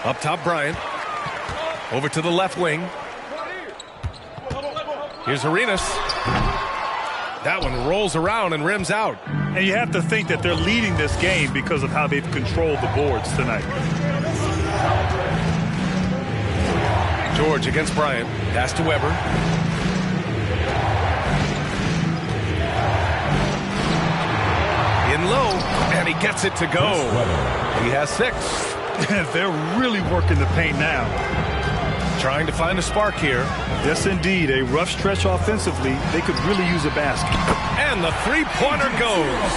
Up top, Bryant. Over to the left wing. Here's Arenas. That one rolls around and rims out. And you have to think that they're leading this game because of how they've controlled the boards tonight. George against Bryant. Pass to Weber. In low, and he gets it to go. He has 6. They're really working the paint now. Trying to find a spark here. Yes, indeed. A rough stretch offensively. They could really use a basket. And the three-pointer goes.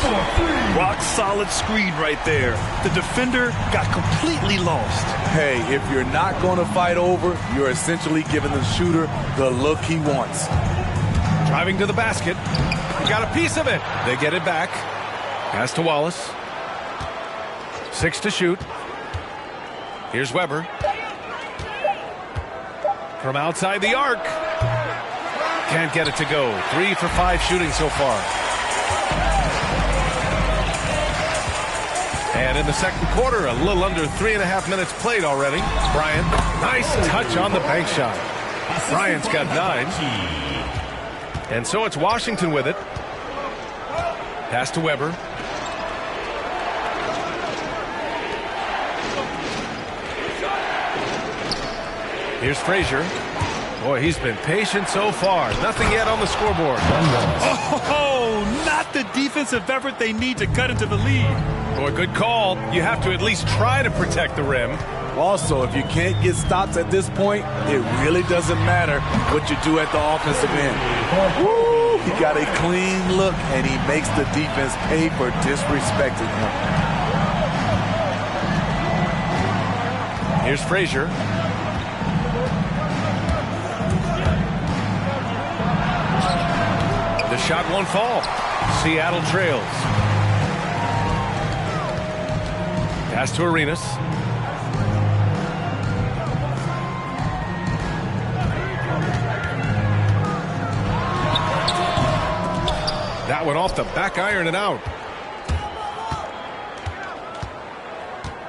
Rock solid screen right there. The defender got completely lost. Hey, if you're not going to fight over, you're essentially giving the shooter the look he wants. Driving to the basket. He got a piece of it. They get it back. Pass to Wallace. 6 to shoot. Here's Weber. From outside the arc. Can't get it to go. 3 for 5 shooting so far. And in the second quarter, a little under 3.5 minutes played already. Bryant, nice touch on the bank shot. Bryant's got 9. And so it's Washington with it. Pass to Weber. Here's Frazier. Boy, he's been patient so far. Nothing yet on the scoreboard. Oh, not the defensive effort they need to cut into the lead. Boy, good call. You have to at least try to protect the rim. Also, if you can't get stops at this point, it really doesn't matter what you do at the offensive end. Woo! He got a clean look, and he makes the defense pay for disrespecting him. Here's Frazier. The shot won't fall. Seattle trails. Pass to Arenas. That went off the back iron and out.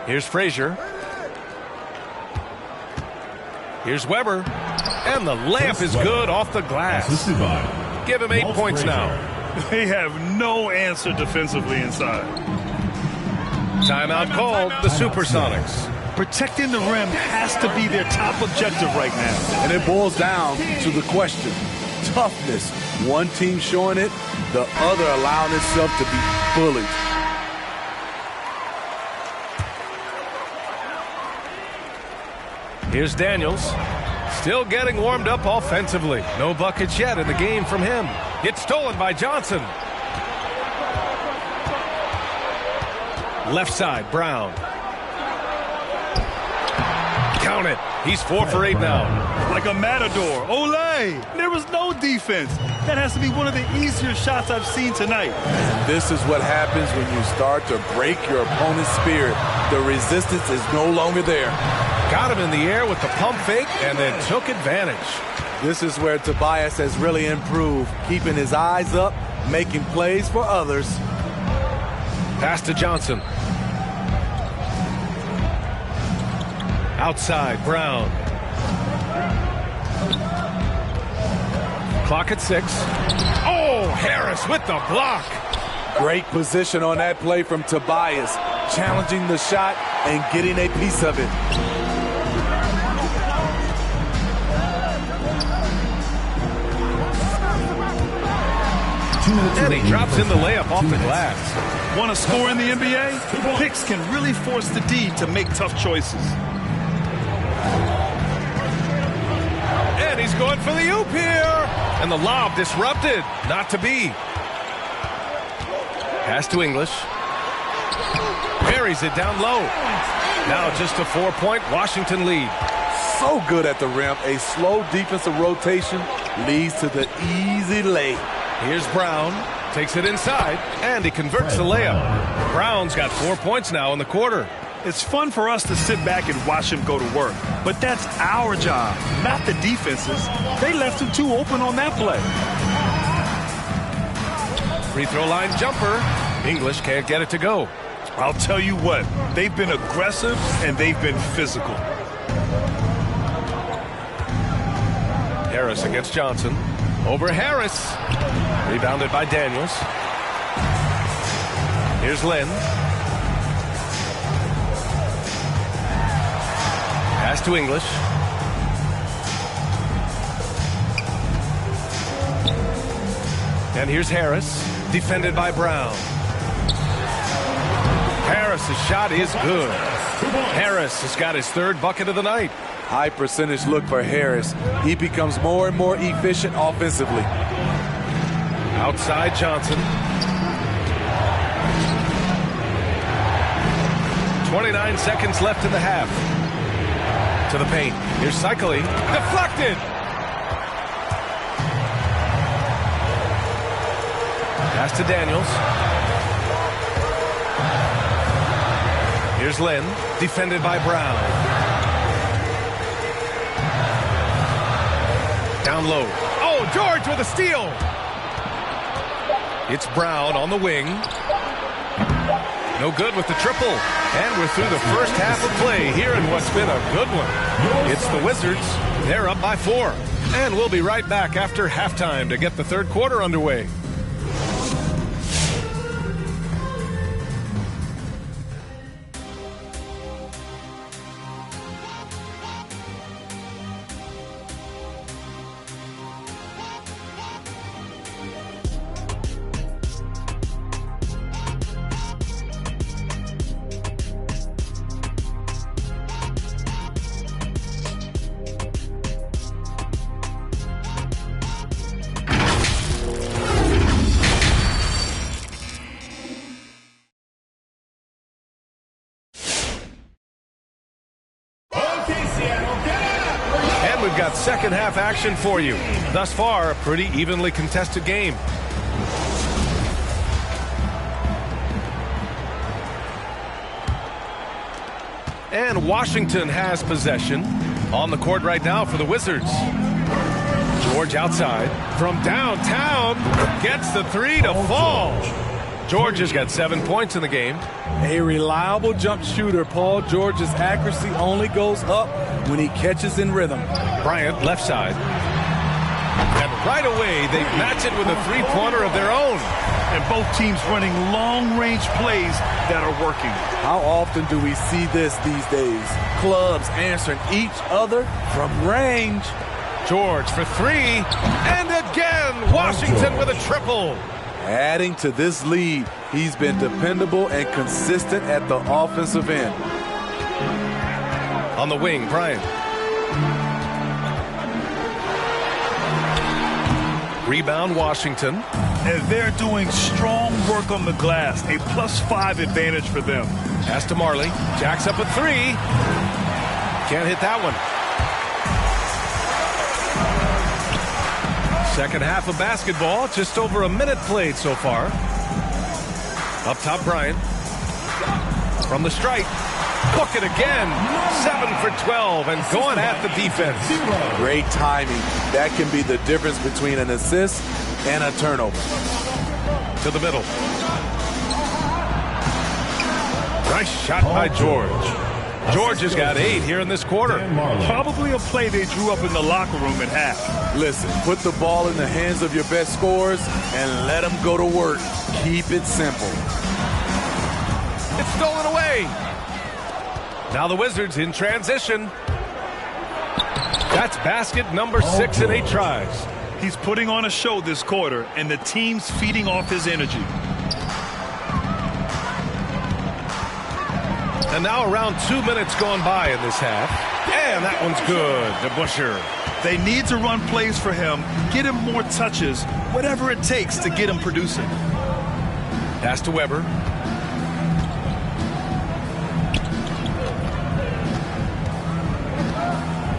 Here's Frazier. Here's Weber. And the layup is good off the glass. Give him 8 points now. They have no answer defensively inside. Timeout called. The Supersonics. Protecting the rim has to be their top objective right now. And it boils down to the question. Toughness. One team showing it, the other allowing itself to be bullied. Here's Daniels. Still getting warmed up offensively. No buckets yet in the game from him. It's stolen by Johnson. Left side, Brown. Count it. He's 4 for 8 now. Like a matador. Olay! There was no defense. That has to be one of the easier shots I've seen tonight. And this is what happens when you start to break your opponent's spirit. The resistance is no longer there. Got him in the air with the pump fake and then took advantage. This is where Tobias has really improved, keeping his eyes up, making plays for others. Pass to Johnson. Outside, Brown. Clock at 6. Oh, Harris with the block. Great position on that play from Tobias, challenging the shot and getting a piece of it. And he drops in the layup off the glass. Want to score in the NBA? Picks can really force the D to make tough choices. And he's going for the oop here. And the lob disrupted. Not to be. Pass to English. Buries it down low. Now just a 4-point Washington lead. So good at the rim. A slow defensive rotation leads to the easy lay. Here's Brown. Takes it inside. And he converts the layup. Brown's got 4 points now in the quarter. It's fun for us to sit back and watch him go to work. But that's our job, not the defense's. They left him too open on that play. Free throw line jumper. English can't get it to go. I'll tell you what, they've been aggressive and they've been physical. Harris against Johnson. Over Harris. Rebounded by Daniels. Here's Lynn. Pass to English. And here's Harris. Defended by Brown. Harris's shot is good. Harris has got his 3rd bucket of the night. High percentage look for Harris. He becomes more and more efficient offensively. Outside Johnson. 29 seconds left in the half. To the paint. Here's Cycling. Deflected. Pass to Daniels. Here's Lynn. Defended by Brown. Down low. Oh, George with a steal. It's Brown on the wing. No good with the triple. And we're through the first half of play here in what's been a good one. It's the Wizards. They're up by 4. And we'll be right back after halftime to get the third quarter underway. We've got second half action for you. Thus far, a pretty evenly contested game. And Washington has possession on the court right now for the Wizards. George outside from downtown gets the three to fall. George has got 7 points in the game. A reliable jump shooter. Paul George's accuracy only goes up when he catches in rhythm. Bryant left side. And right away they match it with a three-pointer of their own. And both teams running long-range plays that are working. How often do we see this these days? Clubs answering each other from range. George for three. And again, Washington with a triple. Adding to this lead, he's been dependable and consistent at the offensive end. On the wing, Bryant. Rebound, Washington. And they're doing strong work on the glass. A +5 advantage for them. Pass to Marley. Jacks up a three. Can't hit that one. Second half of basketball. Just over a minute played so far. Up top, Bryant. From the stripe. Book it again. 7 for 12 and going at the defense. Great timing. That can be the difference between an assist and a turnover. To the middle. Nice shot by George. George has got 8 here in this quarter. Probably a play they drew up in the locker room at half. Listen, put the ball in the hands of your best scorers and let them go to work. Keep it simple. It's stolen away. Now the Wizards in transition. That's basket number 6 in 8 tries. He's putting on a show this quarter, and the team's feeding off his energy. And now around 2 minutes gone by in this half. And that one's good to Busher. They need to run plays for him, get him more touches, whatever it takes to get him producing. Pass to Weber.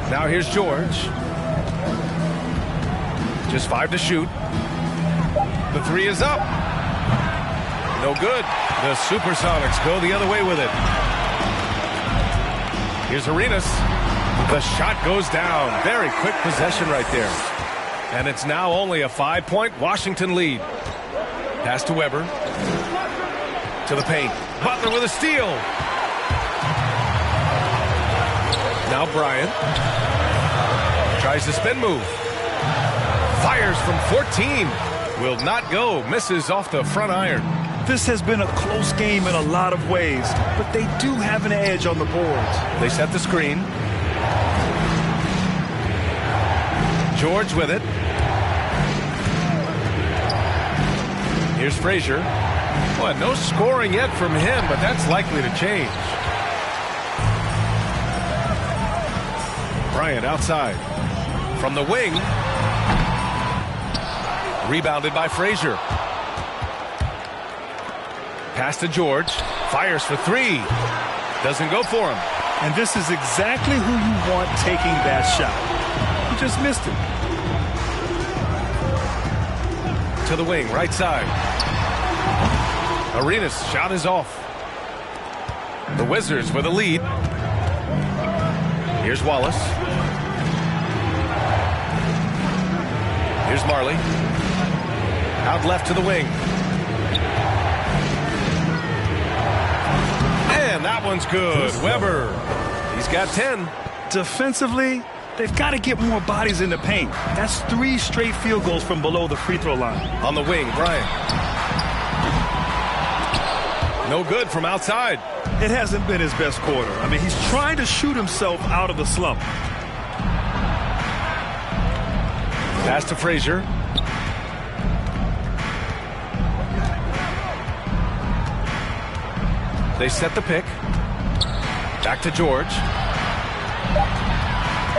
Now here's George. Just 5 to shoot. The three is up. No good. The Supersonics go the other way with it. Here's Arenas. The shot goes down. Very quick possession right there. And it's now only a 5-point Washington lead. Pass to Weber. To the paint. Butler with a steal. Now Bryant. Tries the spin move. Fires from 14. Will not go. Misses off the front iron. This has been a close game in a lot of ways, but they do have an edge on the boards. They set the screen. George with it. Here's Frazier. Well, no scoring yet from him, but that's likely to change. Bryant outside. From the wing. Rebounded by Frazier. Pass to George. Fires for three. Doesn't go for him. And this is exactly who you want taking that shot. He just missed it. To the wing, right side. Arenas' shot is off. The Wizards with a lead. Here's Wallace. Here's Marley. Out left to the wing. And that one's good. Weber. He's got 10. Defensively, they've got to get more bodies in the paint. That's 3 straight field goals from below the free throw line. On the wing, Bryant. No good from outside. It hasn't been his best quarter. I mean, he's trying to shoot himself out of the slump. Pass to Frazier. They set the pick. Back to George.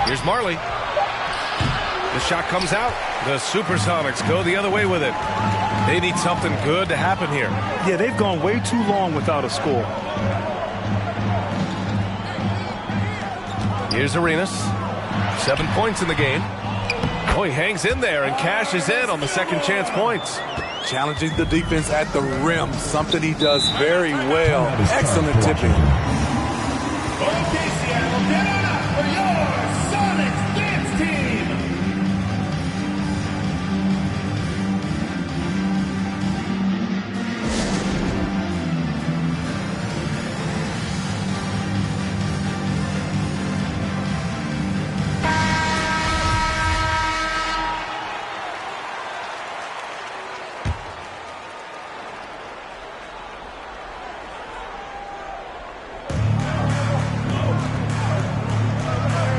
Here's Marley. The shot comes out. The Supersonics go the other way with it. They need something good to happen here. Yeah, they've gone way too long without a score. Here's Arenas. 7 points in the game. Oh, he hangs in there and cashes in on the second chance points. Challenging the defense at the rim, something he does very well. Excellent tipping. Okay, Seattle, get up for your Sonics dance team.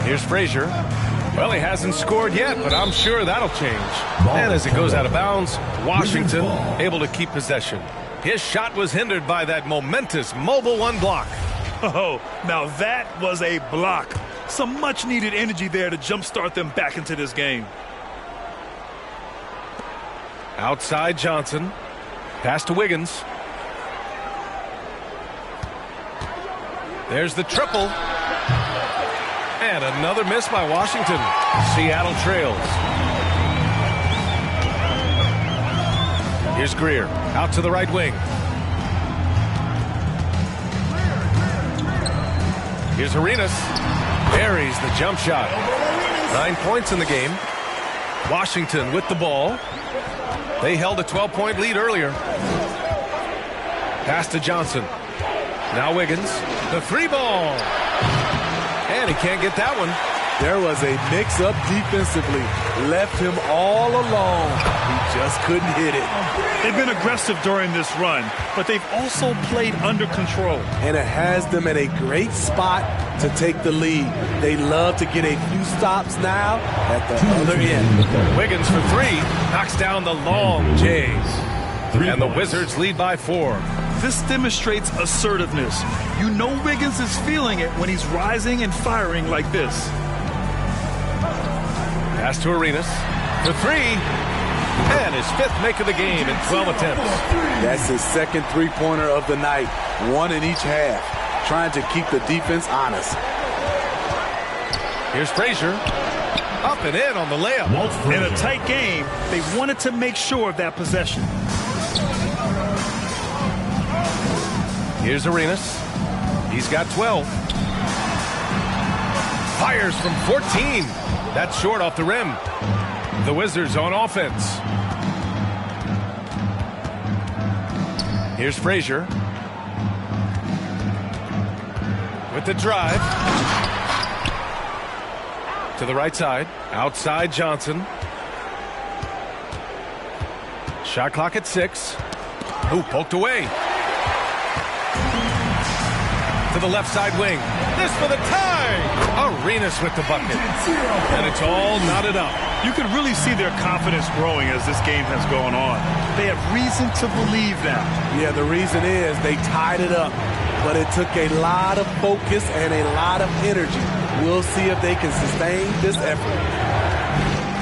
Here's Frazier. Well, he hasn't scored yet, but I'm sure that'll change. And as it goes out of bounds, Washington able to keep possession. His shot was hindered by that momentous Mobile One block. Oh, now that was a block. Some much-needed energy there to jumpstart them back into this game. Outside Johnson. Pass to Wiggins. There's the triple. And another miss by Washington. Seattle trails. Here's Greer. Out to the right wing. Here's Arenas. Buries the jump shot. 9 points in the game. Washington with the ball. They held a 12-point lead earlier. Pass to Johnson. Now Wiggins. The 3-ball. And he can't get that one. There was a mix-up defensively. Left him all alone. He just couldn't hit it. They've been aggressive during this run, but they've also played under control. And it has them at a great spot to take the lead. They love to get a few stops now at the other end. Wiggins for 3. Knocks down the long Jays. And the Wizards lead by 4. This demonstrates assertiveness. You know Wiggins is feeling it when he's rising and firing like this. Pass to Arenas for 3. And his 5th make of the game in 12 attempts. That's his second three-pointer of the night. 1 in each half. Trying to keep the defense honest. Here's Frazier. Up and in on the layup. In a tight game, they wanted to make sure of that possession. Here's Arenas. He's got 12. Fires from 14. That's short off the rim. The Wizards on offense. Here's Frazier. With the drive. To the right side. Outside Johnson. Shot clock at 6. Ooh, poked away. To the left side wing. This for the tie. Arenas with the bucket. And it's all knotted up. You can really see their confidence growing as this game has gone on. They have reason to believe that. Yeah, the reason is they tied it up. But it took a lot of focus and a lot of energy We'll see if they can sustain this effort.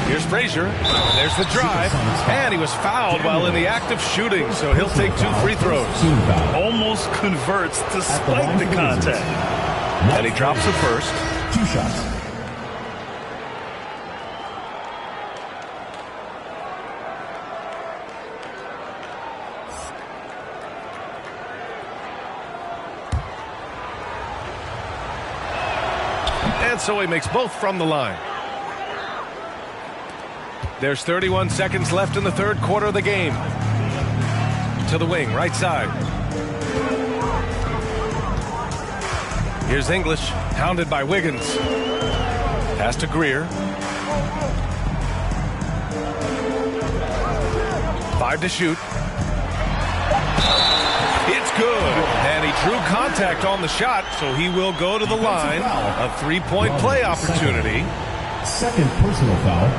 Here's Frazier. There's the drive. And he was fouled while in the act of shooting, so he'll take 2 free throws. Almost converts despite the contact. And he drops the first. 2 shots. And so he makes both from the line. There's 31 seconds left in the third quarter of the game. To the wing, right side. Here's English, hounded by Wiggins. Pass to Greer. 5 to shoot. It's good. And he drew contact on the shot, so he will go to the line. A 3-point play opportunity. Second personal foul.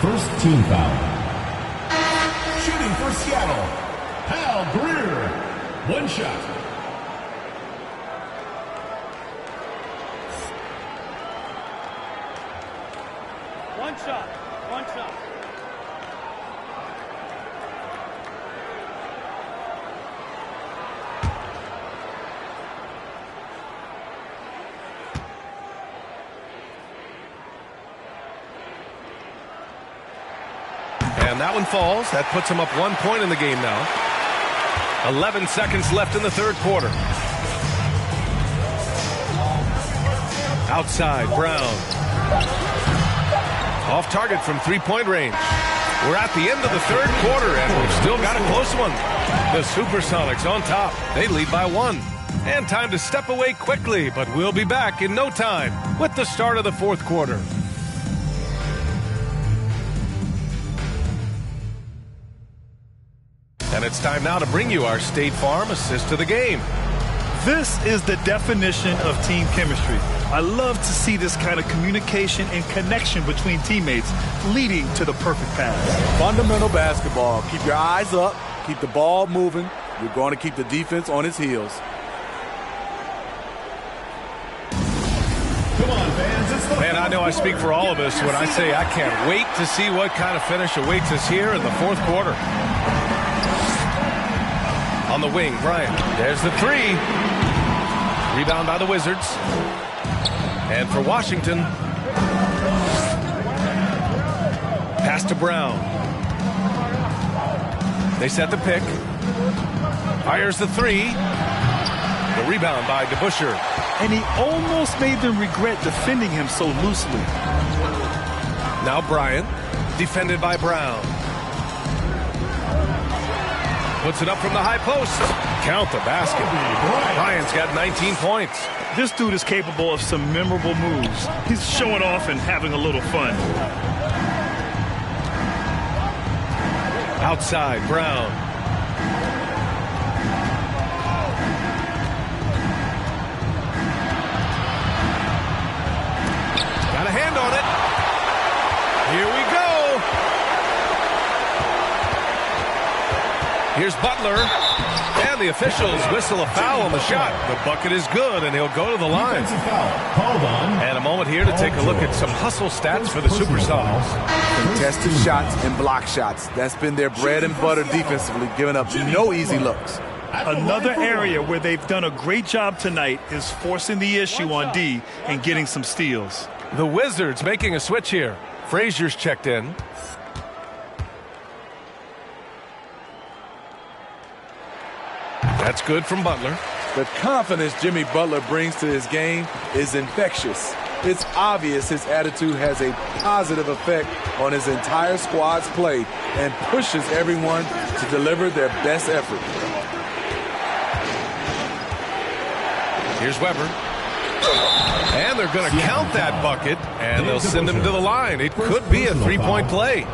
First team foul. Shooting for Seattle, Hal Greer. 1 shot. One shot. And that one falls. That puts him up 1 point in the game now. 11 seconds left in the third quarter. Outside, Brown. Off target from 3-point range. We're at the end of the third quarter, and we've still got a close one. The Supersonics on top. They lead by 1. And time to step away quickly, but we'll be back in no time with the start of the fourth quarter. And it's time now to bring you our State Farm assist to the game. This is the definition of team chemistry. I love to see this kind of communication and connection between teammates leading to the perfect pass. Fundamental basketball. Keep your eyes up. Keep the ball moving. You're going to keep the defense on its heels. Come on, fans. It's the Man, I know I speak for all of us when I say I can't wait to see what kind of finish awaits us here in the fourth quarter. On the wing, Bryant. There's the 3. Rebound by the Wizards. And for Washington, pass to Brown. They set the pick. Fires the 3. The rebound by DeBusschere. And he almost made them regret defending him so loosely. Now Bryant, defended by Brown. Puts it up from the high post. Count the basket. Bryant's got 19 points. This dude is capable of some memorable moves. He's showing off and having a little fun. Outside, Brown. Got a hand on it. Here we go. Here's Butler. And the officials whistle a foul on the shot. The bucket is good, and he'll go to the line. And a moment here to take a look at some hustle stats for the Supersonics. Contested shots and block shots. That's been their bread and butter defensively, giving up no easy looks. Another area where they've done a great job tonight is forcing the issue on D and getting some steals. The Wizards making a switch here. Frazier's checked in. That's good from Butler. The confidence Jimmy Butler brings to his game is infectious. It's obvious his attitude has a positive effect on his entire squad's play and pushes everyone to deliver their best effort. Here's Weber. And they're going to count that bucket, and they'll send him to the line. It could be a three-point play.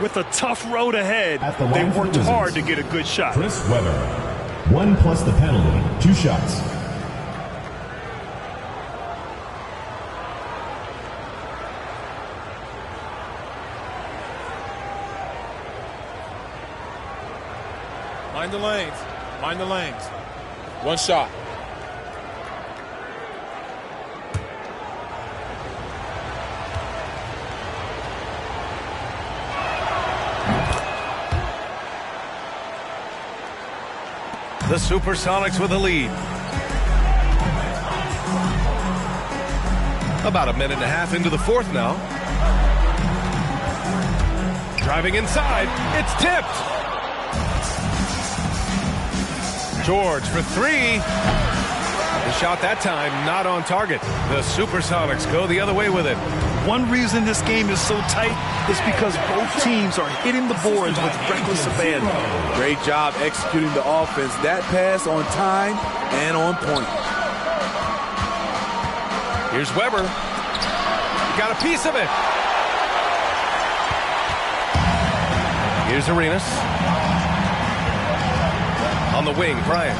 With a tough road ahead, they worked hard to get a good shot. Chris Weber. 1 plus the penalty. 2 shots. Mind the lanes. Mind the lanes. 1 shot. The Supersonics with a lead. About a minute and a half into the fourth now. Driving inside. It's tipped. George for three. The shot that time not on target. The Supersonics go the other way with it. One reason this game is so tight is because both teams are hitting the boards with reckless abandon. Great job executing the offense. That pass on time and on point. Here's Weber. He got a piece of it. Here's Arenas. On the wing, Bryant.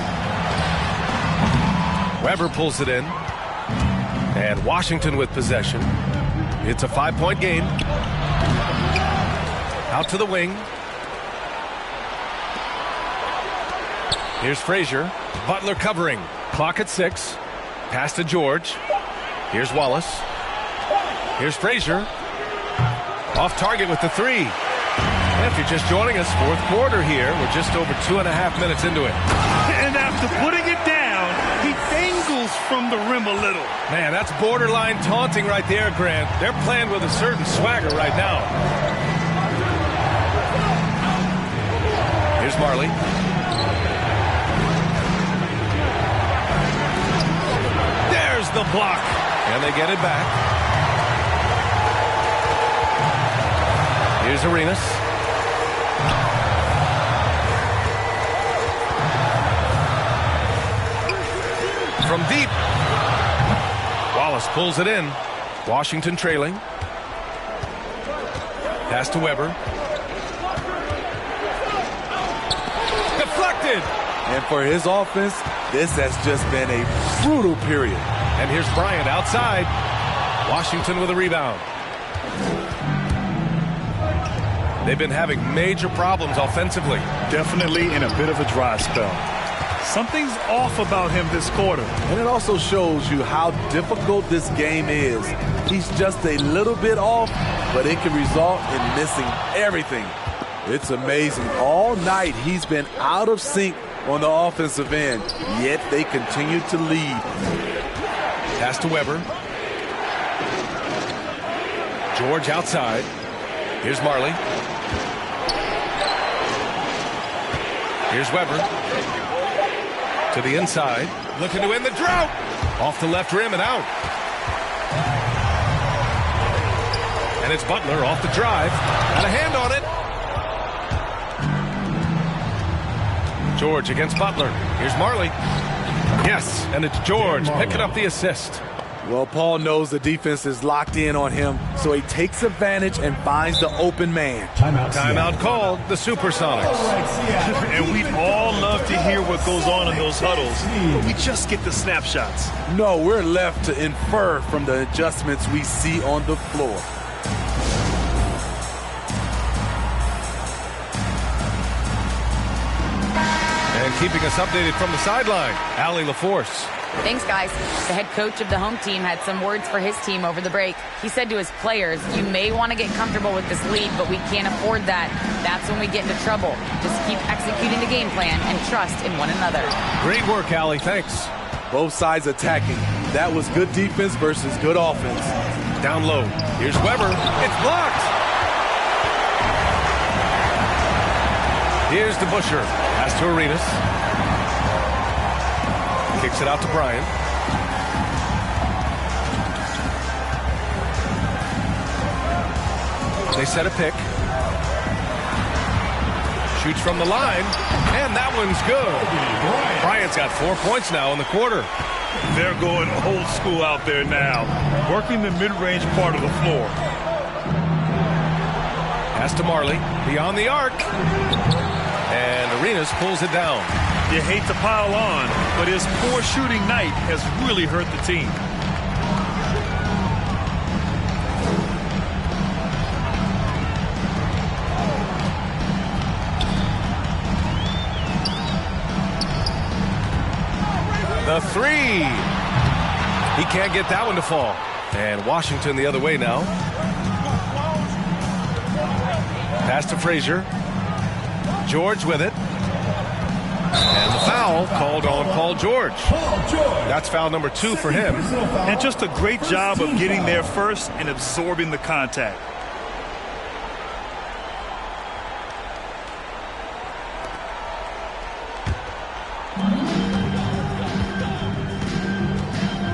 Weber pulls it in. And Washington with possession. It's a 5-point game. Out to the wing. Here's Frazier. Butler covering. Clock at 6. Pass to George. Here's Wallace. Here's Frazier. Off target with the three. And if you're just joining us, fourth quarter here. We're just over 2.5 minutes into it. And after putting it down, he dangles from the rim a little. Man, that's borderline taunting right there, Grant. They're playing with a certain swagger right now. Here's Marley. There's the block. And they get it back. Here's Arenas. From deep. Wallace pulls it in. Washington trailing. Pass to Weber. Deflected. And for his offense, this has just been a brutal period. And here's Bryant outside. Washington with a rebound. They've been having major problems offensively. Definitely in a bit of a dry spell. Something's off about him this quarter. And it also shows you how difficult this game is. He's just a little bit off, but it can result in missing everything. It's amazing. All night he's been out of sync on the offensive end, yet they continue to lead. Pass to Weber. George outside. Here's Marley. Here's Weber. To the inside. Looking to end the drought. Off the left rim and out. And it's Butler off the drive. Got a hand on it. George against Butler. Here's Marley. Yes, and it's George picking up the assist. Well, Paul knows the defense is locked in on him, so he takes advantage and finds the open man. Timeout called, the Supersonics. And we'd all love to hear what goes on in those huddles, but we just get the snapshots. No, we're left to infer from the adjustments we see on the floor. And keeping us updated from the sideline, Allie LaForce. Thanks, guys. The head coach of the home team had some words for his team over the break. He said to his players, you may want to get comfortable with this lead, but we can't afford that. That's when we get into trouble. Just keep executing the game plan and trust in one another. Great work, Allie. Thanks. Both sides attacking. That was good defense versus good offense. Down low. Here's Weber. It's blocked. Here's the Busher. Pass to Arenas. Kicks it out to Bryant. They set a pick. Shoots from the line. And that one's good. Bryant's got 4 points now in the quarter. They're going old school out there now. Working the mid-range part of the floor. Pass to Marley. Beyond the arc. And Arenas pulls it down. You hate to pile on, but his poor shooting night has really hurt the team. The three. He can't get that one to fall. And Washington the other way now. Pass to Frazier. George with it. And the foul called on Paul George. That's foul number 2 for him. And just a great job of getting there first and absorbing the contact.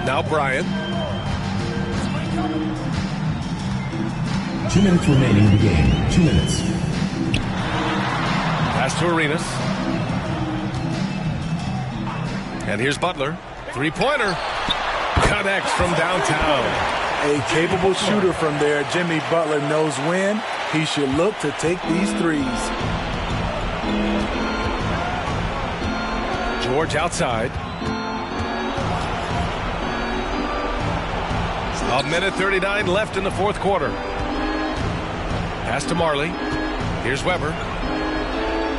Now Bryant. 2 minutes remaining in the game. 2 minutes. Pass to Arenas. And here's Butler. Three-pointer. Connects from downtown. A capable shooter from there. Jimmy Butler knows when he should look to take these threes. George outside. A minute 39 left in the fourth quarter. Pass to Marley. Here's Weber.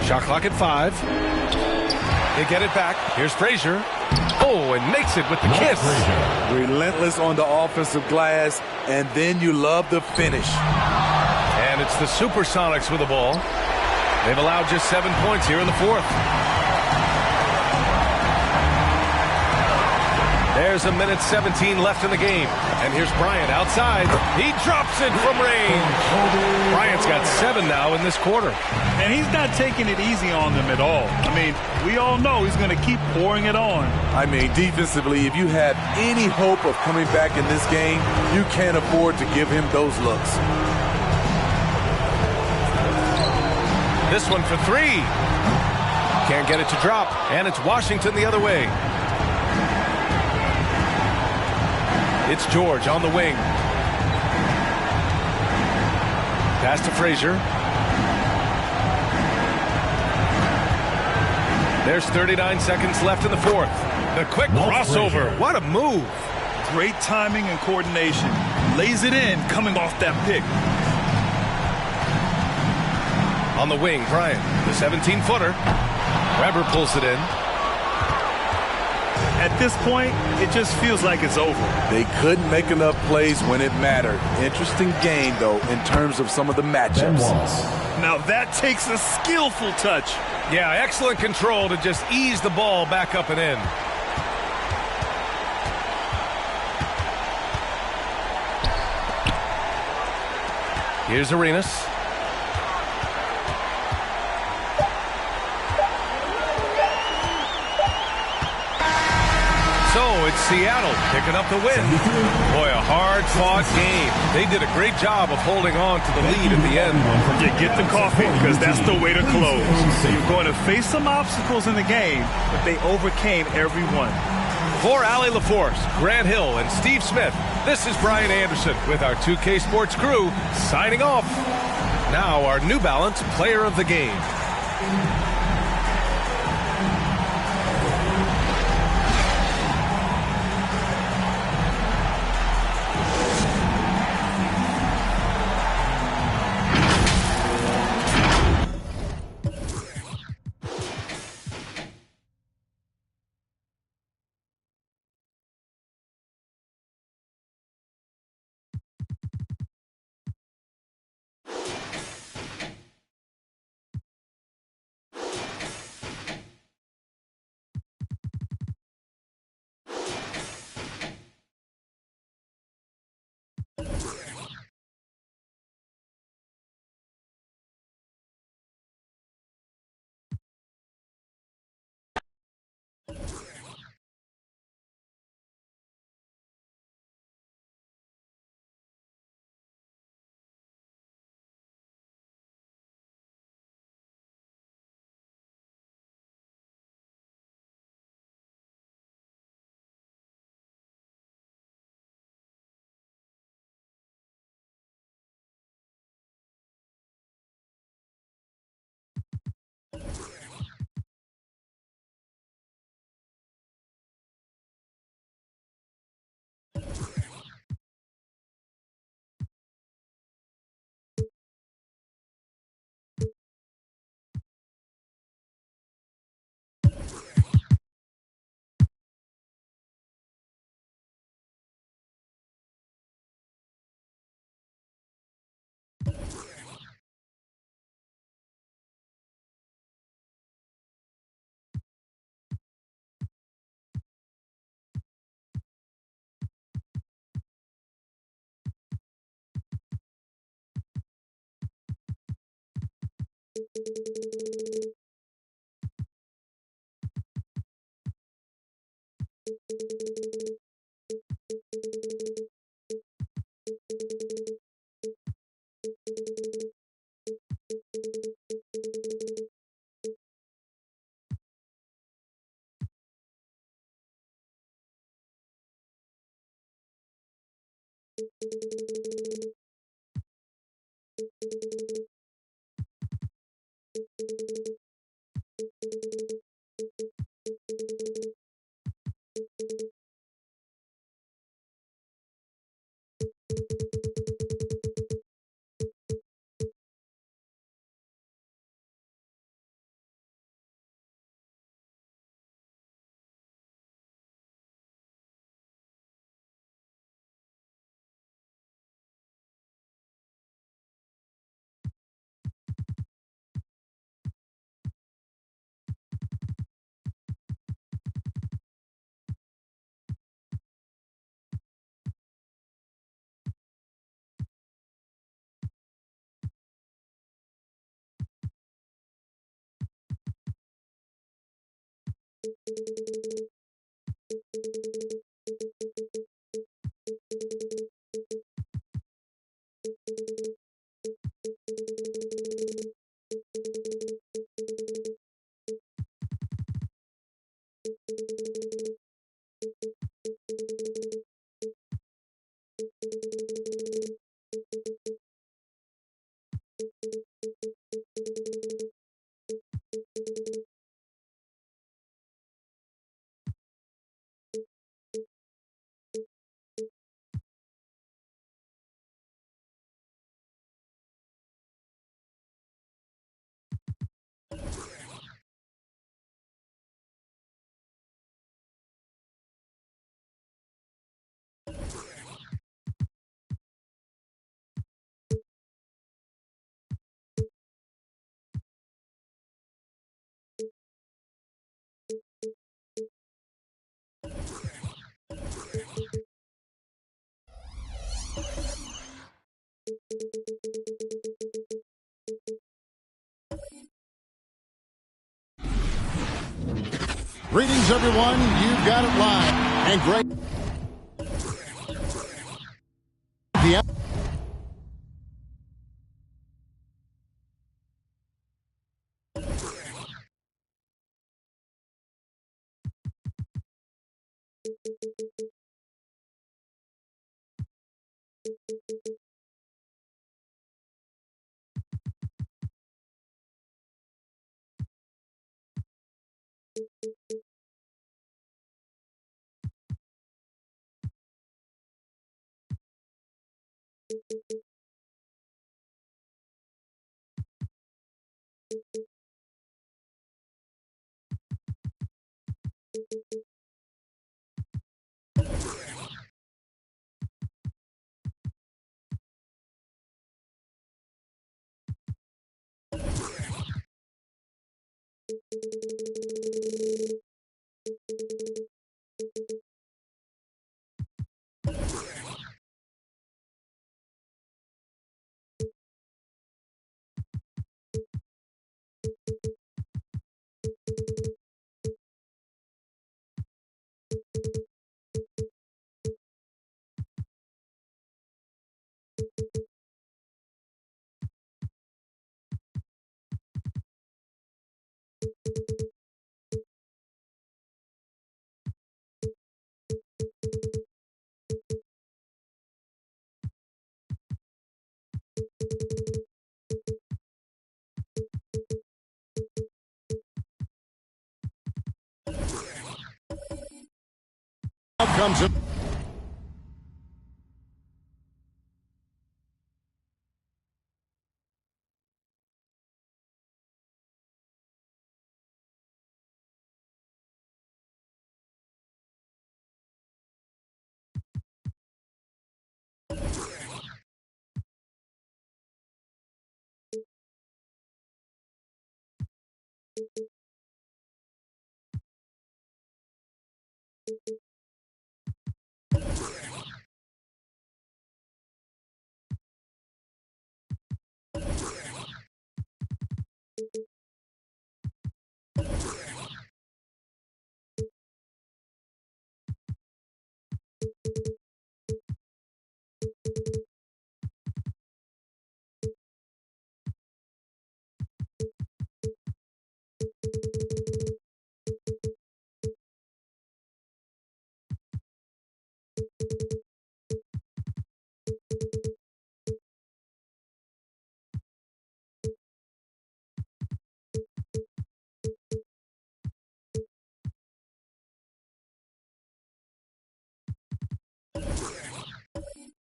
Shot clock at 5. They get it back. Here's Frazier. Oh, and makes it with the kiss. Relentless on the offensive glass, and then you love the finish. And it's the Supersonics with the ball. They've allowed just 7 points here in the fourth. There's a minute 17 left in the game. And here's Bryant outside. He drops it from range. Bryant's got 7 now in this quarter. And he's not taking it easy on them at all. I mean, we all know he's going to keep pouring it on. I mean, defensively, if you have any hope of coming back in this game, you can't afford to give him those looks. This one for 3. Can't get it to drop. And it's Washington the other way. It's George on the wing. Pass to Frazier. There's 39 seconds left in the fourth. The quick crossover. What a move. Great timing and coordination. Lays it in coming off that pick. On the wing, Bryant. The 17-footer. Weber pulls it in. At this point, it just feels like it's over. They couldn't make enough plays when it mattered. Interesting game, though, in terms of some of the matchups. Now that takes a skillful touch. Yeah, excellent control to just ease the ball back up and in. Here's Arenas. So it's Seattle picking up the win. Boy, a hard-fought game. They did a great job of holding on to the lead at the end. You get the coffee because that's the way to close. You're going to face some obstacles in the game, but they overcame every one. For Allie LaForce, Grant Hill, and Steve Smith, this is Brian Anderson with our 2K Sports crew signing off. Now our New Balance Player of the Game. Greetings, everyone. You've got it live. And great. Comes in.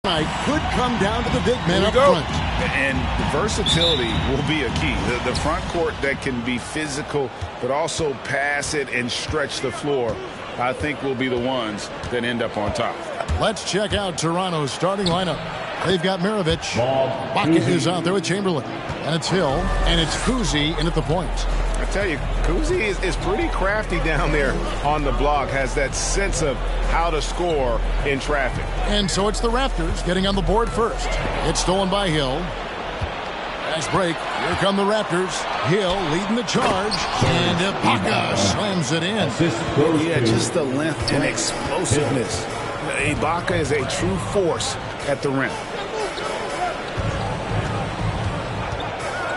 tonight could come down to the big men up front. And versatility will be a key. The front court that can be physical but also pass it and stretch the floor, I think, will be the ones that end up on top. Let's check out Toronto's starting lineup. They've got Maravich. Baca is out there with Chamberlain. And it's Hill. And it's Kuzi in at the point. I tell you, Kuzi is pretty crafty down there on the block. Has that sense of how to score in traffic. And so it's the Raptors getting on the board first. It's stolen by Hill. Fast break. Here come the Raptors. Hill leading the charge. And Baca slams it in. Yeah, just the length and explosiveness. Ibaka is a true force at the rim.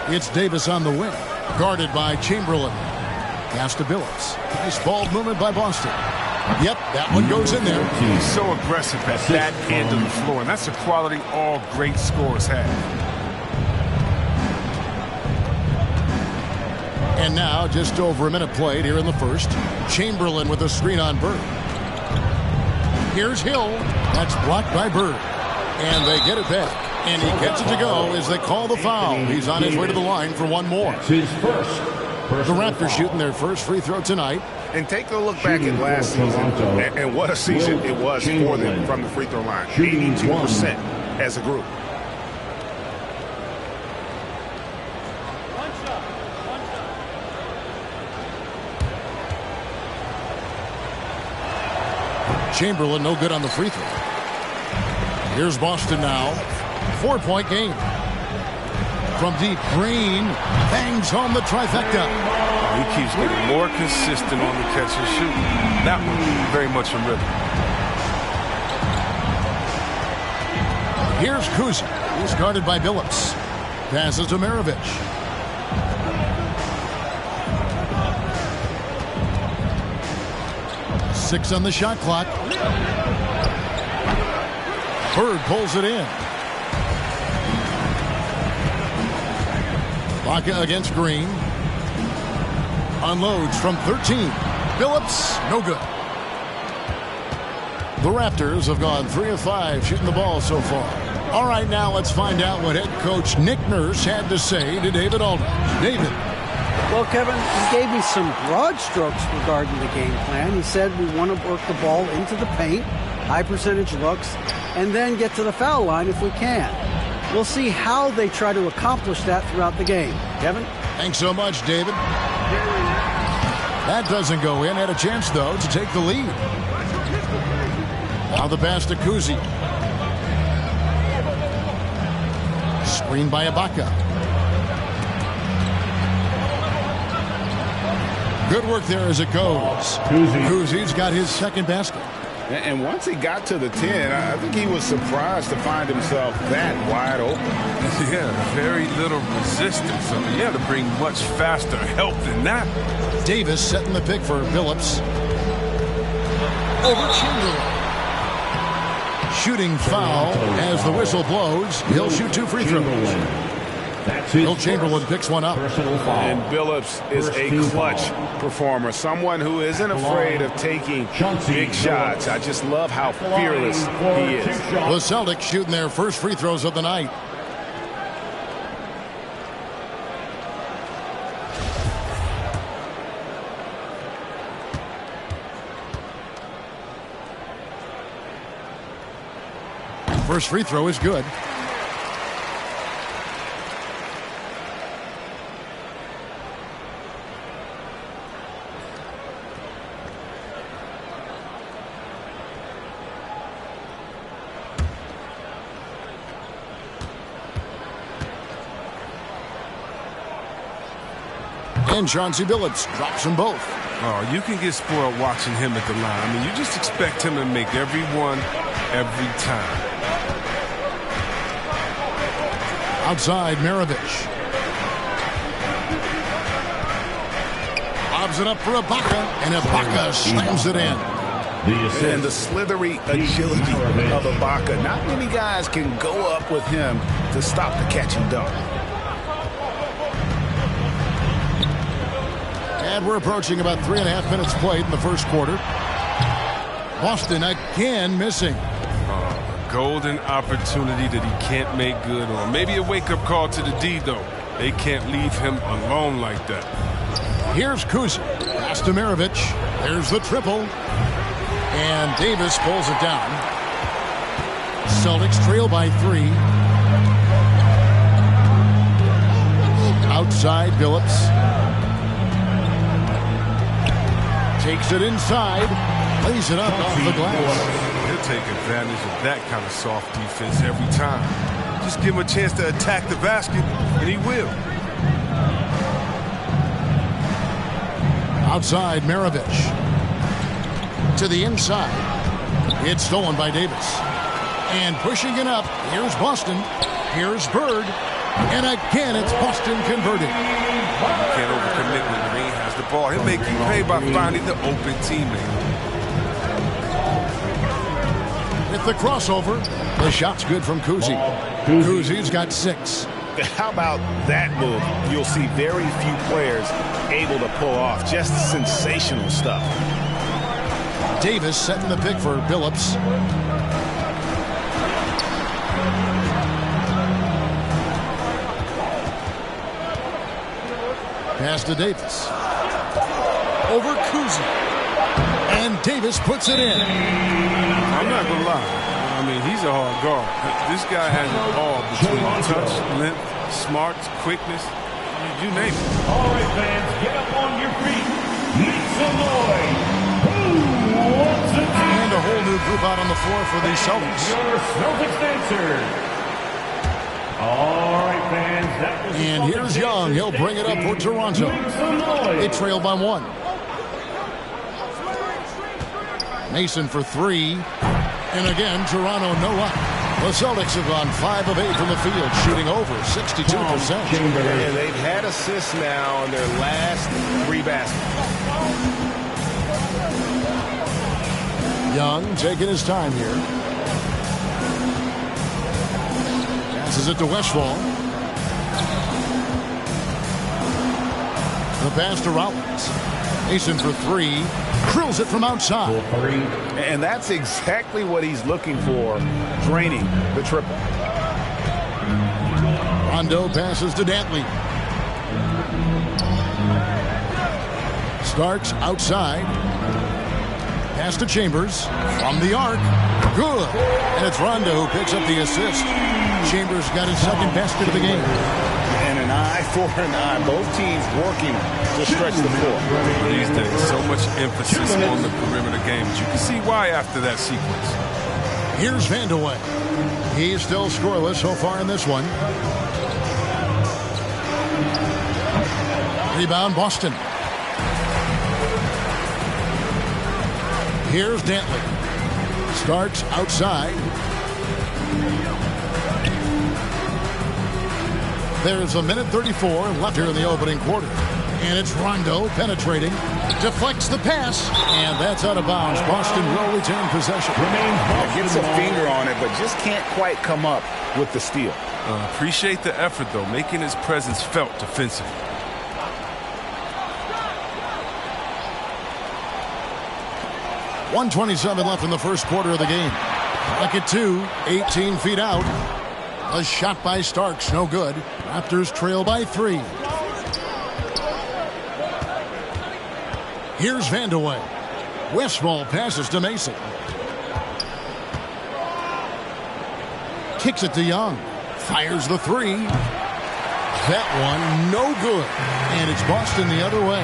It's Davis on the wing, guarded by Chamberlain. Pass to Billups. Nice ball movement by Boston. Yep, that one goes in there. He's so aggressive at that end of the floor, and that's a quality all great scorers have. And now, just over a minute played here in the first. Chamberlain with a screen on Bird. Here's Hill. That's blocked by Bird. And they get it back. And he gets it to go as they call the foul. He's on his way to the line for one more. His first. The Raptors shooting their first free throw tonight. And take a look back at last season and what a season it was for them from the free throw line. 82% as a group. Chamberlain no good on the free throw. Here's Boston now. 4-point game. From deep, Green bangs home the trifecta. He keeps getting more consistent on the catch and shoot. That one very much in rhythm. Here's Kuzi. He's guarded by Billups. Passes to Maravich. Six on the shot clock. Bird pulls it in. Baca against Green. Unloads from 13. Billups, no good. The Raptors have gone 3 of 5 shooting the ball so far. All right, now let's find out what head coach Nick Nurse had to say to David Aldridge. David. Well, Kevin, he gave me some broad strokes regarding the game plan. He said we want to work the ball into the paint, high percentage looks, and then get to the foul line if we can. We'll see how they try to accomplish that throughout the game. Kevin? Thanks so much, David. That doesn't go in. Had a chance, though, to take the lead. Now the pass to Kuzi. Screened by Ibaka. Good work there as it goes. Kuzi's got his second basket. And once he got to the 10, I think he was surprised to find himself that wide open. Yeah, very little resistance. So you had to bring much faster help than that. Davis setting the pick for Billups. Over Chamberlain. Shooting foul as the whistle blows. He'll shoot 2 free throws. Will Chamberlain picks one up. And Billups is a clutch performer. Someone who isn't afraid of taking big shots. I just love how fearless he is. The Celtics shooting their first free throws of the night. First free throw is good. And Chauncey Billups drops them both. Oh, you can get spoiled watching him at the line. I mean, you just expect him to make every one, every time. Outside, Maravich. Lobs it up for Ibaka, and Ibaka slams it in. And the slithery agility of Ibaka. Not many guys can go up with him to stop the catch and dunk. And we're approaching about 3.5 minutes played in the first quarter. Boston again missing. golden opportunity that he can't make good on. Maybe a wake-up call to the D, though. They can't leave him alone like that. Here's Kuzi. Pass to Maravich. There's the triple. And Davis pulls it down. Celtics trail by 3. Outside, Billups. Takes it inside. Lays it up off the glass. He'll take advantage of that kind of soft defense every time. Just give him a chance to attack the basket, and he will. Outside, Maravich. To the inside. It's stolen by Davis. And pushing it up, here's Boston. Here's Bird. And again, it's Boston converting. You can't overcommit when Green has the ball. He'll make you pay by finding the open teammate. With the crossover, the shot's good from Kuzi. Kuzi's got 6. How about that move? You'll see very few players able to pull off just sensational stuff. Davis setting the pick for Billups. Pass to Davis. Over Kuzi. And Davis puts it in. I'm not going to lie. I mean, he's a hard guard. This guy has it all between touch, length, smarts, quickness. You name it. All right, fans, get up on your feet. Make some noise. Who wants it? And a whole new group out on the floor for the Celtics. Your Celtics answer. All right, fans. That was and here's Young. He'll bring it up for Toronto. They trail by 1. Mason for 3. And again, Toronto no luck. The Celtics have gone 5 of 8 from the field, shooting over 62%. And they've had assists now on their last 3 baskets. Young taking his time here. Passes it to Westphal. The pass to Rollins. Mason for 3. Drills it from outside. And that's exactly what he's looking for, draining the triple. Rondo passes to Dantley. Starks outside. Pass to Chambers. From the arc. Good. And it's Rondo who picks up the assist. Chambers got his second basket of the game. And an eye for an eye. Both teams working to stretch the floor. These days, so much emphasis on the perimeter game. But you can see why after that sequence. Here's Vandeweghe. He's still scoreless so far in this one. Rebound, Boston. Here's Dantley. Starks outside. There's a minute 34 left here in the opening quarter. And it's Rondo penetrating. Deflects the pass. And that's out of bounds. Boston will retain possession. Gets a finger on it, but just can't quite come up with the steal. Appreciate the effort, though, making his presence felt defensively. .127 left in the first quarter of the game. Clock at 2, 18 feet out. A shot by Starks, no good. Raptors trail by 3. Here's Vandeweghe. Westphal passes to Mason. Kicks it to Young. Fires the 3. That one, no good. And it's Boston the other way.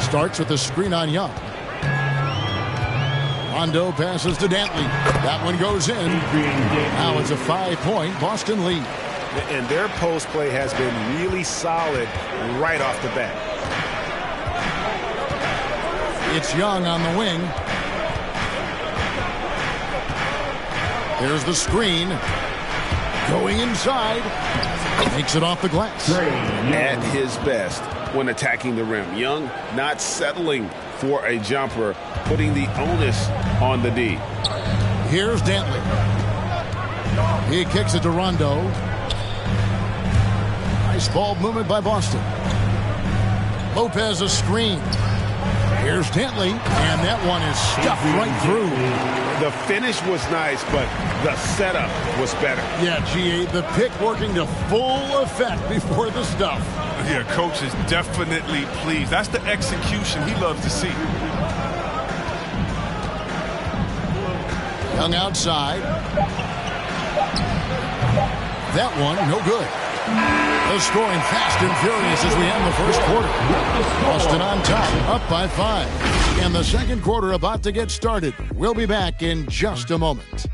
Starts with a screen on Young. Rondo passes to Dantley. That one goes in. Now it's a 5-point Boston lead. And their post play has been really solid right off the bat. It's Young on the wing. There's the screen. Going inside. Makes it off the glass. At his best when attacking the rim. Young not settling for a jumper, putting the onus on the D. Here's Dantley. He kicks it to Rondo. Nice ball movement by Boston. Lopez a screen. Here's Dantley, and that one is stuffed right through. The finish was nice, but the setup was better. Yeah, G.A., the pick working to full effect before the stuff. Yeah, coach is definitely pleased. That's the execution he loves to see. Young outside. That one, no good. The scoring fast and furious as we end the first quarter. Boston on top, up by 5. And the second quarter about to get started. We'll be back in just a moment.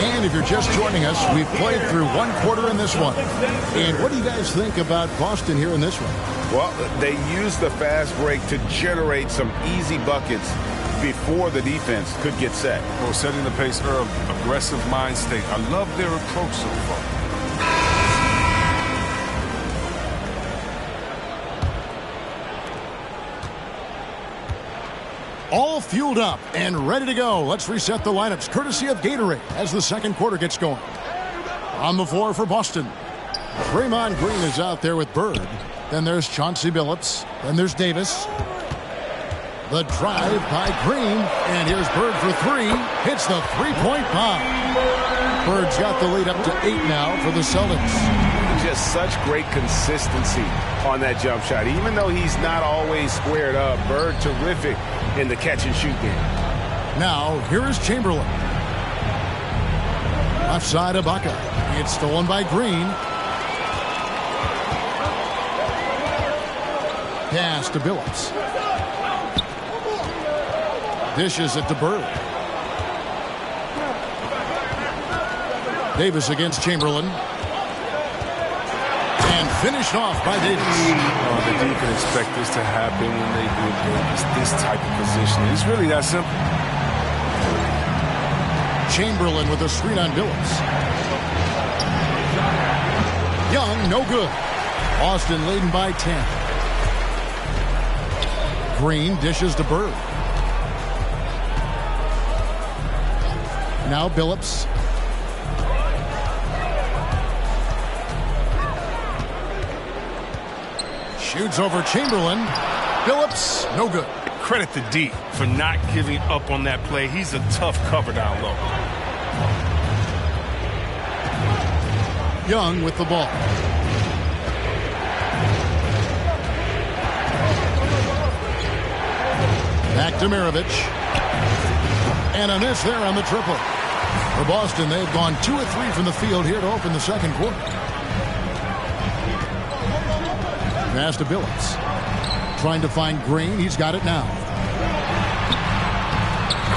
And if you're just joining us, we've played through one quarter in this one. And what do you guys think about Boston here in this one? Well, they used the fast break to generate some easy buckets before the defense could get set. Well, setting the pace early, aggressive mind state. I love their approach so far. All fueled up and ready to go. Let's reset the lineups courtesy of Gatorade as the second quarter gets going. On the floor for Boston, Draymond Green is out there with Bird. Then there's Chauncey Billups. Then there's Davis. The drive by Green. And here's Bird for 3. Hits the three-point bomb. Bird's got the lead up to 8 now for the Celtics. Just such great consistency on that jump shot. Even though he's not always squared up, Bird terrific in the catch-and-shoot game. Now, here is Chamberlain. Left side of Ibaka. It's stolen by Green. Pass to Billups. Dishes it to Bird. Davis against Chamberlain. And finished off by Davis. The D can expect this to happen when they do this type of position. It's really that simple. Chamberlain with a screen on Billups. Young, no good. Boston leading by 10. Green dishes to Bird. Now Billups. Shoots over Chamberlain. Billups, no good. Credit to D for not giving up on that play. He's a tough cover down low. Young with the ball. Back to Maravich. And a miss there on the triple. For Boston, they've gone 2 of 3 from the field here to open the second quarter. Pass to Billups. Trying to find Green. He's got it now.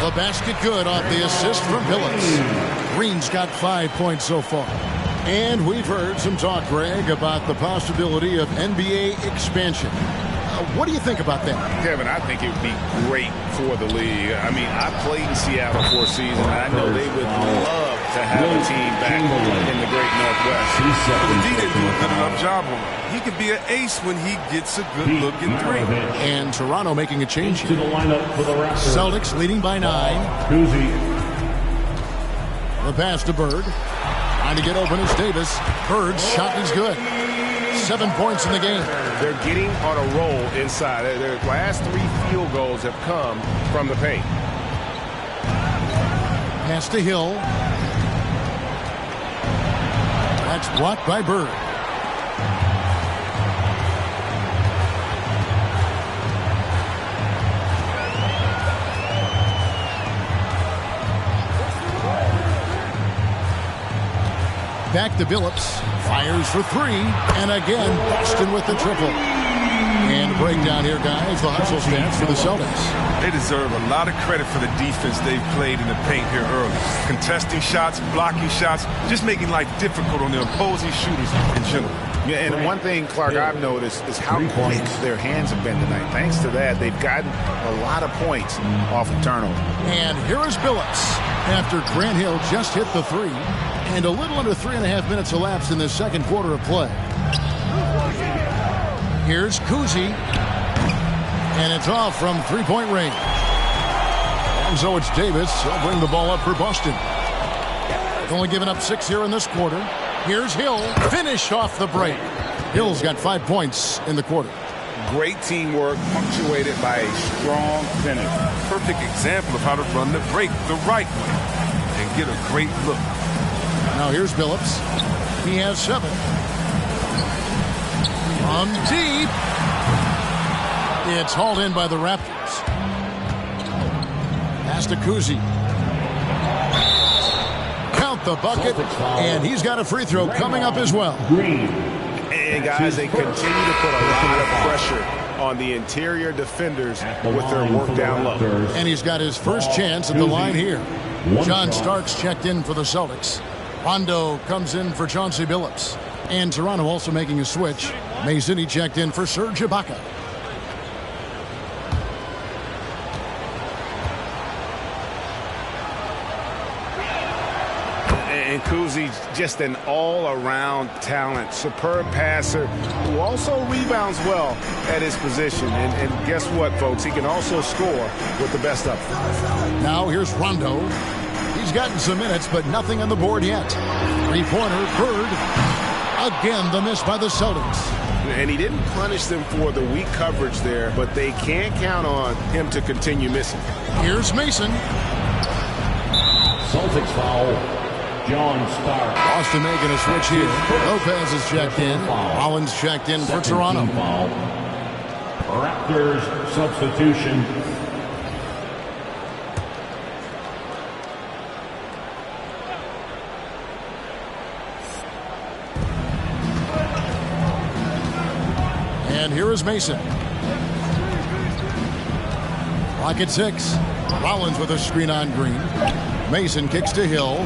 The basket good off the assist from Billups. Green's got 5 points so far. And we've heard some talk, Greg, about the possibility of NBA expansion. What do you think about that? Kevin, I think it would be great for the league. I mean, I played in Seattle for a season, and I know they would love to have a team back in the great Northwest. But the D didn't do a good enough job on him. He could be an ace when he gets a good look in 3. And Toronto making a change here. Celtics leading by 9. The pass to Bird. Trying to get open is Davis. Bird's shot is good. 7 points in the game. They're getting on a roll inside. Their last 3 field goals have come from the paint. Pass to Hill. That's blocked by Bird. Back to Billups. Fires for 3. And again, Boston with the triple. And breakdown here, guys. The hustle stats for the Celtics. They deserve a lot of credit for the defense they've played in the paint here early. Contesting shots, blocking shots, just making life difficult on the opposing shooters in general. Yeah, and one thing, Clark, I've noticed is how quick their hands have been tonight. Thanks to that, they've gotten a lot of points off of turnover. And here is Billups after Grant Hill just hit the 3. And a little under 3.5 minutes elapsed in this second quarter of play. Here's Kuzi. And it's off from three-point range. And so it's Davis. He'll bring the ball up for Boston. Only given up 6 here in this quarter. Here's Hill. Finish off the break. Hill's got 5 points in the quarter. Great teamwork punctuated by a strong finish. Perfect example of how to run the break the right way and get a great look. Now here's Billups. He has 7. On deep. It's hauled in by the Raptors. Pass to Kuzi. Count the bucket, and he's got a free throw coming up as well. And guys, they continue to put a lot of pressure on the interior defenders with their work down low. And he's got his first chance at the line here. John Starks checked in for the Celtics. Rondo comes in for Chauncey Billups. And Toronto also making a switch. Mason, he checked in for Serge Ibaka. And Kuzi's just an all-around talent, superb passer who also rebounds well at his position. And guess what, folks? He can also score with the best of them. Now here's Rondo. He's gotten some minutes, but nothing on the board yet. Three-pointer, Bird. Again, the miss by the Celtics. And he didn't punish them for the weak coverage there, but they can't count on him to continue missing. Here's Mason. Celtics foul. John Stark. Boston making a switch here. Lopez is checked in. Rollins checked in for Toronto. Raptors substitution. And here is Mason. Clock at 6. Rollins with a screen on Green. Mason kicks to Hill.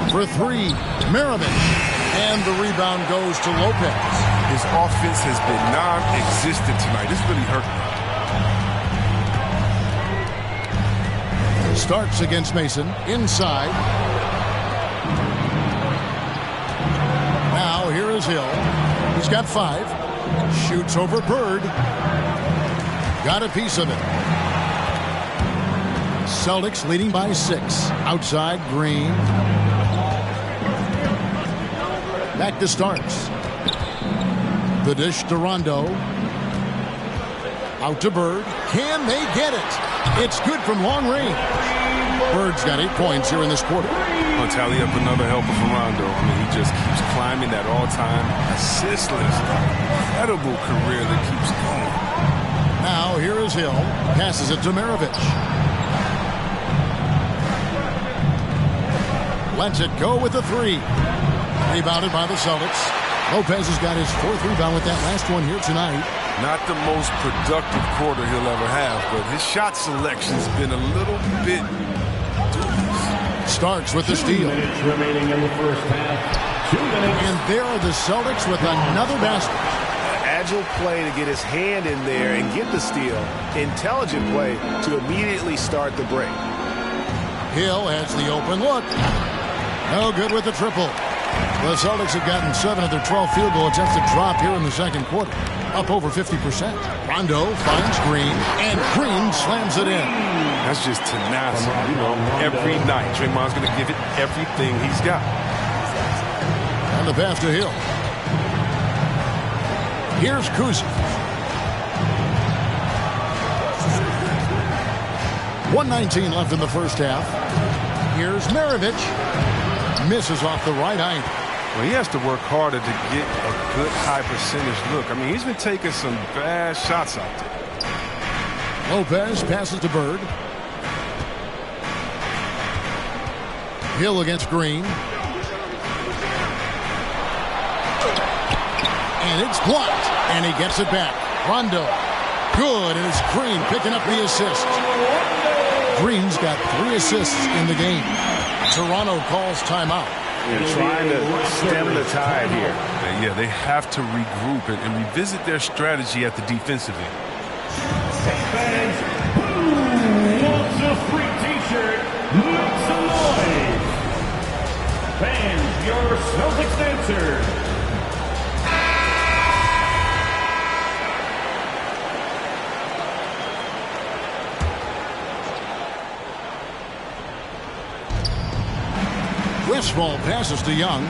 For 3, Maravich. And the rebound goes to Lopez. His offense has been non-existent tonight. This really hurt him. Starks against Mason. Inside. Now here is Hill. He's got 5. Shoots over Bird. Got a piece of it. Celtics leading by 6. Outside, Green. Back to Starks. The dish to Rondo. Out to Bird. Can they get it? It's good from long range. Bird's got 8 points here in this quarter. I'll tally up another helper for Rondo. I mean, he just keeps climbing that all-time assist list. Incredible career that keeps going. Now here is Hill. Passes it to Maravich. Lets it go with the 3. Rebounded by the Celtics. Lopez has got his 4th rebound with that last one here tonight. Not the most productive quarter he'll ever have, but his shot selection's been a little bit dubious. Starks with the steal. 2 minutes remaining in the first half. 2 minutes. And there are the Celtics with another basket. Agile play to get his hand in there and get the steal. Intelligent play to immediately start the break. Hill has the open look. No good with the triple. The Celtics have gotten 7 of their 12 field goal attempts to drop here in the second quarter. Up over 50%. Rondo finds Green, and Green slams it in. That's just tenacity. You know, every night, Draymond's going to give it everything he's got. And the pass to Hill. Here's Kuzi. 1:19 left in the first half. Here's Maravich. Misses off the right angle. Well, he has to work harder to get a good high percentage look. I mean, he's been taking some bad shots out there. Lopez passes to Bird. Hill against Green. And it's blocked. And he gets it back. Rondo. Good. And it's Green picking up the assist. Green's got 3 assists in the game. Toronto calls timeout. And trying to stem the tide here. Yeah, they have to regroup and revisit their strategy at the defensive end. Fans, who wants a free t-shirt? Make some noise. Fans, your Celtics answer. Westfall passes to Young.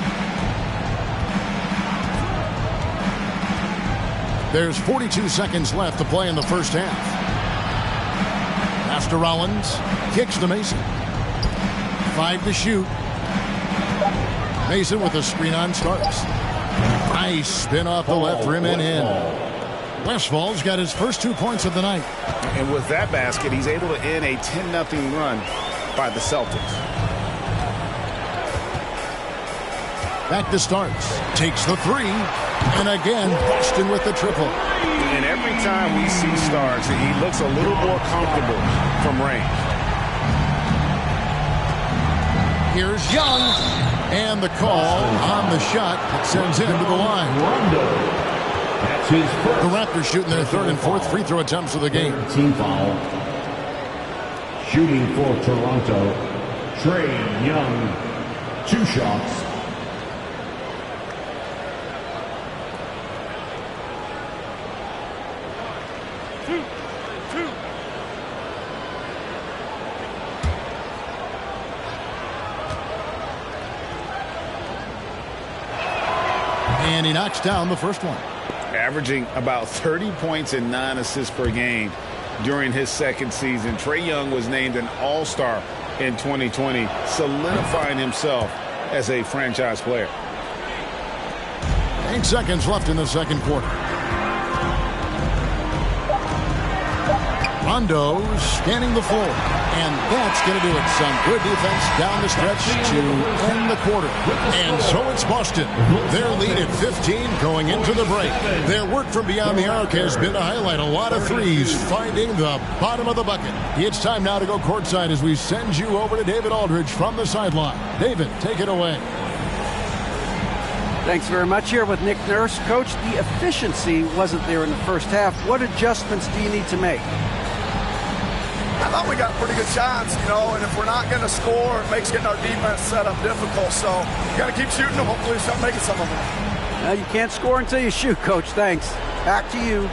There's 42 seconds left to play in the first half. Pass to Rollins. Kicks to Mason. 5 to shoot. Mason with a screen on Starks. Nice spin off the left rim and in. Westfall's got his first 2 points of the night. And with that basket, he's able to end a 10-0 run by the Celtics. Back to Starks. Takes the 3. And again, Boston with the triple. And every time we see Starks, he looks a little more comfortable from range. Here's Young. And the call on the shot that sends him to the line. That's his first. The Raptors shooting their third and fourth free throw attempts of the game. Team foul. Shooting for Toronto, Trae Young. 2 shots. And he knocks down the first one. Averaging about 30 points and 9 assists per game during his second season. Trae Young was named an All-Star in 2020, solidifying himself as a franchise player. 8 seconds left in the second quarter. Rondo scanning the floor. And that's going to do it. Some good defense down the stretch to end the quarter. And so it's Boston. Their lead at 15 going into the break. Their work from beyond the arc has been to highlight a lot of threes, finding the bottom of the bucket. It's time now to go courtside as we send you over to David Aldridge from the sideline. David, take it away. Thanks very much. Here with Nick Nurse. Coach, the efficiency wasn't there in the first half. What adjustments do you need to make? I thought we got pretty good shots, and if we're not going to score, it makes getting our defense set up difficult. So you got to keep shooting them. Hopefully start making some of them. Well, you can't score until you shoot, Coach. Thanks. Back to you.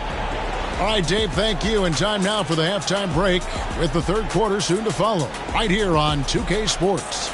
All right, Dave, thank you. And time now for the halftime break with the third quarter soon to follow right here on 2K Sports.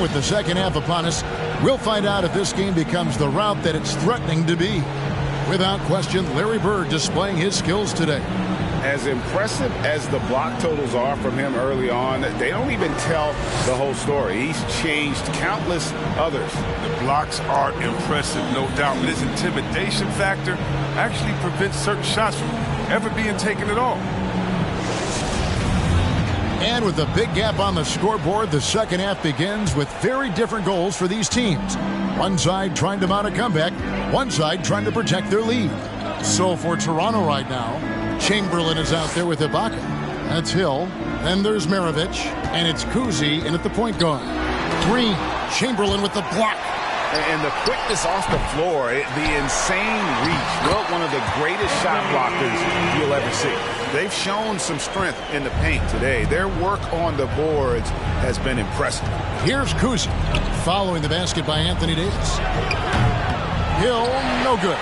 With the second half upon us, we'll find out if this game becomes the route that it's threatening to be. Without question, Larry Bird displaying his skills today. As impressive as the block totals are from him early on, they don't even tell the whole story. He's changed countless others. The blocks are impressive, no doubt, but his intimidation factor actually prevents certain shots from ever being taken at all. And with a big gap on the scoreboard, the second half begins with very different goals for these teams. One side trying to mount a comeback, one side trying to protect their lead. So for Toronto right now, Chamberlain is out there with Ibaka. That's Hill. Then there's Maravich, and it's Kuzi in at the point guard. Green, Chamberlain with the block. And the quickness off the floor, the insane reach. Well, one of the greatest shot blockers you'll ever see. They've shown some strength in the paint today. Their work on the boards has been impressive. Here's Kuzi following the basket by Anthony Davis. Hill, no good.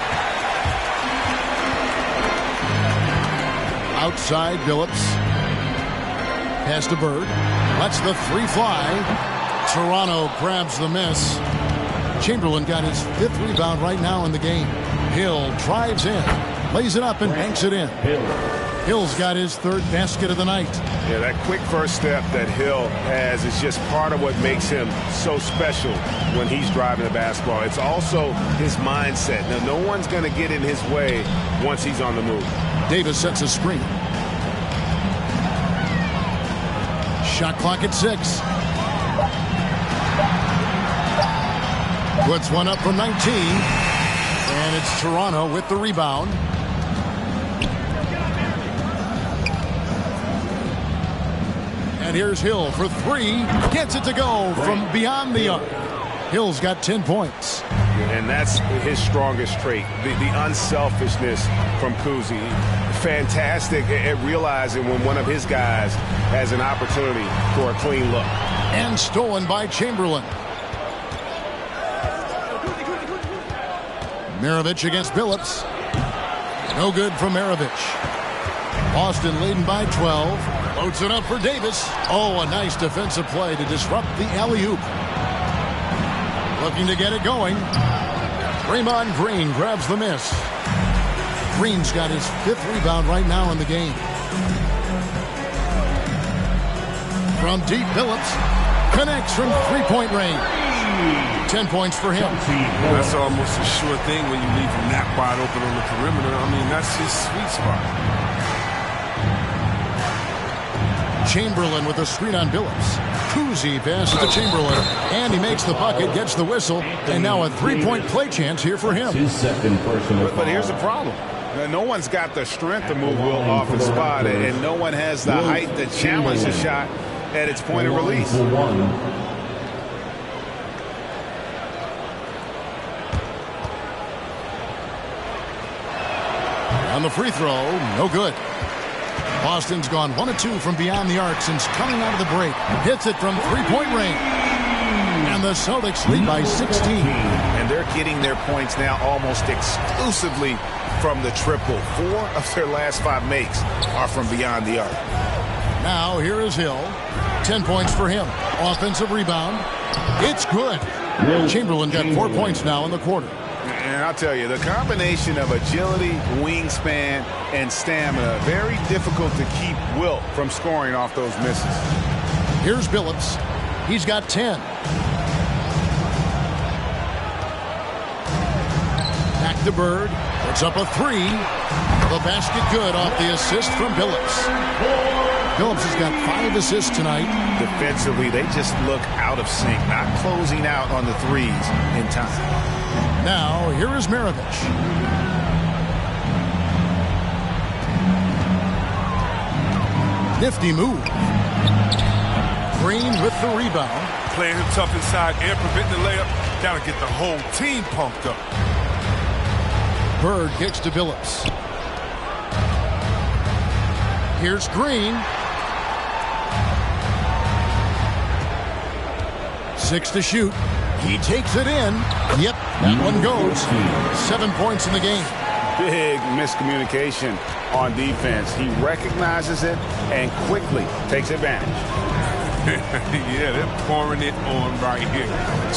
Outside, Billups. Pass to Bird. Lets the 3 fly. Toronto grabs the miss. Chamberlain got his 5th rebound right now in the game. Hill drives in, lays it up, and banks it in. Hill's got his 3rd basket of the night. Yeah, that quick first step that Hill has is just part of what makes him so special when he's driving the basketball. It's also his mindset. Now, no one's going to get in his way once he's on the move. Davis sets a screen. Shot clock at 6. Puts one up from 19. And it's Toronto with the rebound. And here's Hill for 3. Gets it to go from beyond the arc. Hill's got 10 points. And that's his strongest trait, the unselfishness from Kuzi. Fantastic at realizing when one of his guys has an opportunity for a clean look. And stolen by Chamberlain. Maravich against Billups. No good from Maravich. Boston leading by 12. Loads it up for Davis. Oh, a nice defensive play to disrupt the alley-oop. Looking to get it going. Draymond Green grabs the miss. Green's got his 5th rebound right now in the game. From deep, Billups connects from 3-point range. 10 points for him. That's almost a sure thing when you leave him that wide open on the perimeter. I mean, that's his sweet spot. Chamberlain with a screen on Billups. Kuzi passes to Chamberlain, and he makes the bucket, gets the whistle, and now a 3-point play chance here for him. But here's the problem. No one's got the strength to move Will off his spot, and no one has the height to challenge the shot at its point of release. On the free throw, no good. Boston's gone 1 of 2 from beyond the arc since coming out of the break. Hits it from 3-point range. And the Celtics lead by 16. And they're getting their points now almost exclusively from the triple. 4 of their last 5 makes are from beyond the arc. Now here is Hill. 10 points for him. Offensive rebound. It's good. Chamberlain got 4 points now in the quarter. And I'll tell you, the combination of agility, wingspan, and stamina, very difficult to keep Wilt from scoring off those misses. Here's Billups. He's got 10. Back to Bird. Puts up a 3. The basket good off the assist from Billups. Billups has got 5 assists tonight. Defensively, they just look out of sync, not closing out on the threes in time. Now, here is Maravich. Nifty move. Green with the rebound. Playing him tough inside and preventing the layup. Got to get the whole team pumped up. Bird kicks to Billups. Here's Green. 6 to shoot. He takes it in. Yep, that one goes. 7 points in the game. Big miscommunication on defense. He recognizes it and quickly takes advantage. Yeah, they're pouring it on right here.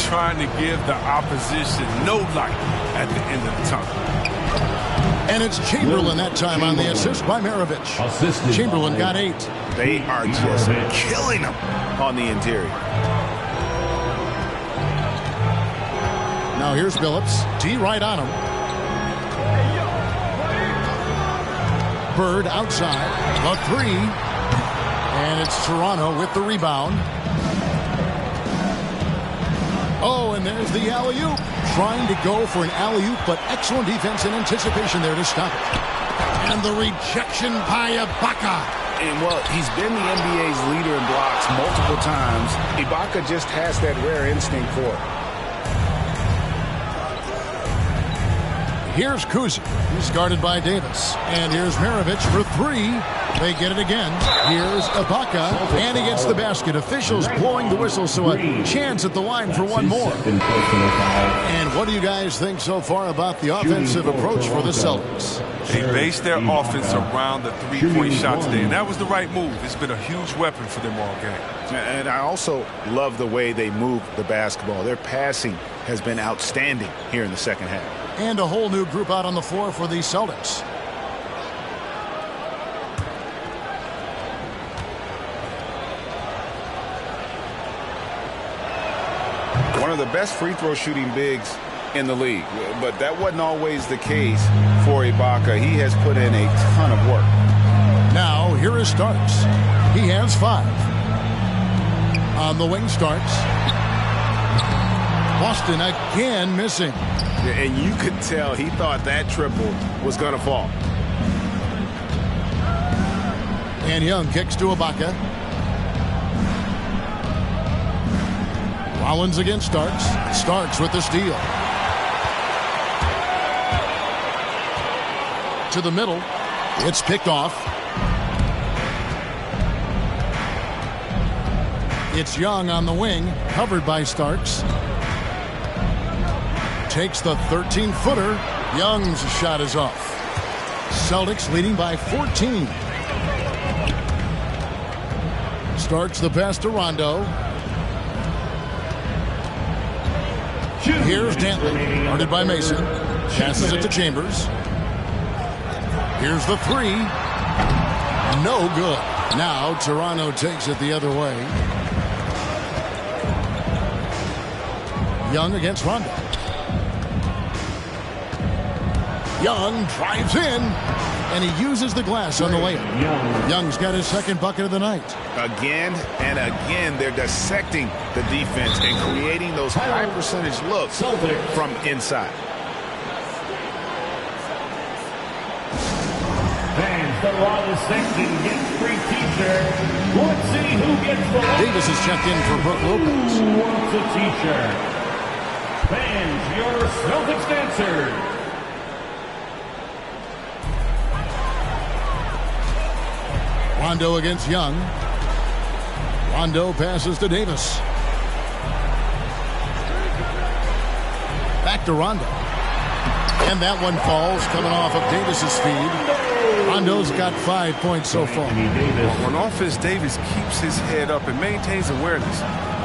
Trying to give the opposition no light at the end of the tunnel. And it's Chamberlain that time on the assist by Maravich. Chamberlain got 8. They are just killing him on the interior. Now here's Billups. D right on him. Bird outside. A 3. And it's Toronto with the rebound. Oh, and there's the alley-oop. Trying to go for an alley-oop, but excellent defense and anticipation there to stop it. And the rejection by Ibaka. And, well, he's been the NBA's leader in blocks multiple times. Ibaka just has that rare instinct for it. Here's Kuzi. He's guarded by Davis. And here's Maravich for 3. They get it again. Here's Ibaka. And he gets the basket. Officials blowing the whistle, so a chance at the line for one more. And what do you guys think so far about the offensive approach for the Celtics? They based their offense around the 3-point shot today, and that was the right move. It's been a huge weapon for them all game. And I also love the way they move the basketball. Their passing has been outstanding here in the second half. And a whole new group out on the floor for the Celtics. One of the best free throw shooting bigs in the league, but that wasn't always the case for Ibaka. He has put in a ton of work. Now here is Starks. He has 5. On the wing starts. Boston again missing. And you could tell he thought that triple was going to fall. And Young kicks to Ibaka. Rollins against Starks. Starks with the steal. To the middle. It's picked off. It's Young on the wing, covered by Starks. Takes the 13-footer. Young's shot is off. Celtics leading by 14. Starts the pass to Rondo. Here's Dantley, guarded by Mason. Passes it to Chambers. Here's the three. No good. Now Toronto takes it the other way. Young against Rondo. Young drives in, and he uses the glass on the layup. Young's got his second bucket of the night. Again and again, they're dissecting the defense and creating those high-percentage looks from inside. Fans, the largest section gets free t-shirt. Let's see who gets the Davis is checked in for Brook Lopez. Who wants a t-shirt? Fans, your Celtics dancer. Rondo against Young. Rondo passes to Davis. Back to Rondo. And that one falls, coming off of Davis's feed. Rondo's got 5 points so far. On offense, Davis keeps his head up and maintains awareness.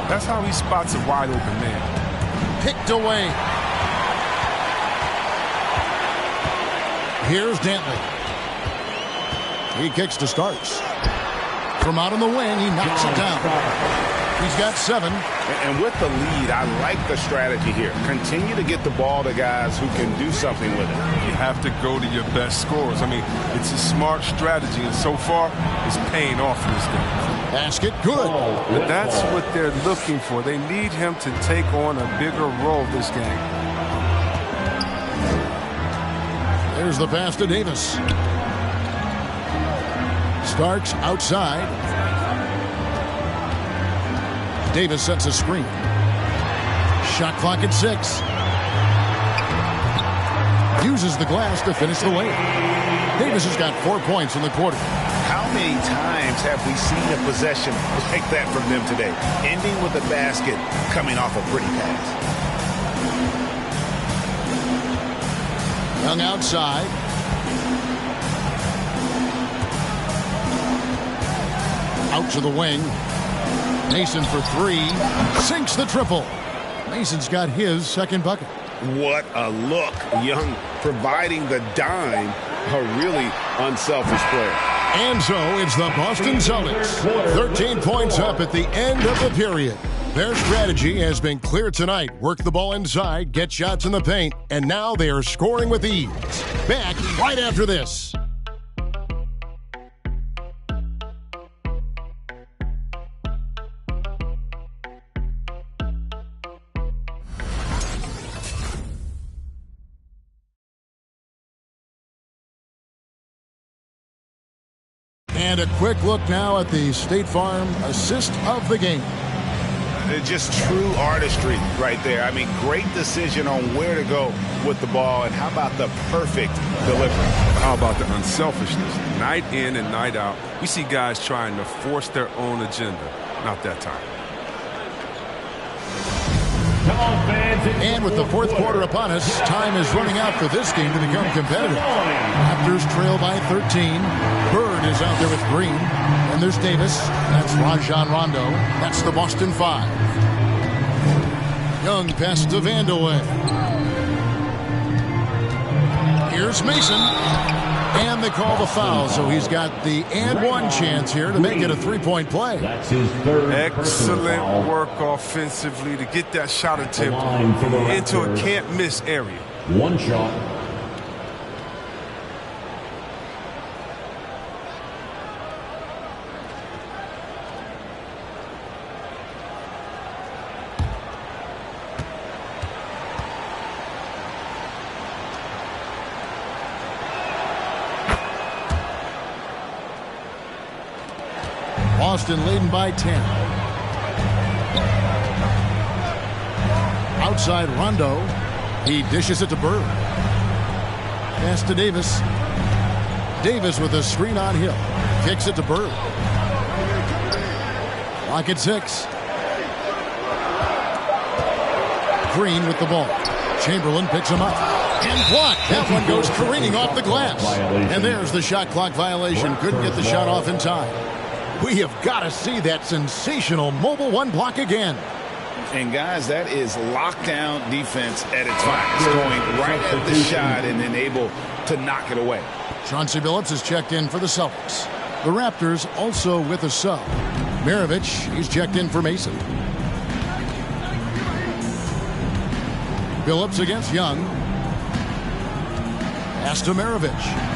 That's how he spots a wide open man. Picked away. Here's Dantley. He kicks to Starks. From out on the wing, he knocks it down. He's got 7. And with the lead, I like the strategy here. Continue to get the ball to guys who can do something with it. You have to go to your best scorers. I mean, it's a smart strategy, and so far, it's paying off in this game. Basket, good. And that's what they're looking for. They need him to take on a bigger role this game. There's the pass to Davis. Starks outside. Davis sets a screen. Shot clock at 6. Uses the glass to finish the layup. Davis has got 4 points in the quarter. How many times have we seen a possession like that from them today? Ending with a basket, coming off a pretty pass. Young outside. Out to the wing. Mason for 3. Sinks the triple. Mason's got his second bucket. What a look. Young providing the dime. A really unselfish player. And so it's the Boston Celtics. 13 points up at the end of the period. Their strategy has been clear tonight. Work the ball inside, get shots in the paint, and now they are scoring with ease. Back right after this. And a quick look now at the State Farm assist of the game. Just true artistry right there. I mean, great decision on where to go with the ball, and how about the perfect delivery? How about the unselfishness? Night in and night out, we see guys trying to force their own agenda. Not that time. And with the fourth quarter upon us, time is running out for this game to become competitive. Raptors trail by 13. Bird is out there with Green. And there's Davis. That's Rajon Rondo. That's the Boston 5. Young pass to Vandeweghe. Here's Mason. And they call the foul, so he's got the and one chance here to make it a three-point play. That's his third. Excellent work offensively to get that shot attempt into a can't-miss area. One shot. Boston leading by 10. Outside Rondo. He dishes it to Bird. Pass to Davis. Davis with a screen on Hill. Kicks it to Bird. Clock at 6. Green with the ball. Chamberlain picks him up. And blocked. That one goes careening off the glass. And there's the shot clock violation. Couldn't get the shot off in time. We have got to see that sensational mobile one block again. And guys, that is lockdown defense at its finest. Going right at the shot and then able to knock it away. Chauncey Billups is checked in for the Celtics. The Raptors also with a sub. Maravich, he's checked in for Mason. Billups against Young. Pass to Maravich.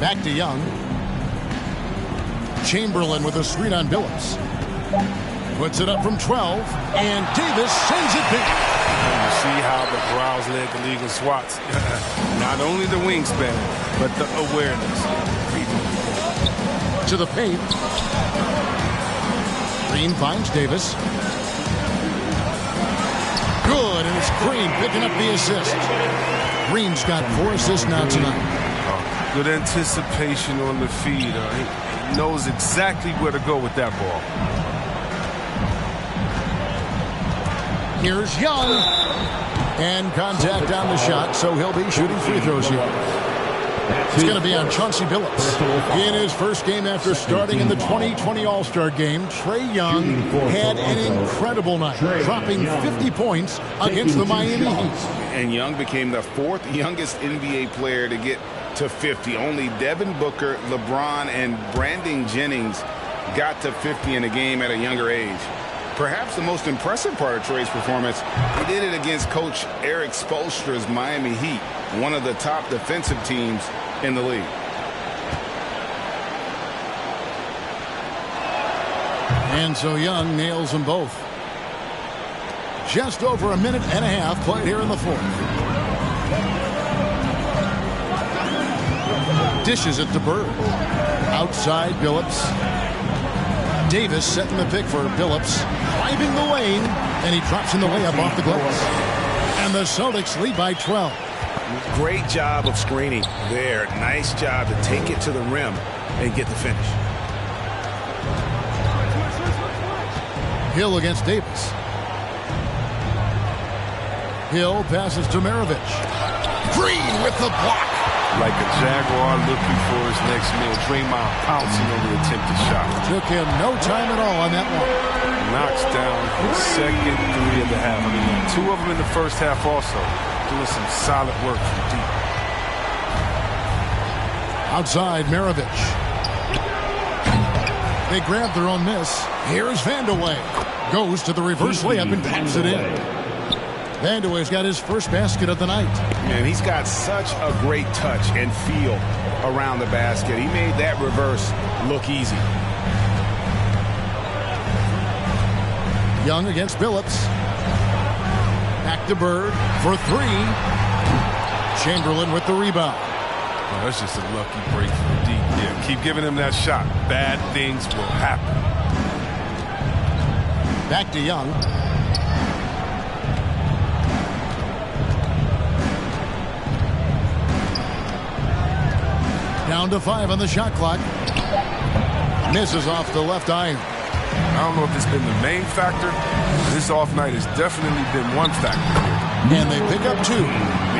Back to Young. Chamberlain with a screen on Billups. Puts it up from 12, and Davis sends it back. You see how the Browns led the league in swats. Not only the wingspan, but the awareness. To the paint. Green finds Davis. Good, and it's Green picking up the assist. Green's got 4 assists now tonight. Good anticipation on the feed. He knows exactly where to go with that ball. Here's Young. And contact on the shot, so he'll be shooting free throws here. It's going to be on Chauncey Billups. In his first game after starting in the 2020 All-Star Game, Trae Young had an incredible night, dropping 50 points against the Miami Heat. And Young became the 4th youngest NBA player to get to 50. Only Devin Booker, LeBron, and Brandon Jennings got to 50 in a game at a younger age. Perhaps the most impressive part of Trae's performance, he did it against Coach Eric Spoelstra's Miami Heat, one of the top defensive teams in the league. And so Young nails them both. Just over a minute and a half played here in the 4th. Dishes it to Bird. Outside Billups. Davis setting the pick for Billups. Driving the lane. And he drops in the layup off the glass. And the Celtics lead by 12. Great job of screening there. Nice job to take it to the rim and get the finish. Hill against Davis. Hill passes to Maravich. Green with the block. Like a Jaguar looking for his next meal. Draymond pouncing on the attempted shot. Took him no time at all on that one. Knocks down his second 3 of the half. I mean, 2 of them in the first half also. Doing some solid work from deep. Outside Maravich. They grab their own miss. Here's Vandeweghe. Goes to the reverse layup and taps it in. Vandeweghe's got his first basket of the night. And he's got such a great touch and feel around the basket. He made that reverse look easy. Young against Billups. Back to Bird for 3. Chamberlain with the rebound. Oh, that's just a lucky break from deep. Yeah, keep giving him that shot. Bad things will happen. Back to Young. Down to 5 on the shot clock. Misses off the left iron. I don't know if it's been the main factor. This off night has definitely been one factor. And they pick up 2.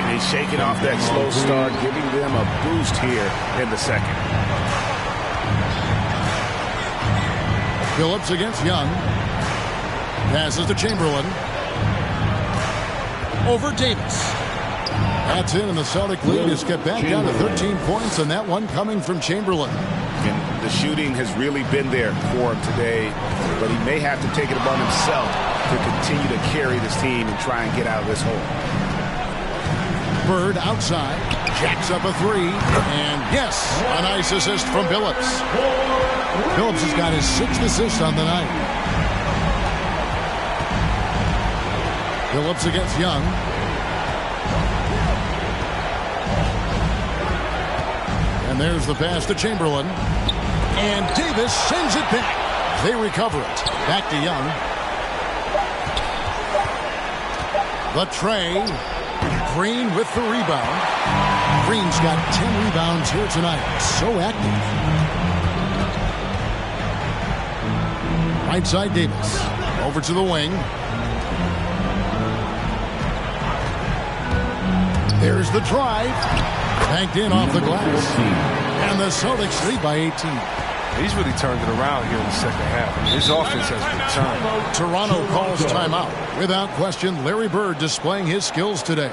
He's shaking off that slow start, giving them a boost here in the second. Billups against Young. Passes to Chamberlain. Over Davis. That's in, and the Celtic lead is kept back down to 13 points, and that one coming from Chamberlain. And the shooting has really been there for him today, but he may have to take it upon himself to continue to carry this team and try and get out of this hole. Bird outside, jacks up a 3, and yes, a nice assist from Billups. Billups has got his 6th assist on the night. Billups against Young. And there's the pass to Chamberlain. And Davis sends it back. They recover it. Back to Young. The tray. Green with the rebound. Green's got 10 rebounds here tonight. So active. Right side Davis. Over to the wing. There's the drive. Banked in off the glass. And the Celtics lead by 18. He's really turned it around here in the second half. His offense has been turned. Toronto calls timeout. Without question, Larry Bird displaying his skills today.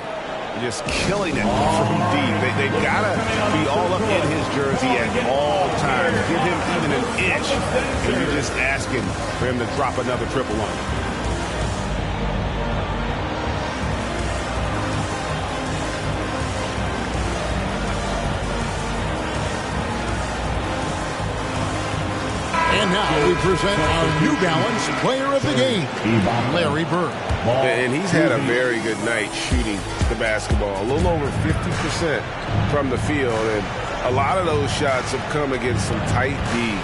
Just killing it from deep. They've got to be all up in his jersey at all times. Give him even an inch, and you're just asking for him to drop another triple on you. And now we present our New Balance Player of the Game, Larry Bird. And he's had a very good night shooting the basketball. A little over 50% from the field. And a lot of those shots have come against some tight D.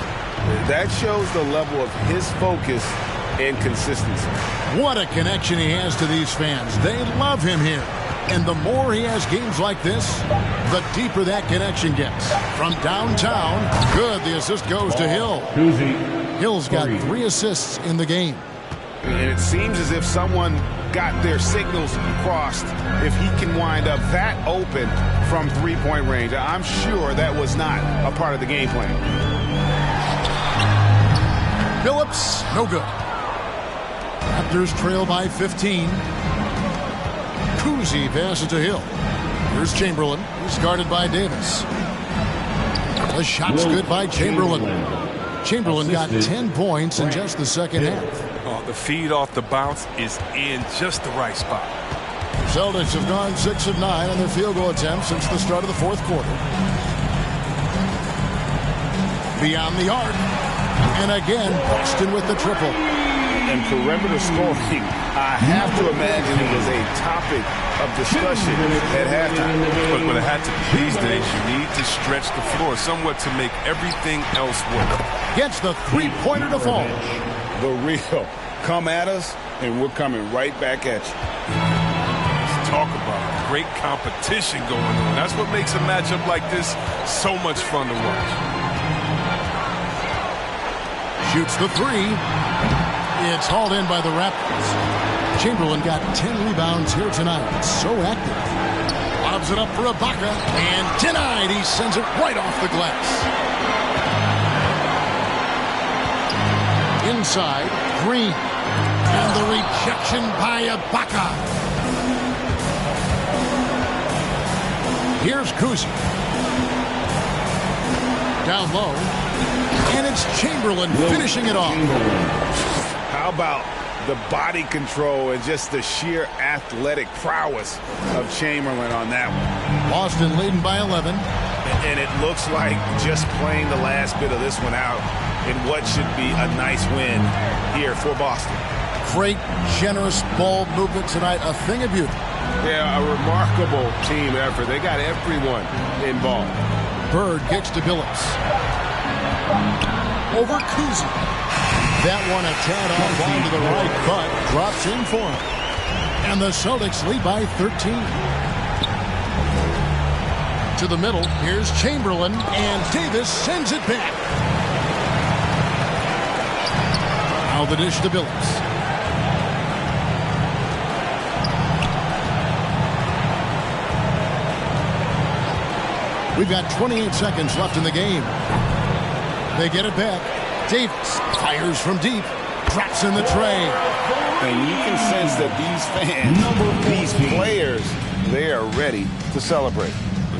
That shows the level of his focus and consistency. What a connection he has to these fans. They love him here. And the more he has games like this, the deeper that connection gets. From downtown, good. The assist goes to Hill. Hill's got 3 assists in the game. And it seems as if someone got their signals crossed if he can wind up that open from three-point range. I'm sure that was not a part of the game plan. Phillips, no good. Raptors trail by 15. Kuzi passes to Hill. Here's Chamberlain. He's guarded by Davis. The shot's good by Chamberlain. Chamberlain got 10 points in just the second half. The feed off the bounce is in just the right spot. Celtics have gone 6 of 9 on their field goal attempts since the start of the fourth quarter. Beyond the arc. And again, Boston with the triple. And perimeter scoring, I have to imagine it was a topic of discussion at halftime. But it had to be these days. You need to stretch the floor somewhat to make everything else work. Gets the three-pointer to fall. The real. Come at us, and we're coming right back at you. Let's talk about great competition going on. That's what makes a matchup like this so much fun to watch. Shoots the three. It's hauled in by the Raptors. Chamberlain got 10 rebounds here tonight. So active. Lobs it up for Ibaka. And denied. He sends it right off the glass. Inside, Green. And the rejection by Ibaka. Here's Kuzi. Down low. And it's Chamberlain finishing it off. How about the body control and just the sheer athletic prowess of Chamberlain on that one? Boston leading by 11. And it looks like just playing the last bit of this one out in what should be a nice win here for Boston. Great, generous ball movement tonight. A thing of beauty. Yeah, a remarkable team effort. They got everyone involved. Bird kicks to Billups. Over Kuzi. That one a tad offline to the right, but drops in for him. And the Celtics lead by 13. To the middle, here's Chamberlain, and Davis sends it back. Now the dish to Billups. We've got 28 seconds left in the game. They get it back. Davis fires from deep. Drops in the tray. And you can sense that these fans, these players, they are ready to celebrate.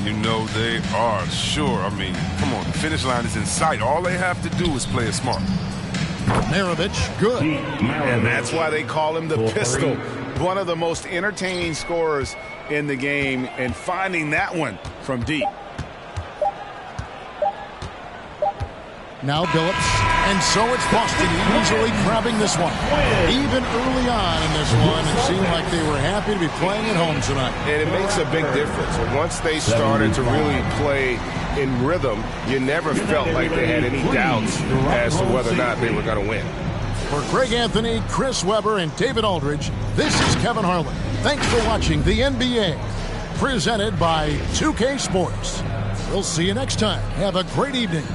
You know they are, sure. I mean, come on, the finish line is in sight. All they have to do is play it smart. Maravich, good. And that's why they call him the pistol. One of the most entertaining scorers in the game, and finding that one from deep. Now Billups. And so it's Boston easily grabbing this one. Even early on in this one, it seemed like they were happy to be playing at home tonight. And it makes a big difference. Once they started to really play in rhythm, you never felt like they had any doubts as to whether or not they were going to win. For Greg Anthony, Chris Webber, and David Aldridge, this is Kevin Harlan. Thanks for watching the NBA, presented by 2K Sports. We'll see you next time. Have a great evening.